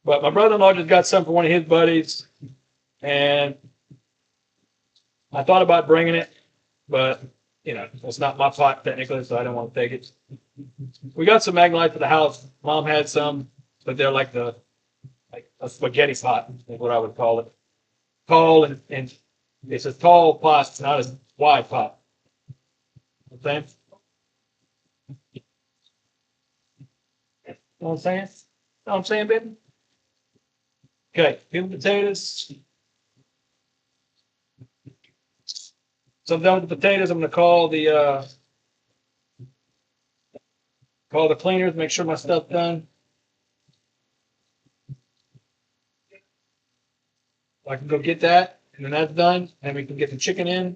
But my brother-in-law just got some for one of his buddies, and I thought about bringing it, but you know, it's not my pot technically, so I don't want to take it. We got some Magnolites for the house. Mom had some, but they're like a spaghetti pot, is what I would call it. Tall and it's a tall pot, it's not a wide pot. You know what I'm saying? Know what I'm saying, baby? Okay, peeled potatoes. So I'm done with the potatoes. I'm going to call the cleaners, make sure my stuff's done. I can go get that, and then that's done, and we can get the chicken in.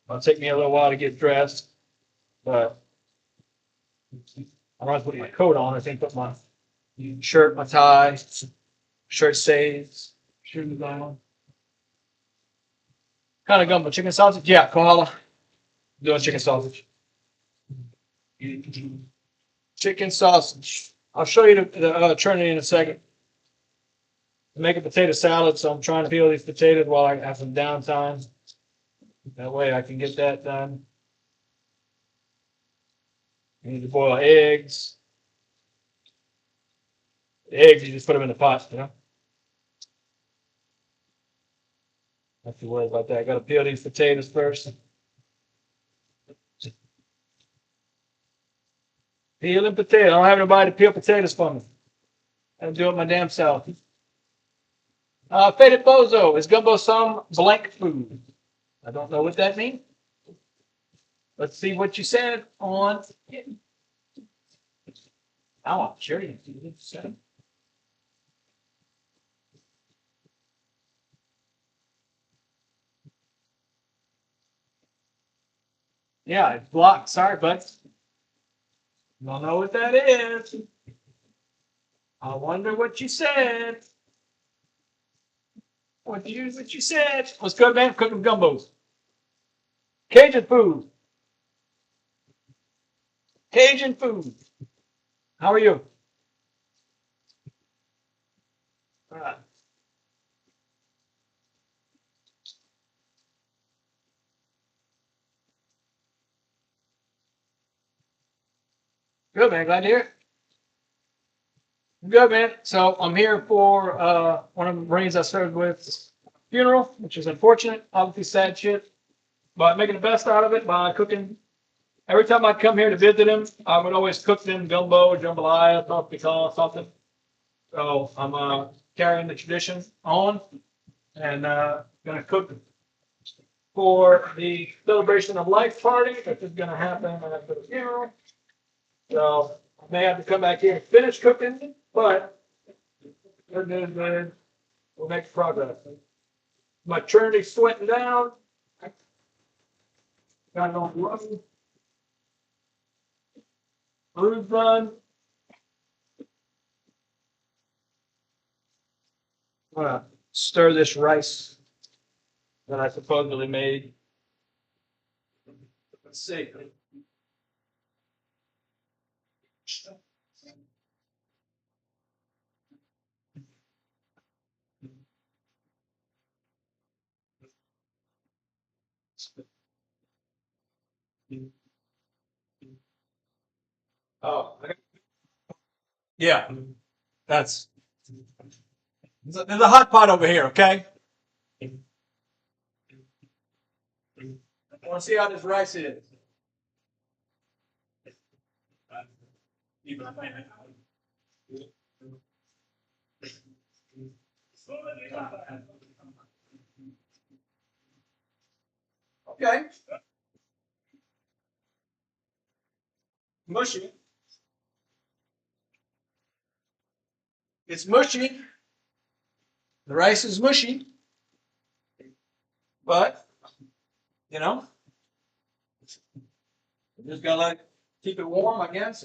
It'll take me a little while to get dressed, but I might put my coat on. I think put my shirt, my tie, shirt stays, shoes on. Kind of gumbo chicken sausage? Yeah, koala. Doing chicken sausage. Chicken sausage. I'll show you the Trinity in a second. I'm making potato salad, so I'm trying to peel these potatoes while I have some downtime. That way I can get that done. I need to boil eggs. The eggs, you just put them in the pot, you know? Don't have to worry about that. I got to peel these potatoes first. Peeling potatoes. I don't have anybody to peel potatoes for me. I do it my damn self. Faded bozo. Is gumbo some blank food? I don't know what that means. Let's see what you said on. I'm sure you said. Yeah, it's blocked. Sorry, but don't know what that is. I wonder what you said. What you said? What's good, man? Cooking gumbos. Cajun food. Cajun food. How are you? All right. Good, man. Glad to hear it. Good, man. So I'm here for one of the Marines I served with funeral, which is unfortunate, obviously sad shit, but making the best out of it by cooking. Every time I come here to visit him, I would always cook them gumbo, jambalaya, pecan, something. So I'm carrying the tradition on and gonna cook for the celebration of life party, which is gonna happen after the funeral. So I may have to come back here and finish cooking, but we'll make progress. My Trinity's sweating down. Got it on running. Brew's done. I'm gonna stir this rice that I supposedly made. Let's see. Oh, yeah. That's there's a hot pot over here, okay? I want to see how this rice is. Okay. Mushy. It's mushy. The rice is mushy. But, you know, just gotta like keep it warm, I guess.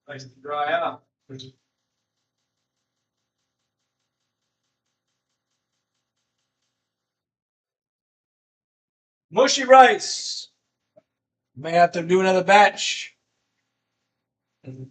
Nice to dry out. Mushy rice. May have to do another batch. Don't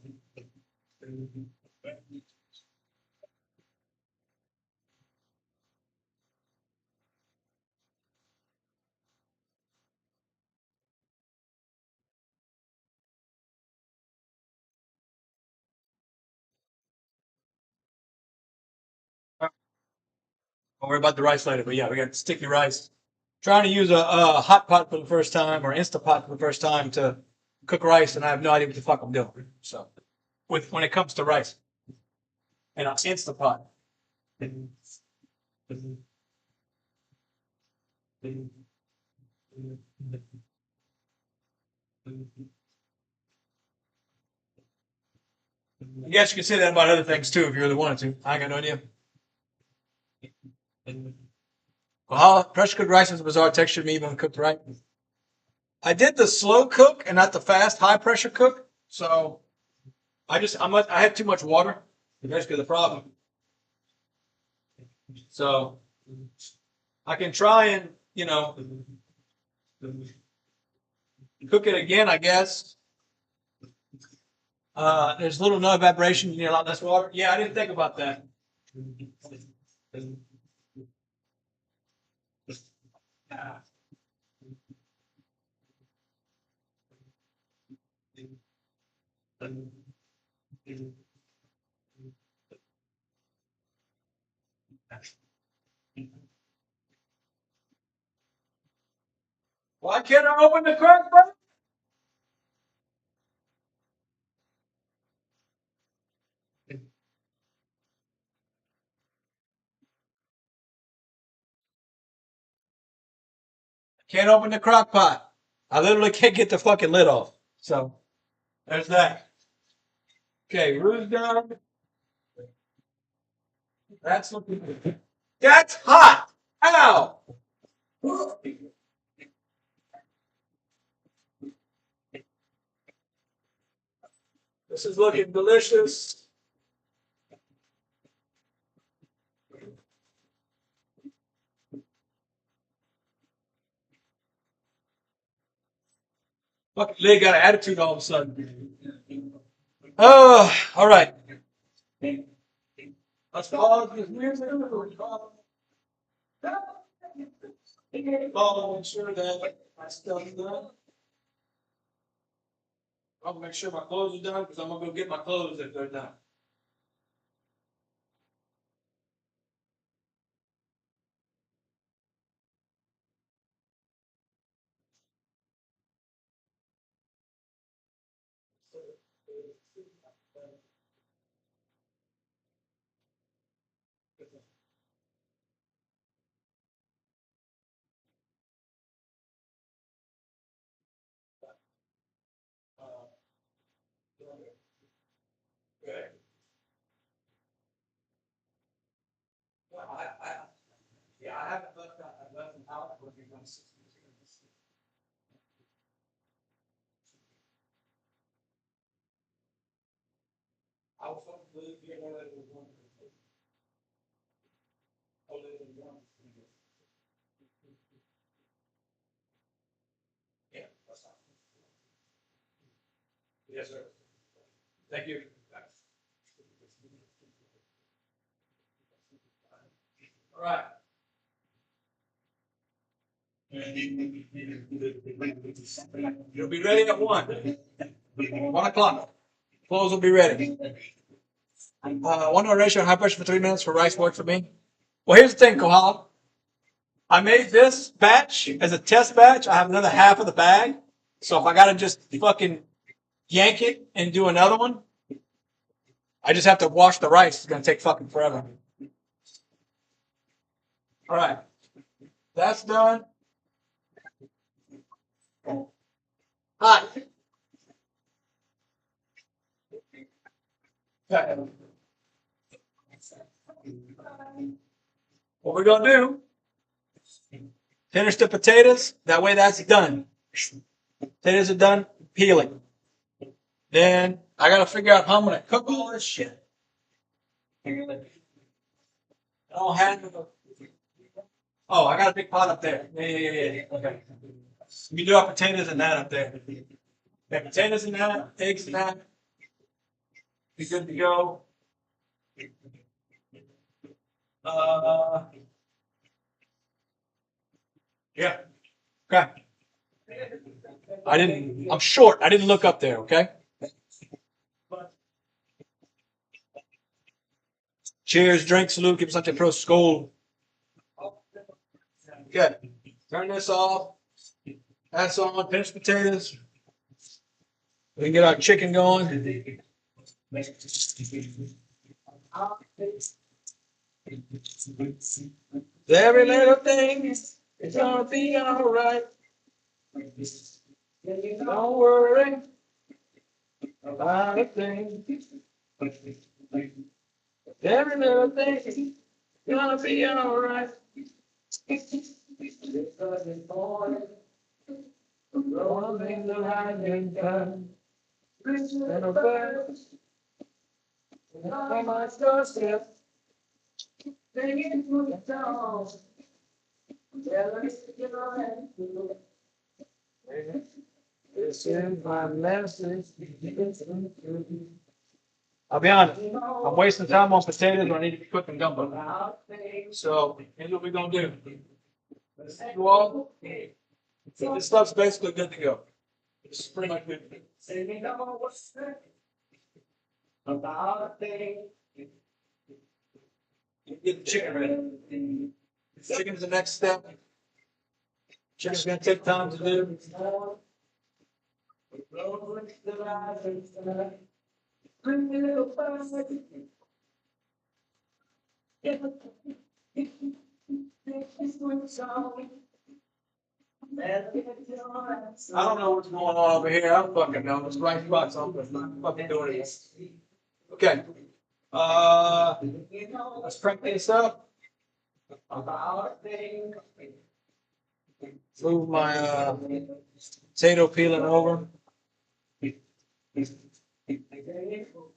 worry about the rice later, but yeah, we got sticky rice. Trying to use a hot pot for the first time or Instapot for the first time to cook rice, and I have no idea what the fuck I'm doing. So, when it comes to rice, and an Instapot. I guess you could say that about other things too if you really wanted to. I got no idea. Well, pressure cooked rice has a bizarre texture to me when cooked right. I did the slow cook and not the fast high pressure cook, so I had too much water. That's basically the problem. So I can try and cook it again, I guess. There's little no vibration, you need a lot less water. Yeah, I didn't think about that. Why can't I open the crock pot? Can't open the crock pot. I literally can't get the fucking lid off. So there's that. Okay, roux done. That's looking good. That's hot. Ow. This is looking delicious. Fucking lid got an attitude all of a sudden. Oh, all right. Let's pause this music. I'll make sure that my stuff's done. I'll make sure my clothes are done because I'm gonna go get my clothes if they're done. Okay. Yes, sir. Thank you. All right. You'll be ready at 1. 1 o'clock. Clothes will be ready. 1 ratio on high pressure for 3 minutes for rice work for me. Well, here's the thing, Kohala. I made this batch as a test batch. I have another half of the bag. So if I got to just fucking yank it and do another one, I just have to wash the rice. It's going to take fucking forever. All right. That's done. Hi. Okay. What we're going to do, finish the potatoes. That way that's done. Potatoes are done peeling. Then I got to figure out how I'm going to cook all this shit. I don't have. Oh, I got a big pot up there. Yeah. Okay. We do our potatoes and that up there. Yeah, potatoes and that, eggs and that. Be good to go. Yeah. Okay. I'm short. I didn't look up there, okay? Cheers, drink, salute, give something pro skull. Okay. Turn this off. That's on. Finish potatoes. We can get our chicken going. Every little thing is gonna be alright. Don't worry about a thing. Every little thing is gonna be alright. One thing that I can done. And a bird. On my doorstep. Singing through the town. This is my message. I'll be honest, I'm wasting time on potatoes when I need to be cooking gumbo. So here's what we're gonna do. You all, this stuff's basically good to go. This is pretty much good. About a thing. Get the chicken ready. Chicken's the next step. Chicken's gonna take time to do. I don't know what's going on over here. I don't fucking know. It's right spots open. I'm fucking doing it. Okay. Let's crank this up. Move my potato peeling over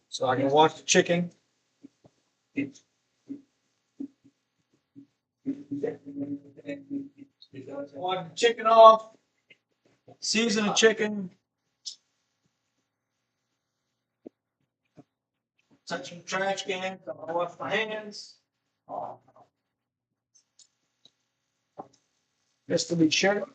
so I can wash the chicken. Wash the chicken off. Season the chicken. Touch some trash cans. I'm gonna wash my hands. Just to be sure.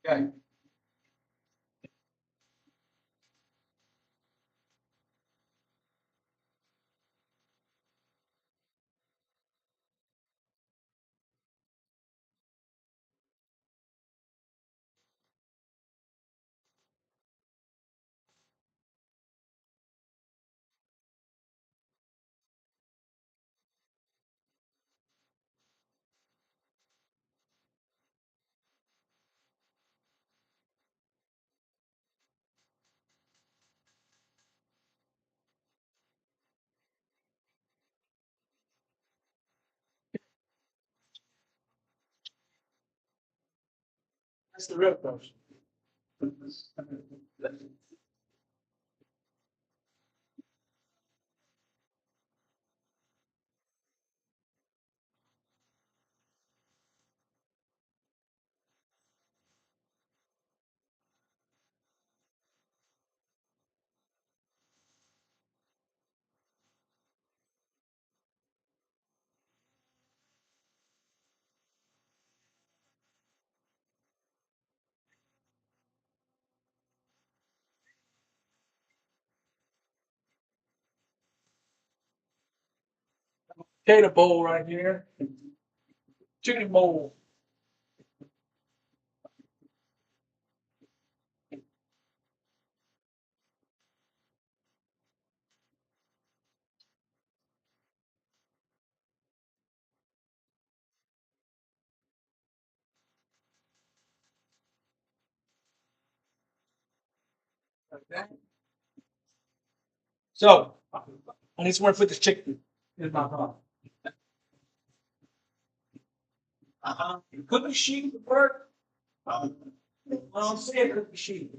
Okay. That's the real question. Potato bowl right here. Chicken bowl. Okay. So, I need somewhere to put this chicken in my mouth. Cookie sheet would work. I don't see a cookie sheet.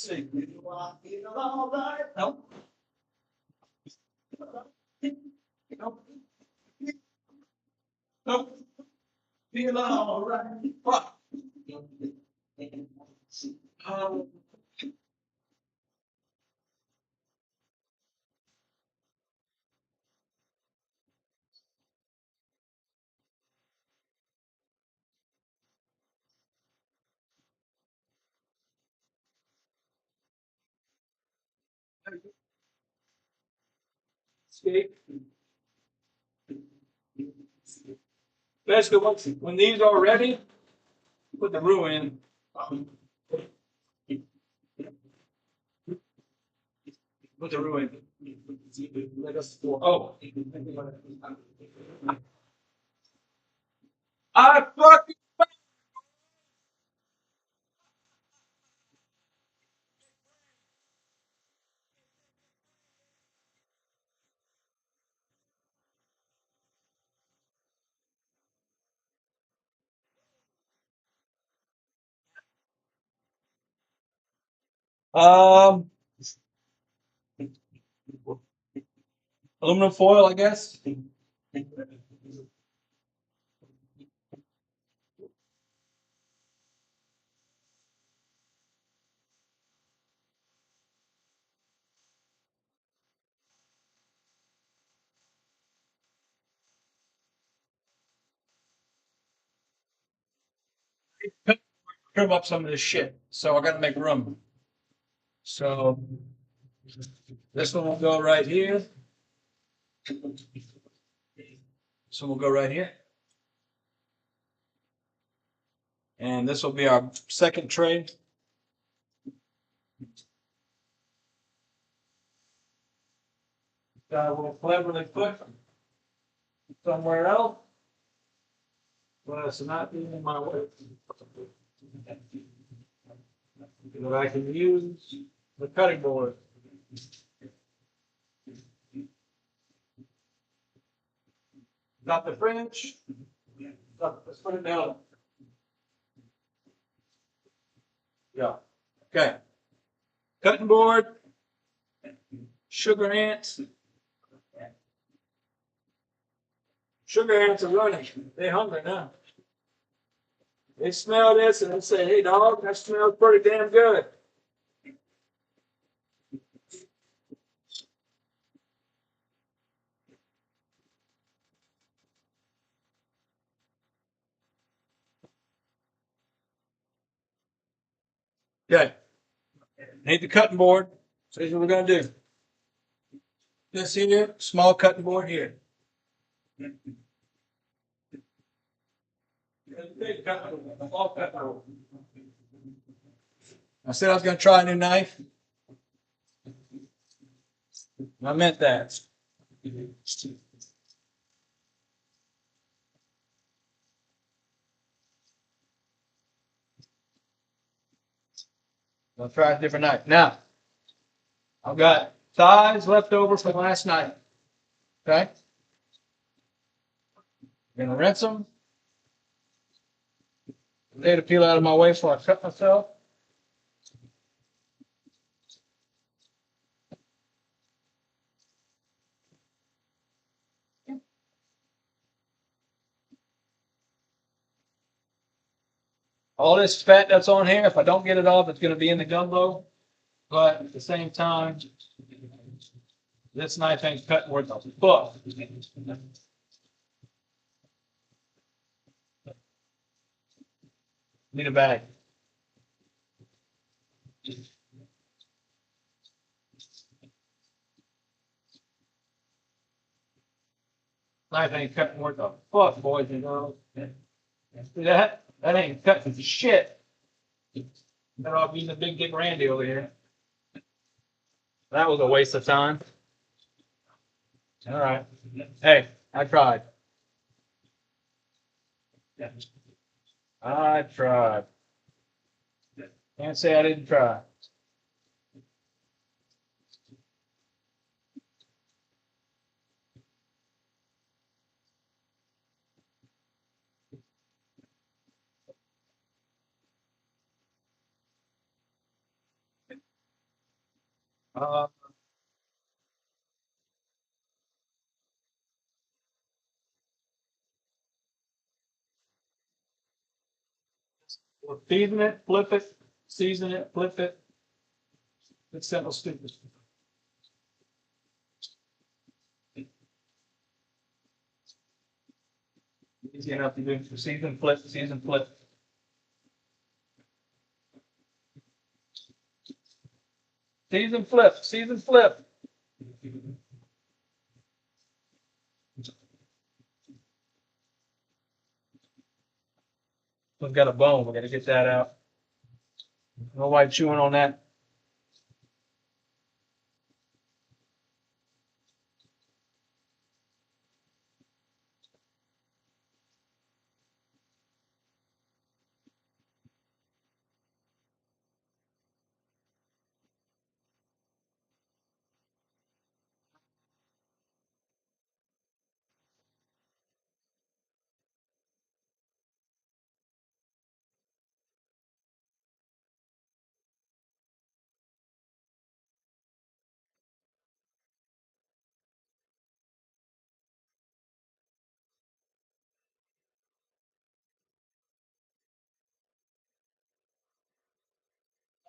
See. No. No. Feel all right. Fuck. Um, escape. Basically, when these are ready, put the roux in. Put the roux in. Oh. I fucking. Um, aluminum foil, I guess. Trim up some of this shit. So I got to make room. So this one will go right here. This one will go right here. And this will be our second tray. That I will cleverly put somewhere else. Well, it's not in my way. That I can use the cutting board. Got the French. Let's put it down. Yeah. Okay. Cutting board. Sugar ants. Sugar ants are running. They're hungry now. They smell this and they say, "Hey, dog, that smells pretty damn good." Okay. Need the cutting board. So here's what we're going to do. This here, small cutting board here. I said I was going to try a new knife. I meant that. I'll try a different knife. Now, I've got thighs left over from last night. Okay? I'm going to rinse them. potato peel out of my way before I cut myself. All this fat that's on here, if I don't get it off, it's going to be in the gumbo. But at the same time, this knife ain't cutting worth a fuck. Need a bag. Knife ain't cutting worth a fuck, boys and girls. See that? That ain't cutting shit. Better off being the big dick Randy over here. That was a waste of time. All right. Hey, I tried. I tried. Can't say I didn't try. Uh, we'll season it, flip it, season it, flip it. It's simple, stupid. Easy enough to do. Season, flip, season, flip. Season, flip, season, flip. We've got a bone. We got to get that out. No white chewing on that.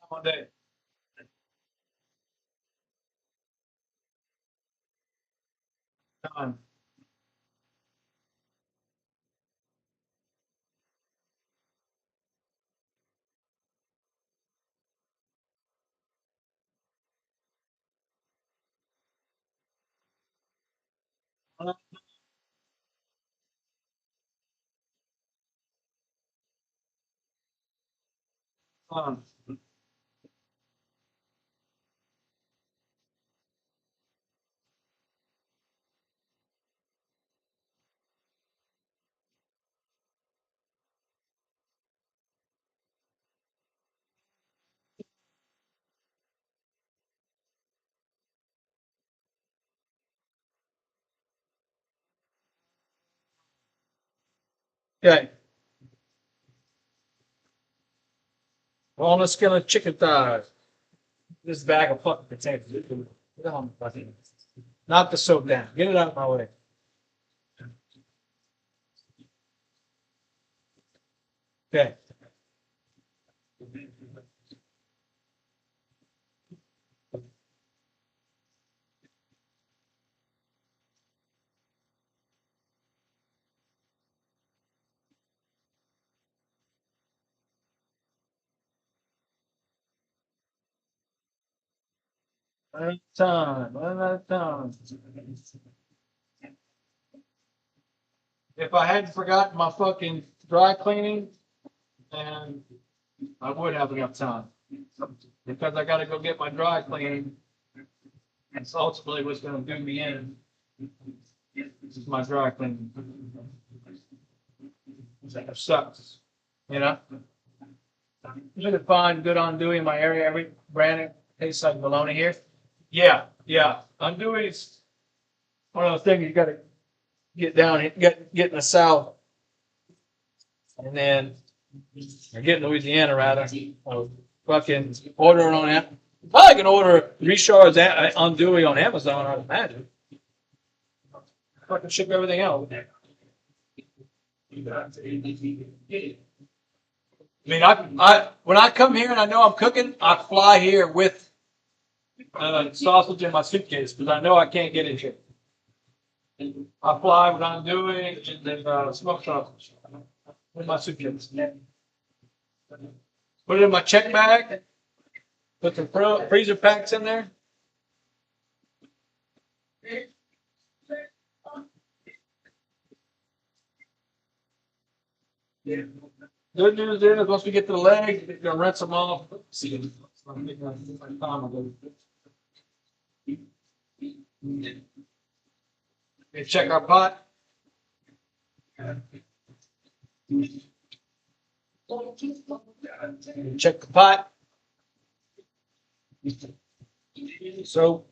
One day. Done. Done. Okay. Walnut skillet chicken thighs. This bag of fucking potatoes. Get on, fucking. Knock the soap down. Get it out of my way. Okay. One at a time. One at a time. If I hadn't forgotten my fucking dry cleaning, then I would have enough time. Because I got to go get my dry cleaning. That's ultimately what's going to do me in. This is my dry cleaning. It sucks. You know? Good to find good undoing in my area. Every brand tastes like bologna here. Yeah, yeah. Undoing's one of those things you got to get down, get in the south, and then Or get in Louisiana rather. Or fucking order it on Amazon. Probably can order reshards unduly on Amazon, I'd imagine. Fucking ship everything out. I mean, I when I come here and I know I'm cooking, I fly here with sausage in my suitcase because I know I can't get it here. I fly what I'm doing and then smoked sausage in my suitcase. Put it in my check bag. Put some freezer packs in there. Good news is once we get to the leg, we're gonna rinse them off. See, check our pot. Check the pot. So.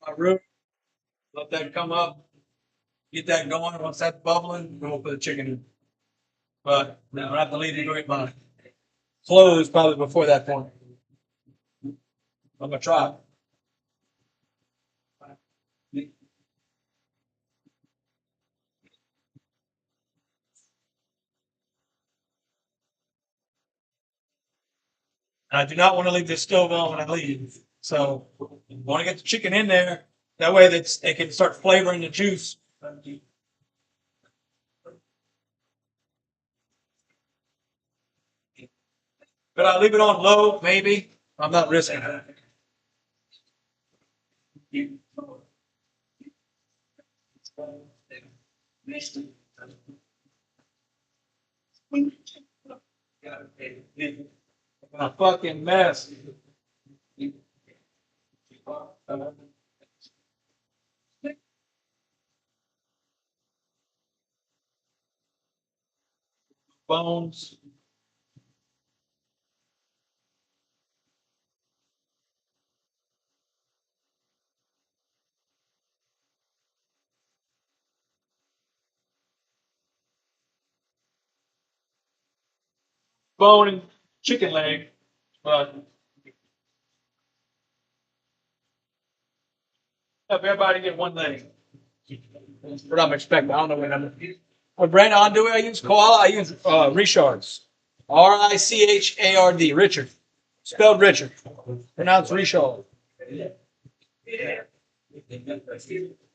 My room, let that come up, get that going. Once that's bubbling, we'll put the chicken in. But I don't have to leave to go get my clothes probably before that point. I'm gonna try. And I do not want to leave this stove on when I leave. So I want to get the chicken in there. That way it can start flavoring the juice. But I leave it on low, maybe. I'm not risking it. A fucking mess. Bones. Bone and chicken leg. But if everybody get one leg. That's what I'm expecting. I don't know what brand of undoing I use. Koala. I use Richards. RICHARD. Richard. Spelled Richard. Pronounced Richard.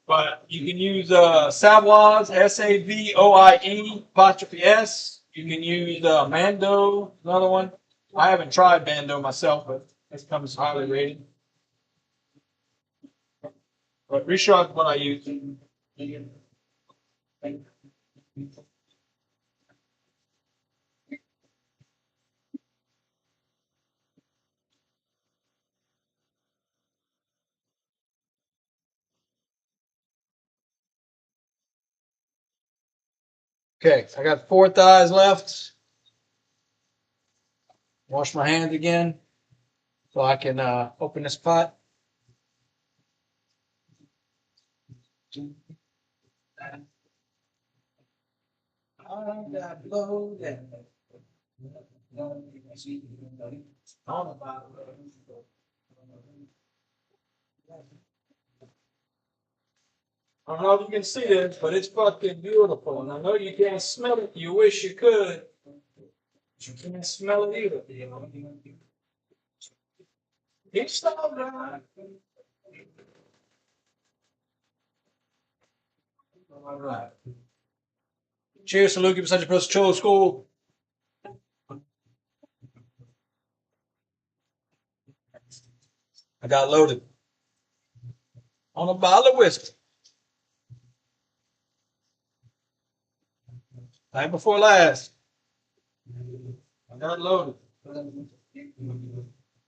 But you can use Savoy's, SAVOIE apostrophe S. You can use Mando, another one. I haven't tried Mando myself, but it comes highly rated. But Richard is what I use. Okay, I got 4 thighs left. Wash my hands again so I can open this pot. I don't know if you can see this, but it's fucking beautiful. And I know you can't smell it. You wish you could. But you can't smell it either. It's all right. All right. Cheers to Luke. You're such a person. Cholo school. I got loaded on a bottle of whiskey. Night before last. I got loaded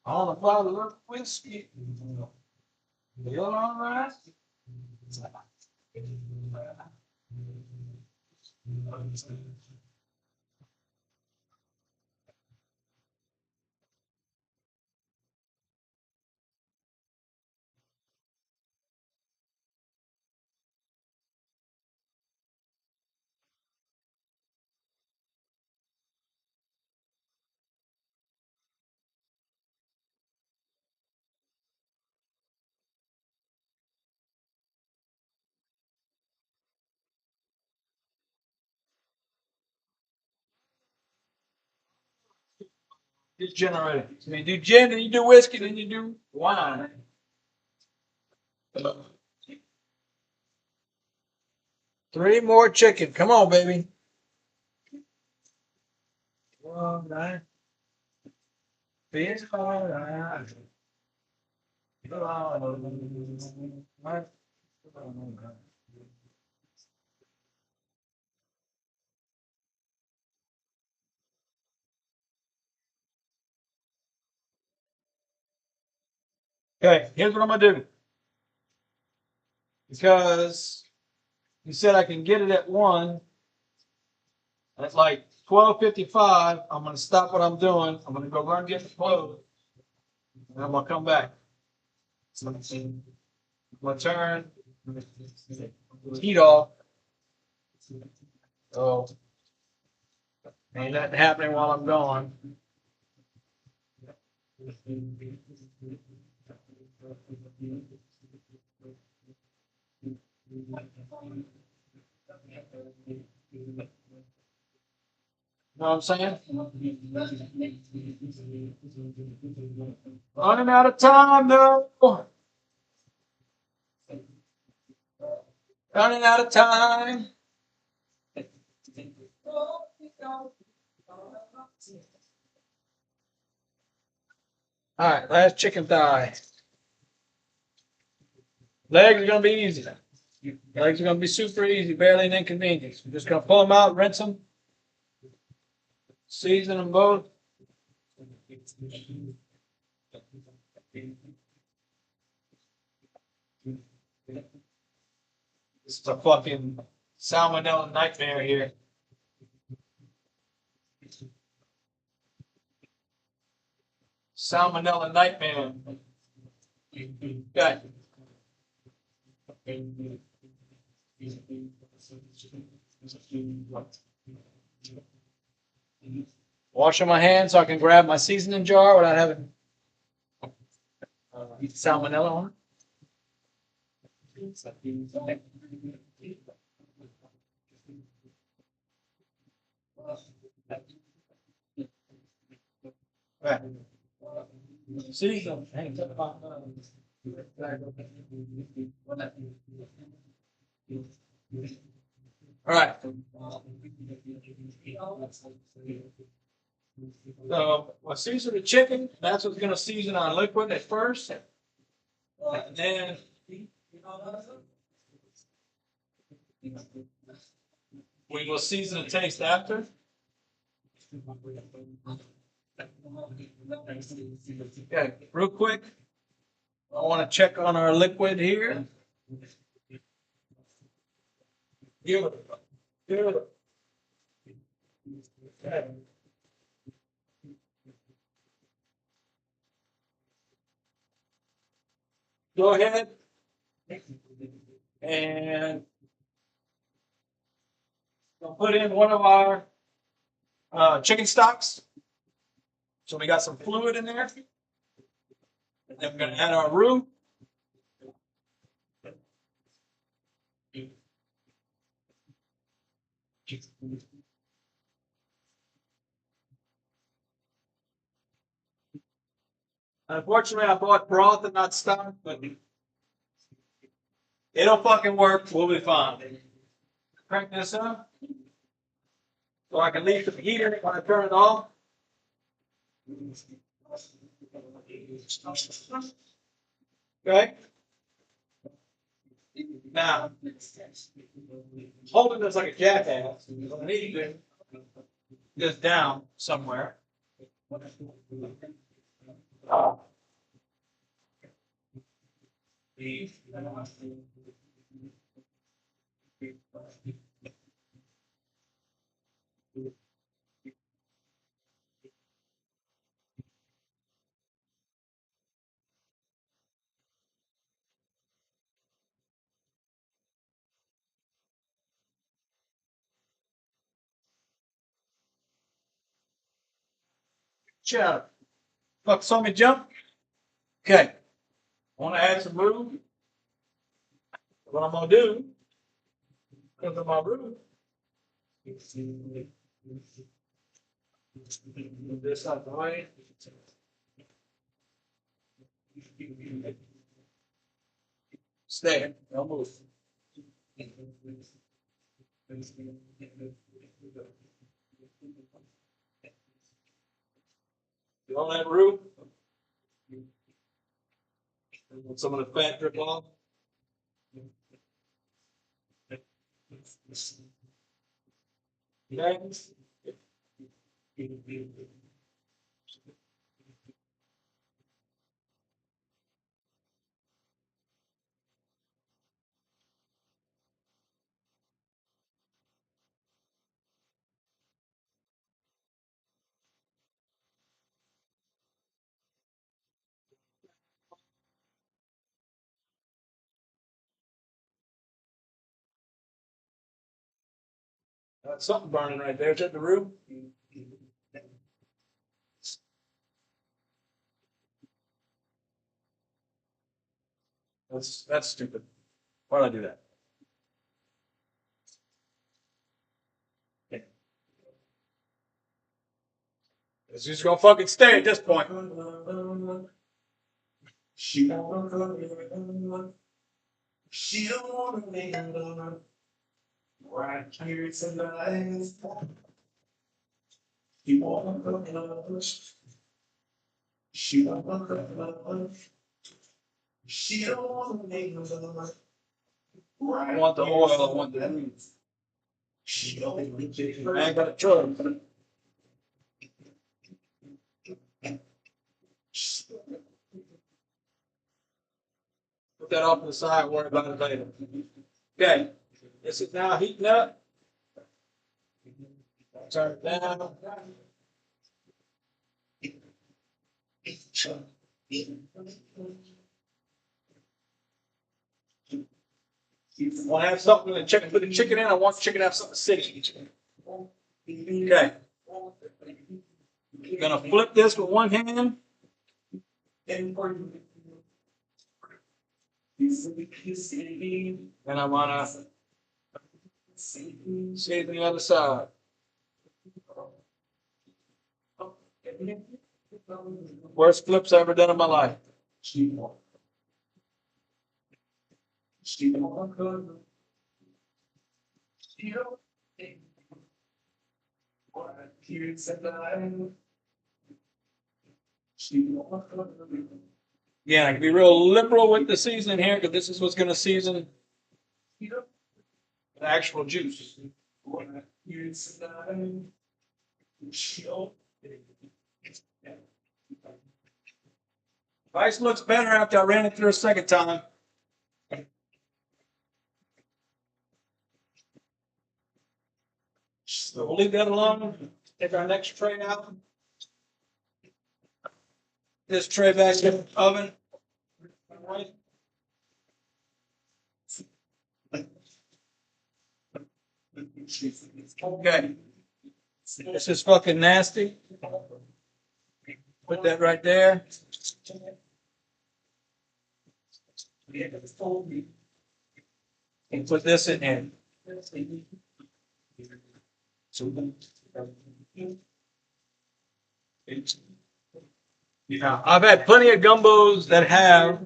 on a bottle of whiskey. You're all right. It's generated. So you do gin, then you do whiskey, then you do wine. Three more chicken. Come on, baby. All right. It's all right. Okay, here's what I'm gonna do. Because you said I can get it at 1. At like 12:55, I'm gonna stop what I'm doing. I'm gonna go run and get the clothes, and I'm gonna come back. So I'm gonna turn the heat off. So ain't nothing happening while I'm gone. Know what I'm saying? Running out of time, though. Running out of time. All right, last chicken thigh. Legs are gonna be easy. Legs are gonna be super easy, barely an inconvenience. We're just gonna pull them out, rinse them, season them both. This is a fucking salmonella nightmare here. Salmonella nightmare. Okay. Washing my hands so I can grab my seasoning jar without having salmonella on it. Right. See? All right. So we'll season the chicken. That's what's going to season our liquid at first. And then we will season the taste after. Okay, real quick. I want to check on our liquid here. Good. Okay. Go ahead and we'll put in one of our chicken stocks. So we got some fluid in there. And then we're going to add our roux. Unfortunately, I bought broth and not stock, but it'll fucking work. We'll be fine. Crank this up so I can leave the heater when I turn it off. Okay? Now, holding this like a jackass, I need to this down somewhere. Chat. Fuck, saw me jump? Okay. I want to add some room. What I'm going to do, because of my room, move this out the way. Stay. Don't move. You on that roof? Let some of the fat drip off. Okay. That's something burning right there. Is that the roof? That's stupid. Why did I do that? It's just gonna fucking stay at this point. She don't wanna be alone. Right here tonight. You wanna go love. She don't wanna love. She don't wanna be alone. I want the oil, I want the she don't want to be alone. I ain't got a choice. Put that off to the side, worry about it later. Okay, this is now heating up. Turn it down. I want to have something to chicken. Put the chicken in. I want the chicken to have something to sit in. Okay. I'm gonna flip this with one hand. And I'm gonna see the other side. Worst flips I ever done in my life. Yeah, I can be real liberal with the seasoning here because this is what's going to season the actual juice. Rice looks better after I ran it through a second time. So we'll leave that alone. Take our next tray out. This tray back in the oven. Okay. This is fucking nasty. Put that right there. And put this in here. Yeah, I've had plenty of gumbos that have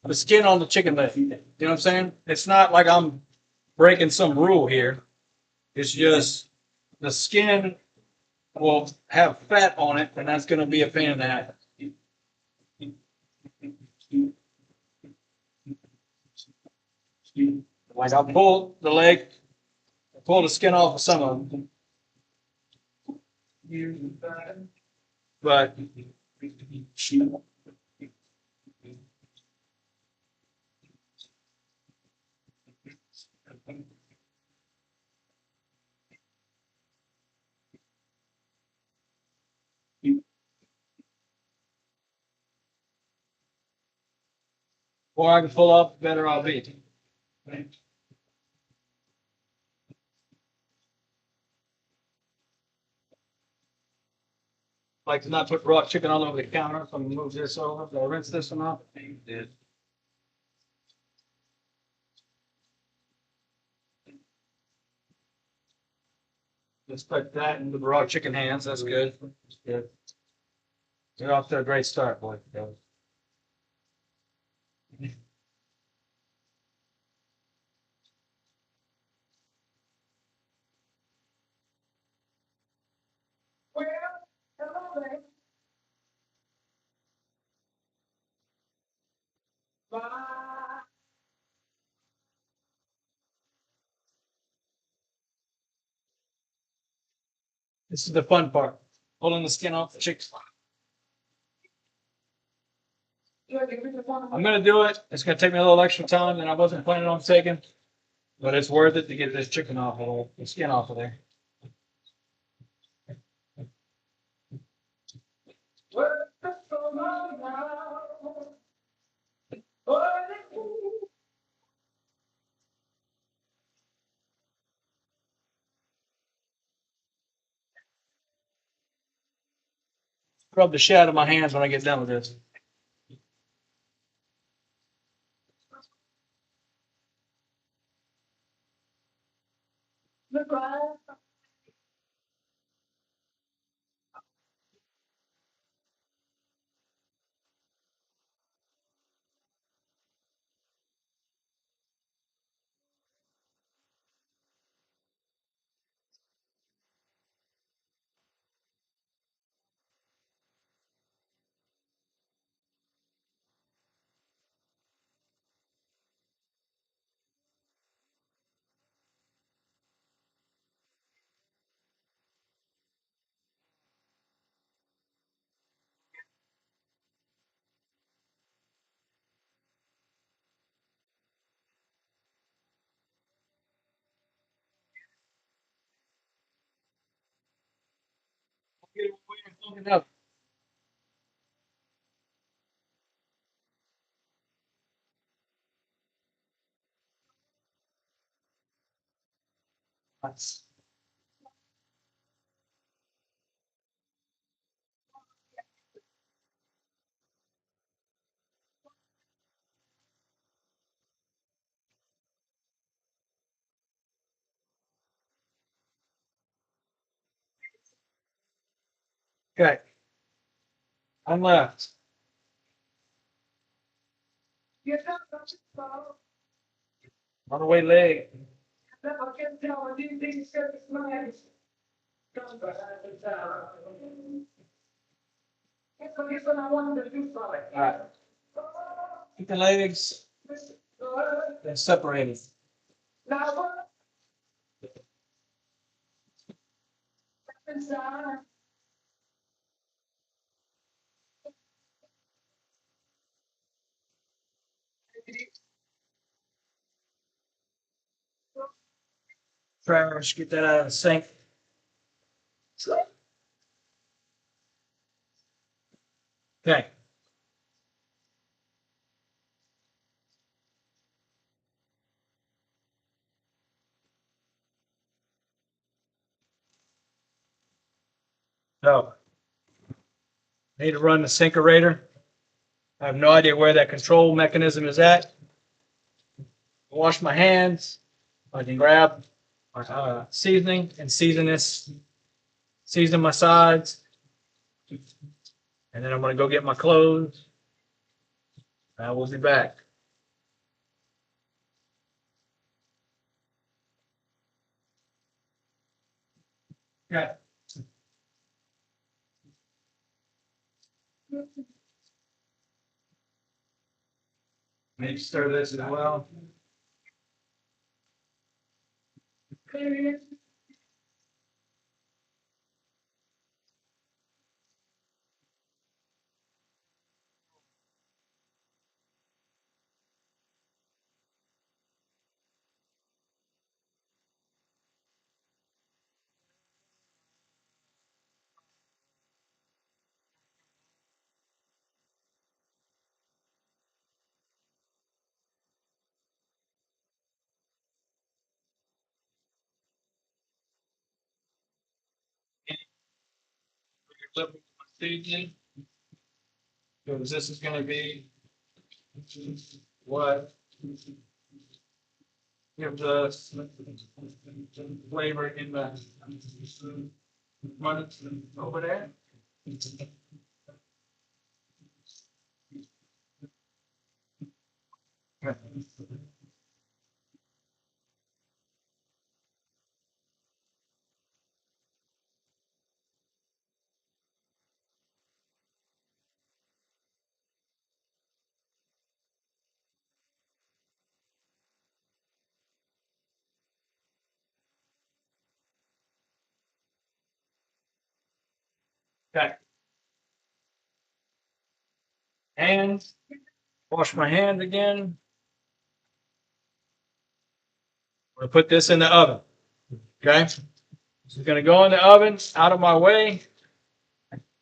the skin on the chicken leg. You know what I'm saying? It's not like I'm breaking some rule here. It's just the skin will have fat on it, and that's going to be a pain in the ass. Like I'll pull the leg, pull the skin off of some of them. But more I can pull off, the better I'll be. Like to not put raw chicken all over the counter, so I'm gonna move this over. So I'll rinse this one off. Just put that in the raw chicken hands. That's good. Good. You're off to a great start, boy. Well, hello there. Bye. This is the fun part. Pulling the skin off the chicken. I'm gonna do it. It's gonna take me a little extra time than I wasn't planning on taking, but it's worth it to get this chicken off of the skin off of there. Rub the shit out of my hands when I get done with this. Get it away and up. Nice. Okay. I'm left. On the way leg. Alright. Keep the legs. They're separated. Trash, get that out of the sink. Okay. So, I need to run the sinkerator. I have no idea where that control mechanism is at. Wash my hands. I can grab seasoning and season this. Season my sides. And then I'm going to go get my clothes. I will be back. Okay. Maybe stir this as well. Seasoning. Because this is going to be what gives us flavor in the run over there. Okay. Hands. Wash my hands again. I'm going to put this in the oven. Okay. So it's going to go in the oven, out of my way.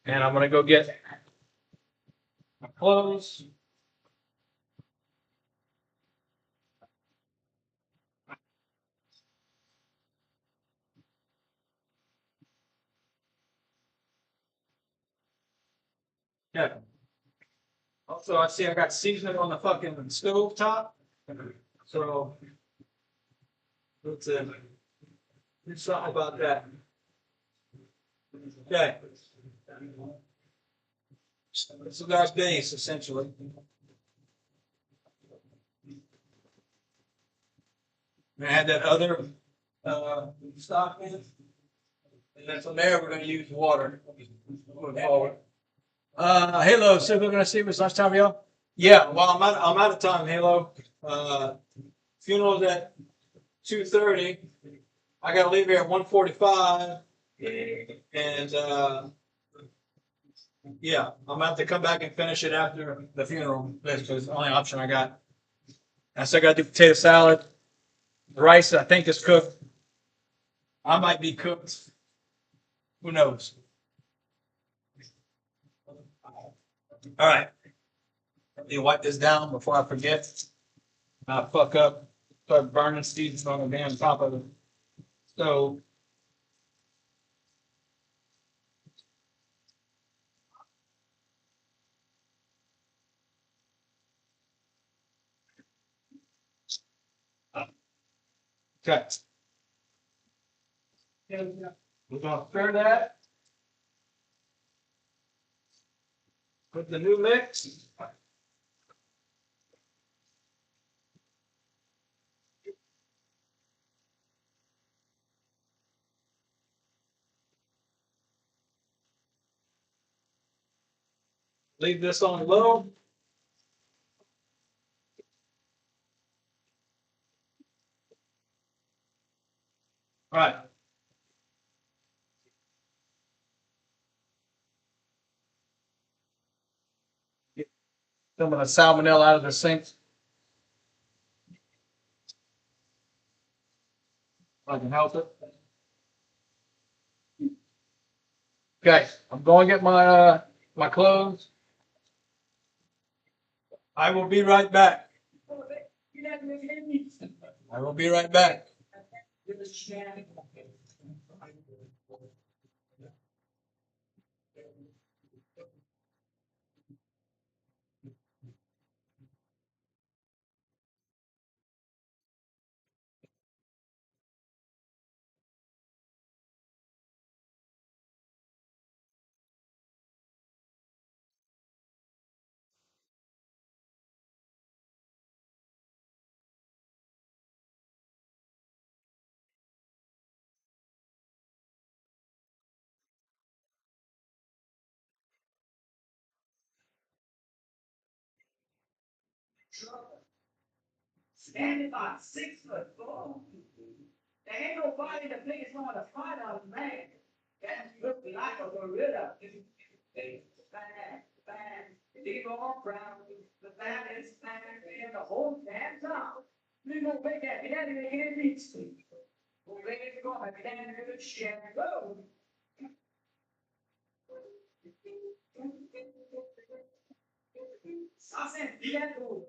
And I'm going to go get my clothes. Yeah. Also, I see I got seasoning on the fucking stove top. So let's do something about that. Okay. It's a nice base, essentially. I had that other stock in it. And then from there, we're going to use water. Moving forward. Halo, so we're going to see this last time, y'all? Yeah, well, I'm out of time, Halo. Funeral's at 2:30. I got to leave here at 1:45. And yeah, I'm going to have to come back and finish it after the funeral. That's the only option I got. I still got to do potato salad. The rice, I think, is cooked. I might be cooked. Who knows? All right. Let me wipe this down before I forget. I fuck up. Start burning seeds on the damn top of the stove. Okay. We're going to stir that. Put the new mix. Leave this on low. All right. Get some of the salmonella out of the sink. If I can help it. Okay, I'm going to get my my clothes. I will be right back. I will be right back. Standing by 6'4". They ain't nobody that thinks on the fight of man. That look like a gorilla. Bang, bang, leave all brown. The bad is bang, and the whole damn time. You know, make that enemy in it. Well, let's go, I can't do the shit. Go. Ça, c'est bien beau.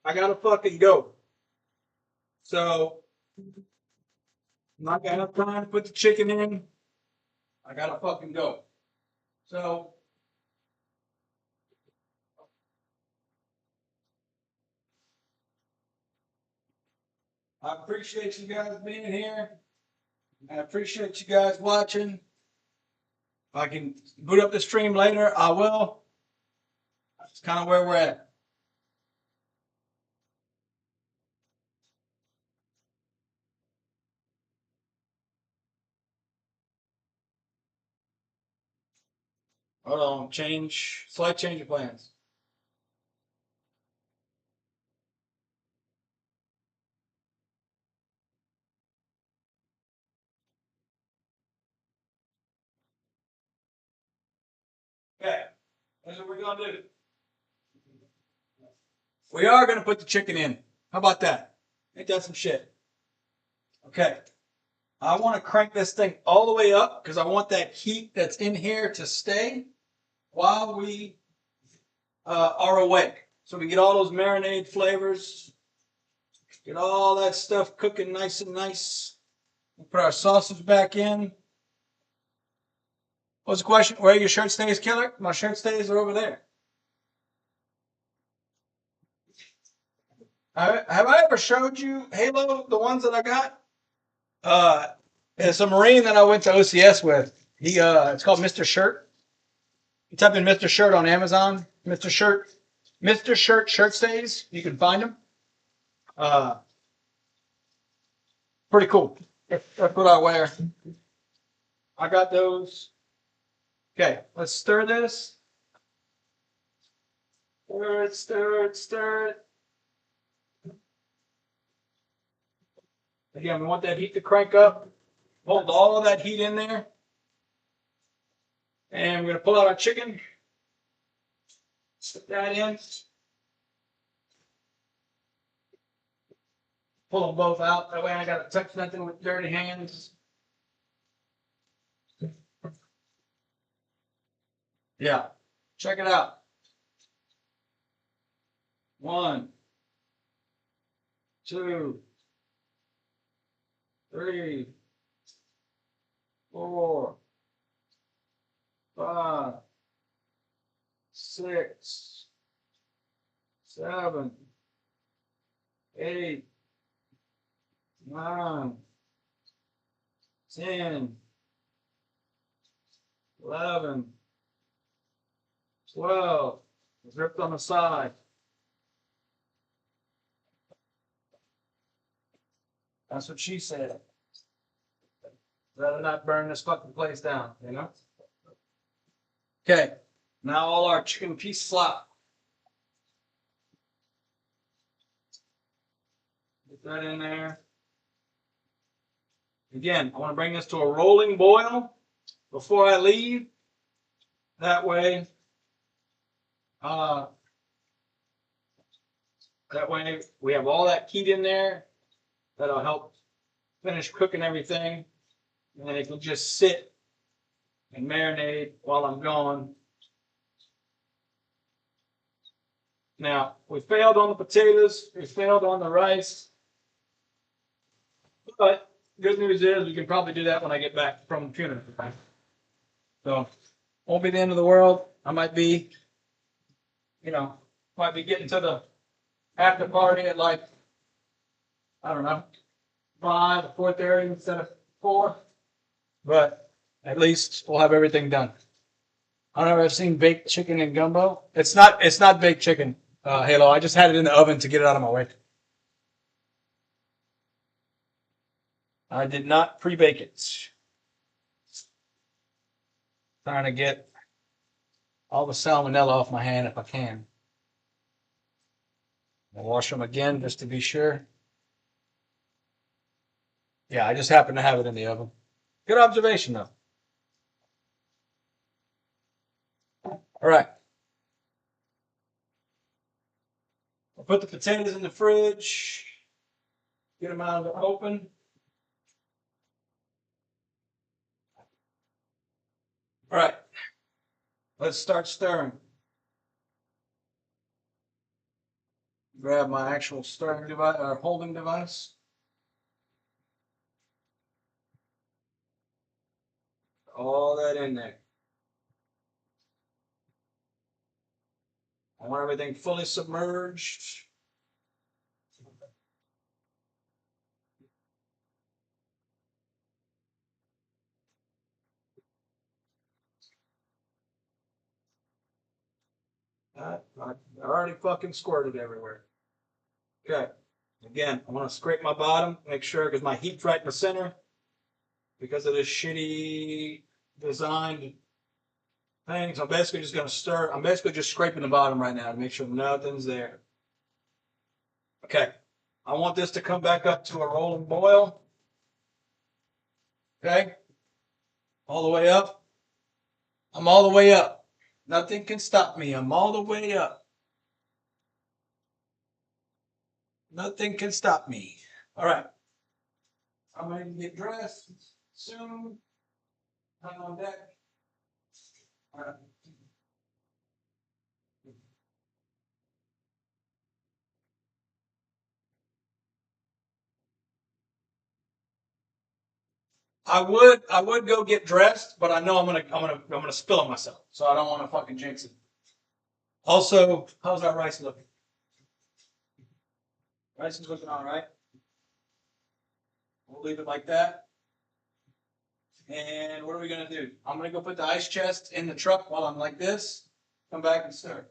I gotta fucking go. So I'm not gonna have time to put the chicken in. I gotta fucking go. So I appreciate you guys being here. I appreciate you guys watching. If I can boot up the stream later, I will. That's kind of where we're at. Hold on, slight change of plans. Okay, here's what we're gonna do. We are gonna put the chicken in. How about that? Ain't that some shit? Okay. I want to crank this thing all the way up because I want that heat that's in here to stay while we are awake. So we get all those marinade flavors, get all that stuff cooking nice and nice. We'll put our sausage back in. What's the question? Where are your shirt stays, Killer? My shirt stays are over there. Have I ever showed you Halo, the ones that I got? It's a Marine that I went to OCS with. It's called Mr. Shirt. You type in Mr. Shirt on Amazon, Mr. Shirt shirt stays. You can find them. Pretty cool. That's what I wear. I got those. Okay, let's stir this. Stir it. Again, we want that heat to crank up. Hold all of that heat in there. And we're going to pull out our chicken. Put that in. Pull them both out. That way I got to touch nothing with dirty hands. Yeah. Check it out. 1, 2, 3, 4, 5, 6, 7, 8, 9, 10, 11, 12. It's ripped on the side. That's what she said. Rather not burn this fucking place down, you know? Okay, now all our chicken piece slop. Get that in there. Again, I want to bring this to a rolling boil before I leave. That way, we have all that heat in there. That'll help finish cooking everything. And then it can just sit and marinate while I'm gone. Now, we failed on the potatoes. We failed on the rice. But good news is we can probably do that when I get back from the funeral. So, won't be the end of the world. I might be, getting to the after party at like, I don't know, 5 or 4:30 instead of 4. But at least we'll have everything done. I don't know if I've seen baked chicken in gumbo. It's not baked chicken, Halo. I just had it in the oven to get it out of my way. I did not pre-bake it. Trying to get all the salmonella off my hand if I can. I'll wash them again just to be sure. Yeah, I just happen to have it in the oven. Good observation, though. All right. I'll put the potatoes in the fridge. Get them out of the open. All right. Let's start stirring. Grab my actual stirring device or holding device. All that in there. I want everything fully submerged. I already fucking squirted everywhere. Okay. Again, I want to scrape my bottom, make sure, because my heat's right in the center. Because of this shitty design thing. So I'm basically just going to stir. I'm basically just scraping the bottom right now to make sure nothing's there. Okay. I want this to come back up to a rolling boil. Okay. All the way up. I'm all the way up. Nothing can stop me. I'm all the way up. Nothing can stop me. All right. I'm going to get dressed soon. I'm on deck. All right. I would go get dressed, but I know I'm gonna spill it myself, so I don't want to fucking jinx it. Also, how's our rice looking? Rice is looking all right. We'll leave it like that. And what are we gonna do? I'm gonna go put the ice chest in the truck while I'm like this. Come back and stir.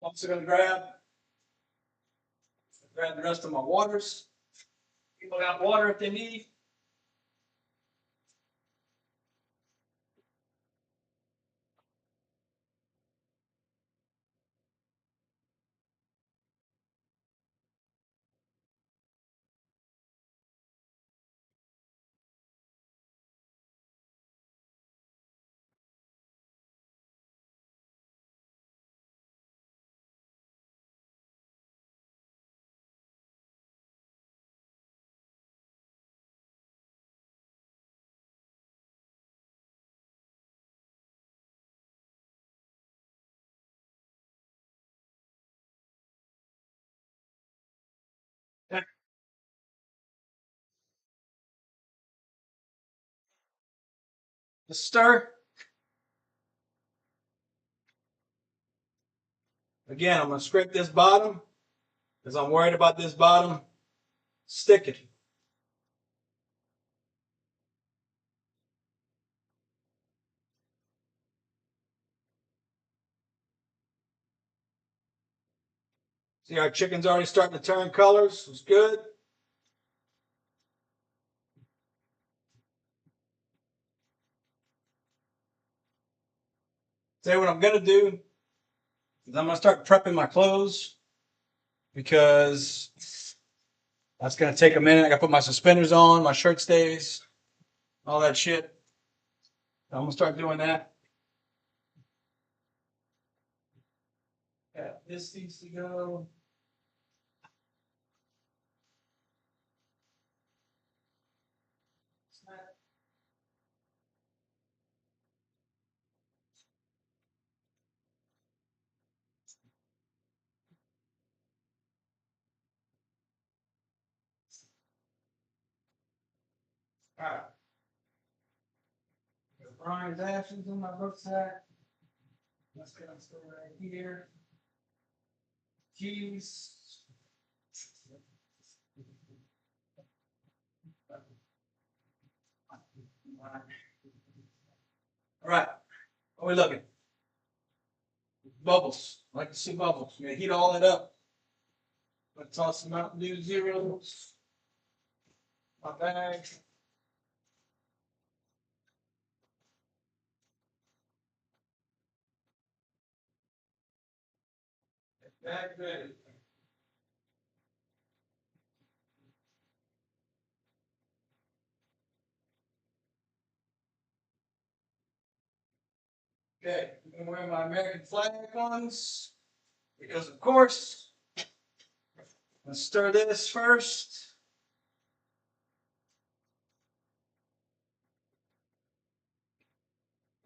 Also gonna grab the rest of my waters. People got water if they need. Just stir. Again, I'm gonna scrape this bottom because I'm worried about this bottom sticking. See, our chicken's already starting to turn colors. It's good. Say what I'm gonna do is I'm gonna start prepping my clothes because that's gonna take a minute. I gotta put my suspenders on, my shirt stays, all that shit. I'm gonna start doing that. Yeah, this needs to go. All right. Brian's ashes in my rucksack. That's gonna stay right here. Keys. All right. How we looking? Bubbles. I like to see bubbles. I'm gonna heat all that up. I'm gonna toss some Mountain Dew Zeros. My bag. Bag ready. Okay, I'm gonna wear my American flag ones because, of course, let's stir this first.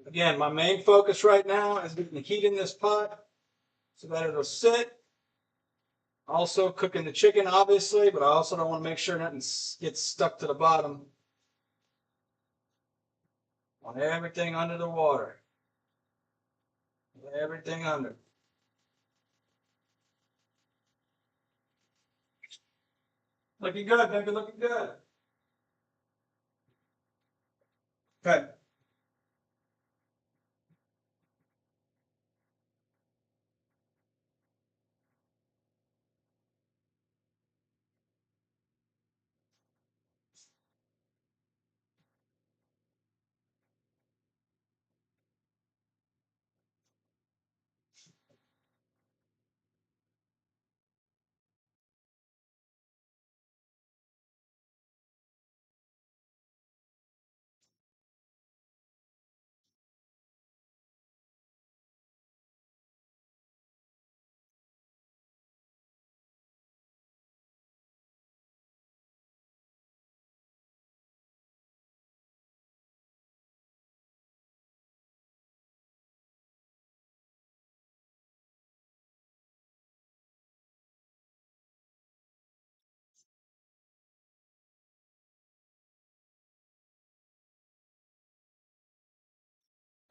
Again, my main focus right now is getting the heat in this pot so that it'll sit. Also cooking the chicken, obviously, but I also don't want to make sure nothing gets stuck to the bottom. Want everything under the water. Everything under. Looking good, baby, looking good. Okay.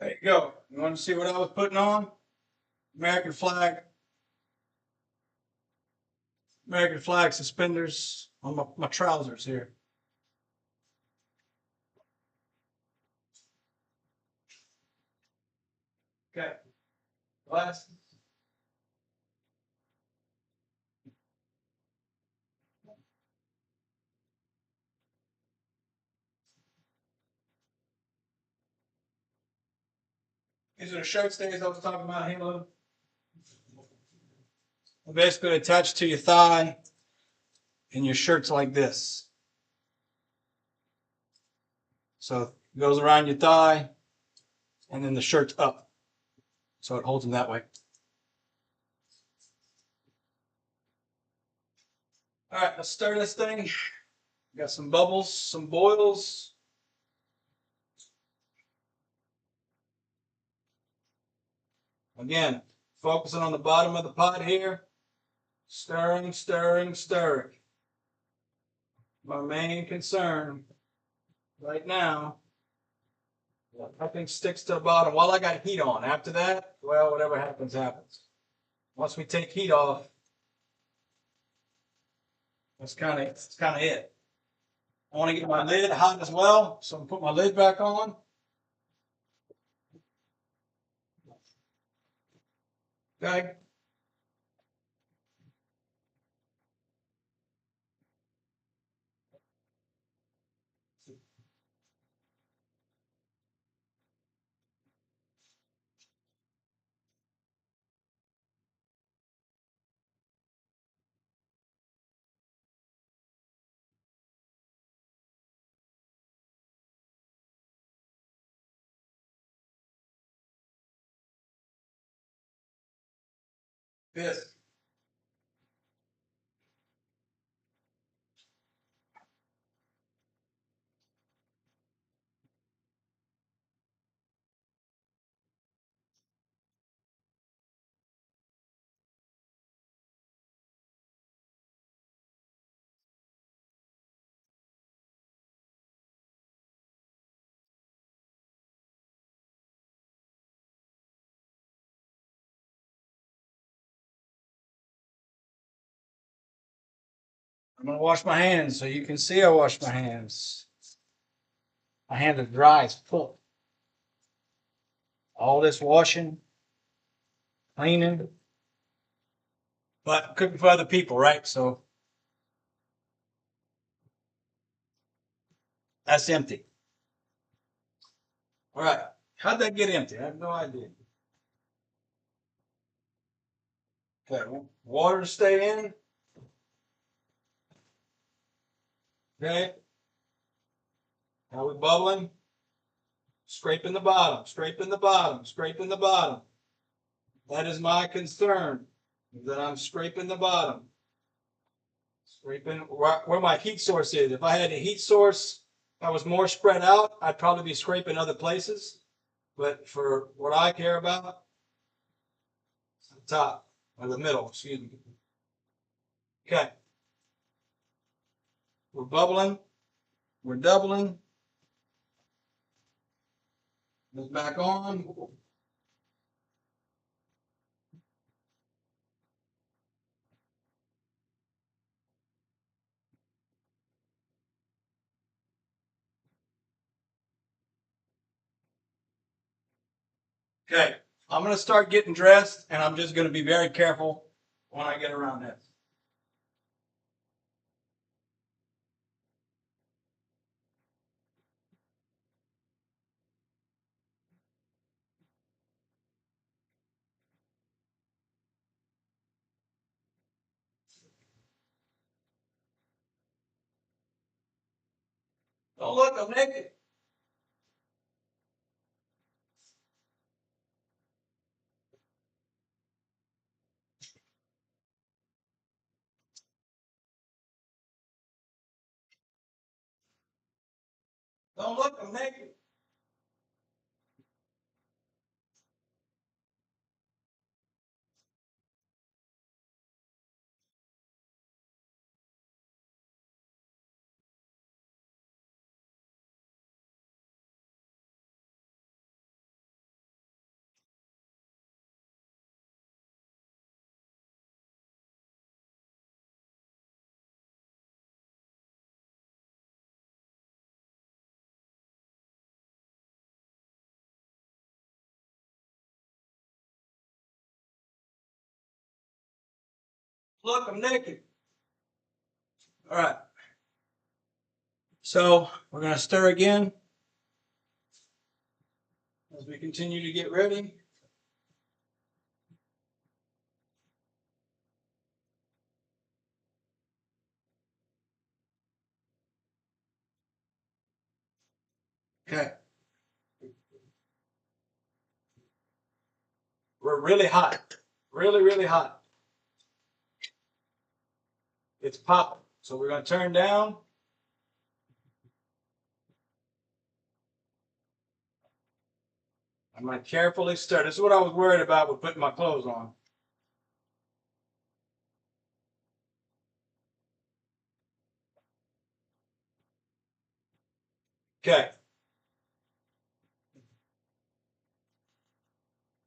There you go. You want to see what I was putting on? American flag suspenders on my trousers here. Okay. Glasses. These are the shirt stays I was talking about, Halo. They're basically attached to your thigh, and your shirt's like this. So it goes around your thigh, and then the shirt's up. So it holds them that way. All right, let's stir this thing. Got some bubbles, some boils. Again, focusing on the bottom of the pot here. Stirring, stirring, stirring. My main concern right now, nothing sticks to the bottom while I got heat on. After that, well, whatever happens, happens. Once we take heat off, that's kind of it. I want to get my lid hot as well, so I'm gonna put my lid back on. Okay. This. I'm gonna wash my hands so you can see I wash my hands. My hands are dry as fuck. All this washing, cleaning, but cooking for other people, right? So that's empty. All right. How'd that get empty? I have no idea. Okay. Water to stay in. Okay. Now we're bubbling. Scraping the bottom, scraping the bottom, scraping the bottom. That is my concern, that I'm scraping the bottom. Scraping where my heat source is. If I had a heat source that was more spread out, I'd probably be scraping other places. But for what I care about, the top, or the middle, excuse me. Okay. We're bubbling. We're doubling. Move back on. Okay. I'm going to start getting dressed, and I'm just going to be very careful when I get around this. Don't look, I'm naked. Don't look, I'm naked. Look, I'm naked. All right. So we're going to stir again as we continue to get ready. Okay. We're really hot. Really, really hot. It's popping. So we're going to turn down. I'm going to carefully stir. This is what I was worried about with putting my clothes on. Okay.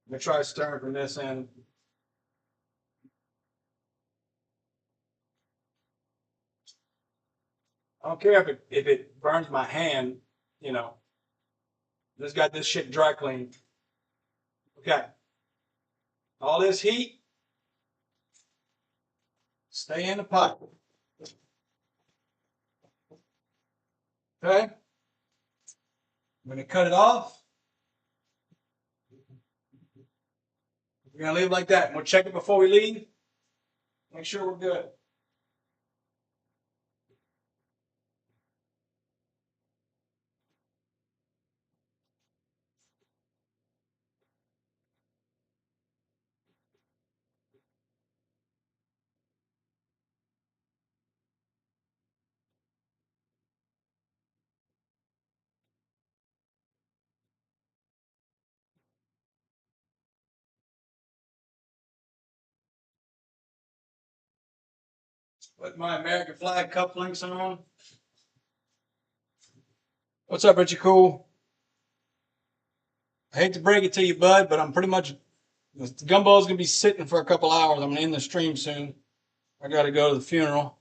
I'm going to try stirring from this end. I don't care if it burns my hand, you know. Just got this shit dry cleaned. Okay. All this heat, stay in the pot. Okay. I'm going to cut it off. We're going to leave it like that. We'll check it before we leave. Make sure we're good. Put my American flag cufflinks on. What's up, Richie Cool? I hate to break it to you, bud, but I'm pretty much, the gumbo's going to be sitting for a couple hours. I'm going to end the stream soon. I got to go to the funeral.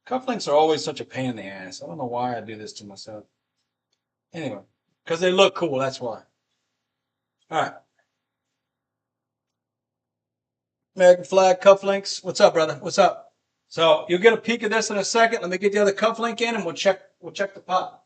Cufflinks are always such a pain in the ass. I don't know why I do this to myself. Anyway, because they look cool, that's why. All right. American flag cufflinks. What's up, brother? What's up? So you'll get a peek of this in a second. Let me get the other cufflink in, and we'll check the pot.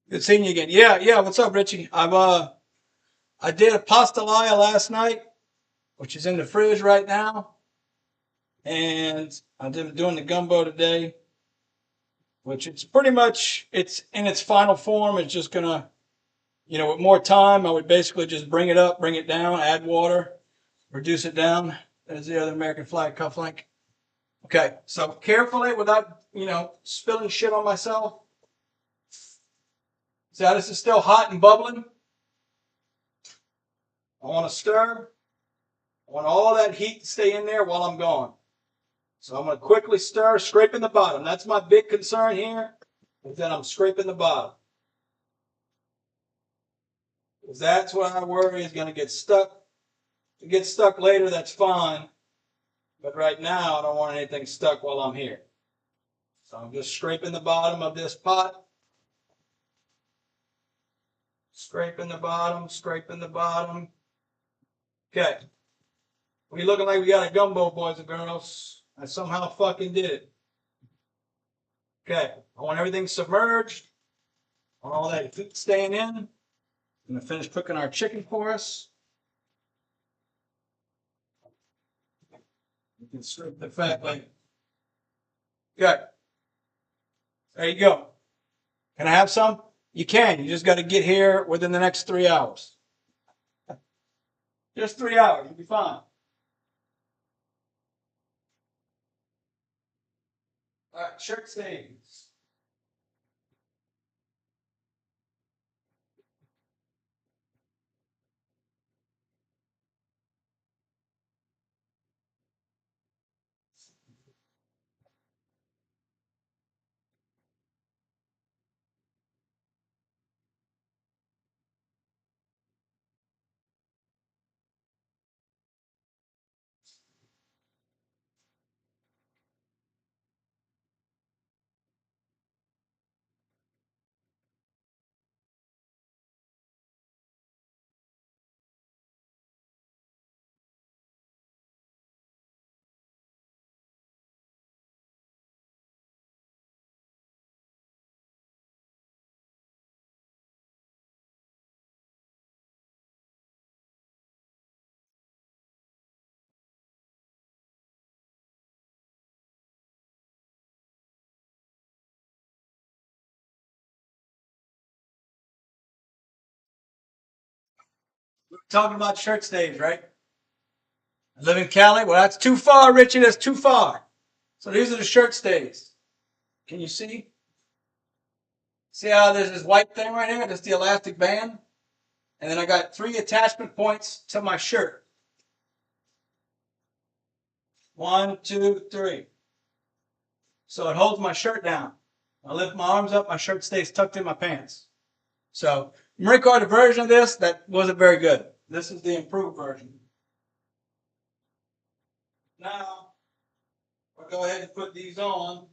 Good seeing you again. Yeah. What's up, Richie? I did a pastelaia last night, which is in the fridge right now, and I'm doing the gumbo today, which it's pretty much it's in its final form. It's just gonna, with more time, I would basically just bring it up, bring it down, add water, reduce it down. There's the other American flag cufflink. Okay, so carefully without, spilling shit on myself. See how this is still hot and bubbling? I want to stir. I want all that heat to stay in there while I'm gone. So I'm going to quickly stir, scraping the bottom. That's my big concern here, is that I'm scraping the bottom. Because that's what I worry is going to get stuck. If it gets stuck later, that's fine. But right now, I don't want anything stuck while I'm here. So I'm just scraping the bottom of this pot. Scraping the bottom, scraping the bottom. Okay. We looking like we got a gumbo, boys and girls. I somehow fucking did it. Okay. I want everything submerged. All that heat staying in. I'm going to finish cooking our chicken for us. You can strip the fat later. Okay. There you go. Can I have some? You can. You just got to get here within the next 3 hours. Just 3 hours. You'll be fine. All right. Shirt stains. We're talking about shirt stains, right? I live in Cali. Well, that's too far, Richie. That's too far. So these are the shirt stains. Can you see? See how there's this white thing right here? That's the elastic band. And then I got 3 attachment points to my shirt. 1, 2, 3. So it holds my shirt down. I lift my arms up, my shirt stays tucked in my pants. So I'm recording a version of this that wasn't very good. This is the improved version. Now, I'll go ahead and put these on.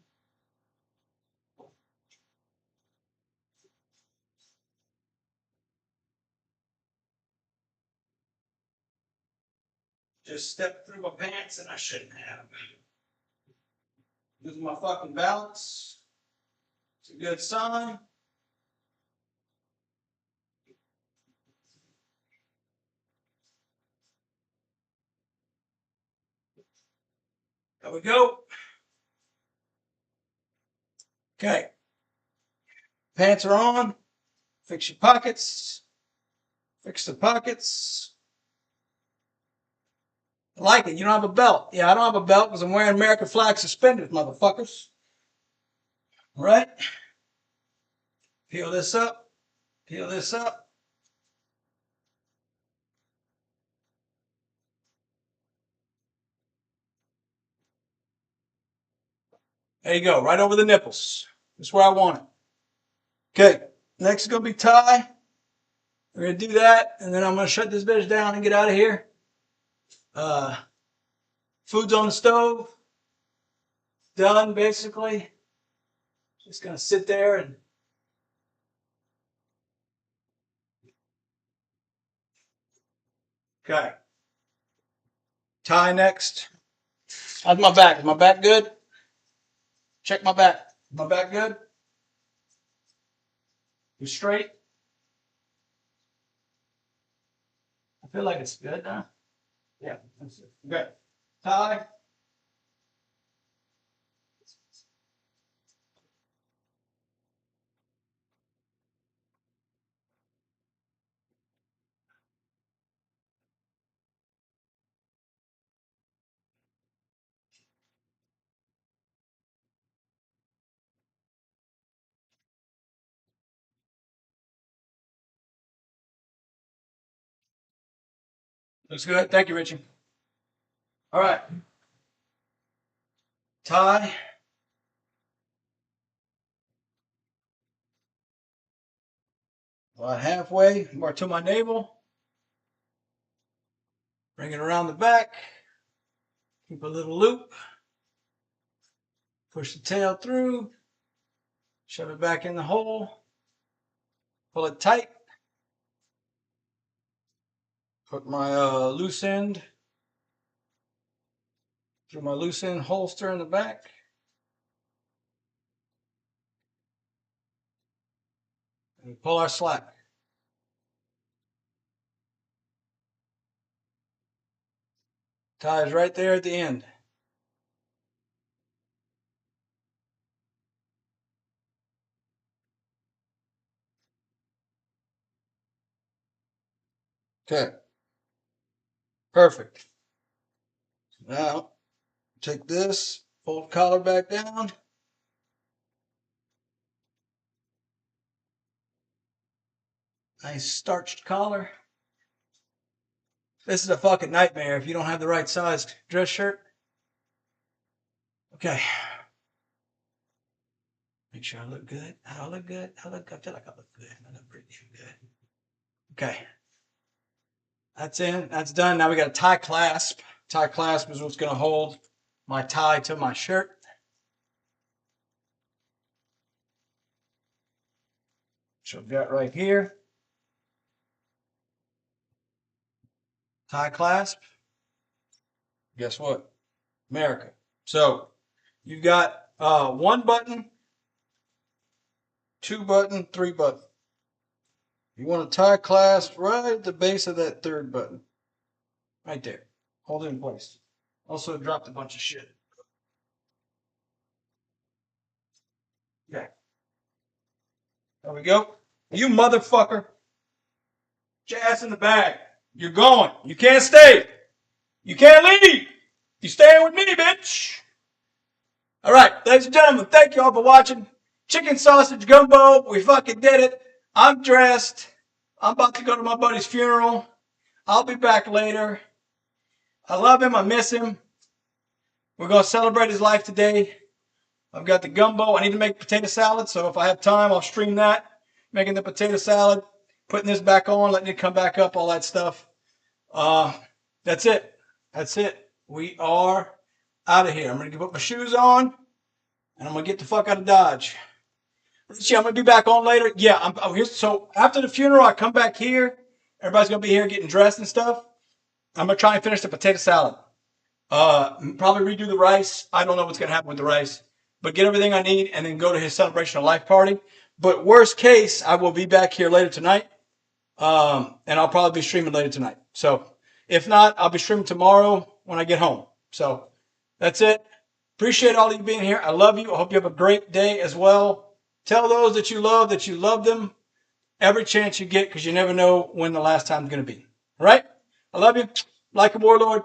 Just stepped through my pants and I shouldn't have. Losing my fucking balance. It's a good sign. There we go. Okay. Pants are on. Fix your pockets. Fix the pockets. I like it. You don't have a belt. Yeah, I don't have a belt because I'm wearing American flag suspenders, motherfuckers. All right. Peel this up. Peel this up. There you go, right over the nipples. That's where I want it. Okay, next is going to be tie. We're going to do that, and then I'm going to shut this bitch down and get out of here. Food's on the stove. Done, basically. Just going to sit there and... Okay. Tie next. How's my back? Is my back good? Check my back. Is my back good? You straight? I feel like it's good, huh? Yeah, that's it. Okay. Tie. Looks good. Thank you, Richie. All right. Tie. About halfway, more to my navel. Bring it around the back. Keep a little loop. Push the tail through. Shove it back in the hole. Pull it tight. Put my loose end through my loose end holster in the back. And pull our slack. Ties right there at the end. Okay. Perfect. Now, take this, pull the collar back down. Nice starched collar. This is a fucking nightmare if you don't have the right sized dress shirt. Okay. Make sure I look good. I look good. I feel like I look good. I look pretty good. Okay. That's in. That's done. Now we got a tie clasp. Tie clasp is what's going to hold my tie to my shirt. So I've got right here. Tie clasp. Guess what? America. So you've got 1 button, 2 button, 3 button. You want a tie clasp right at the base of that 3rd button. Right there. Hold it in place. Also dropped a bunch of shit. Okay. There we go. You motherfucker. Get your ass in the bag. You're going. You can't stay. You can't leave. You staying with me, bitch. All right, ladies and gentlemen, thank you all for watching. Chicken sausage gumbo. We fucking did it. I'm dressed. I'm about to go to my buddy's funeral. I'll be back later. I love him. I miss him. We're going to celebrate his life today. I've got the gumbo. I need to make potato salad, so if I have time, I'll stream that. Making the potato salad, putting this back on, letting it come back up, all that stuff. That's it. That's it. We are out of here. I'm going to put my shoes on, and I'm going to get the fuck out of Dodge. Richie, I'm going to be back on later. Yeah, so after the funeral, I come back here. Everybody's going to be here getting dressed and stuff. I'm going to try and finish the potato salad. Probably redo the rice. I don't know what's going to happen with the rice. But get everything I need and then go to his celebration of life party. But worst case, I will be back here later tonight. And I'll probably be streaming later tonight. So if not, I'll be streaming tomorrow when I get home. So that's it. Appreciate all of you being here. I love you. I hope you have a great day as well. Tell those that you love them every chance you get, because you never know when the last time's going to be. All right? I love you. Like a warlord.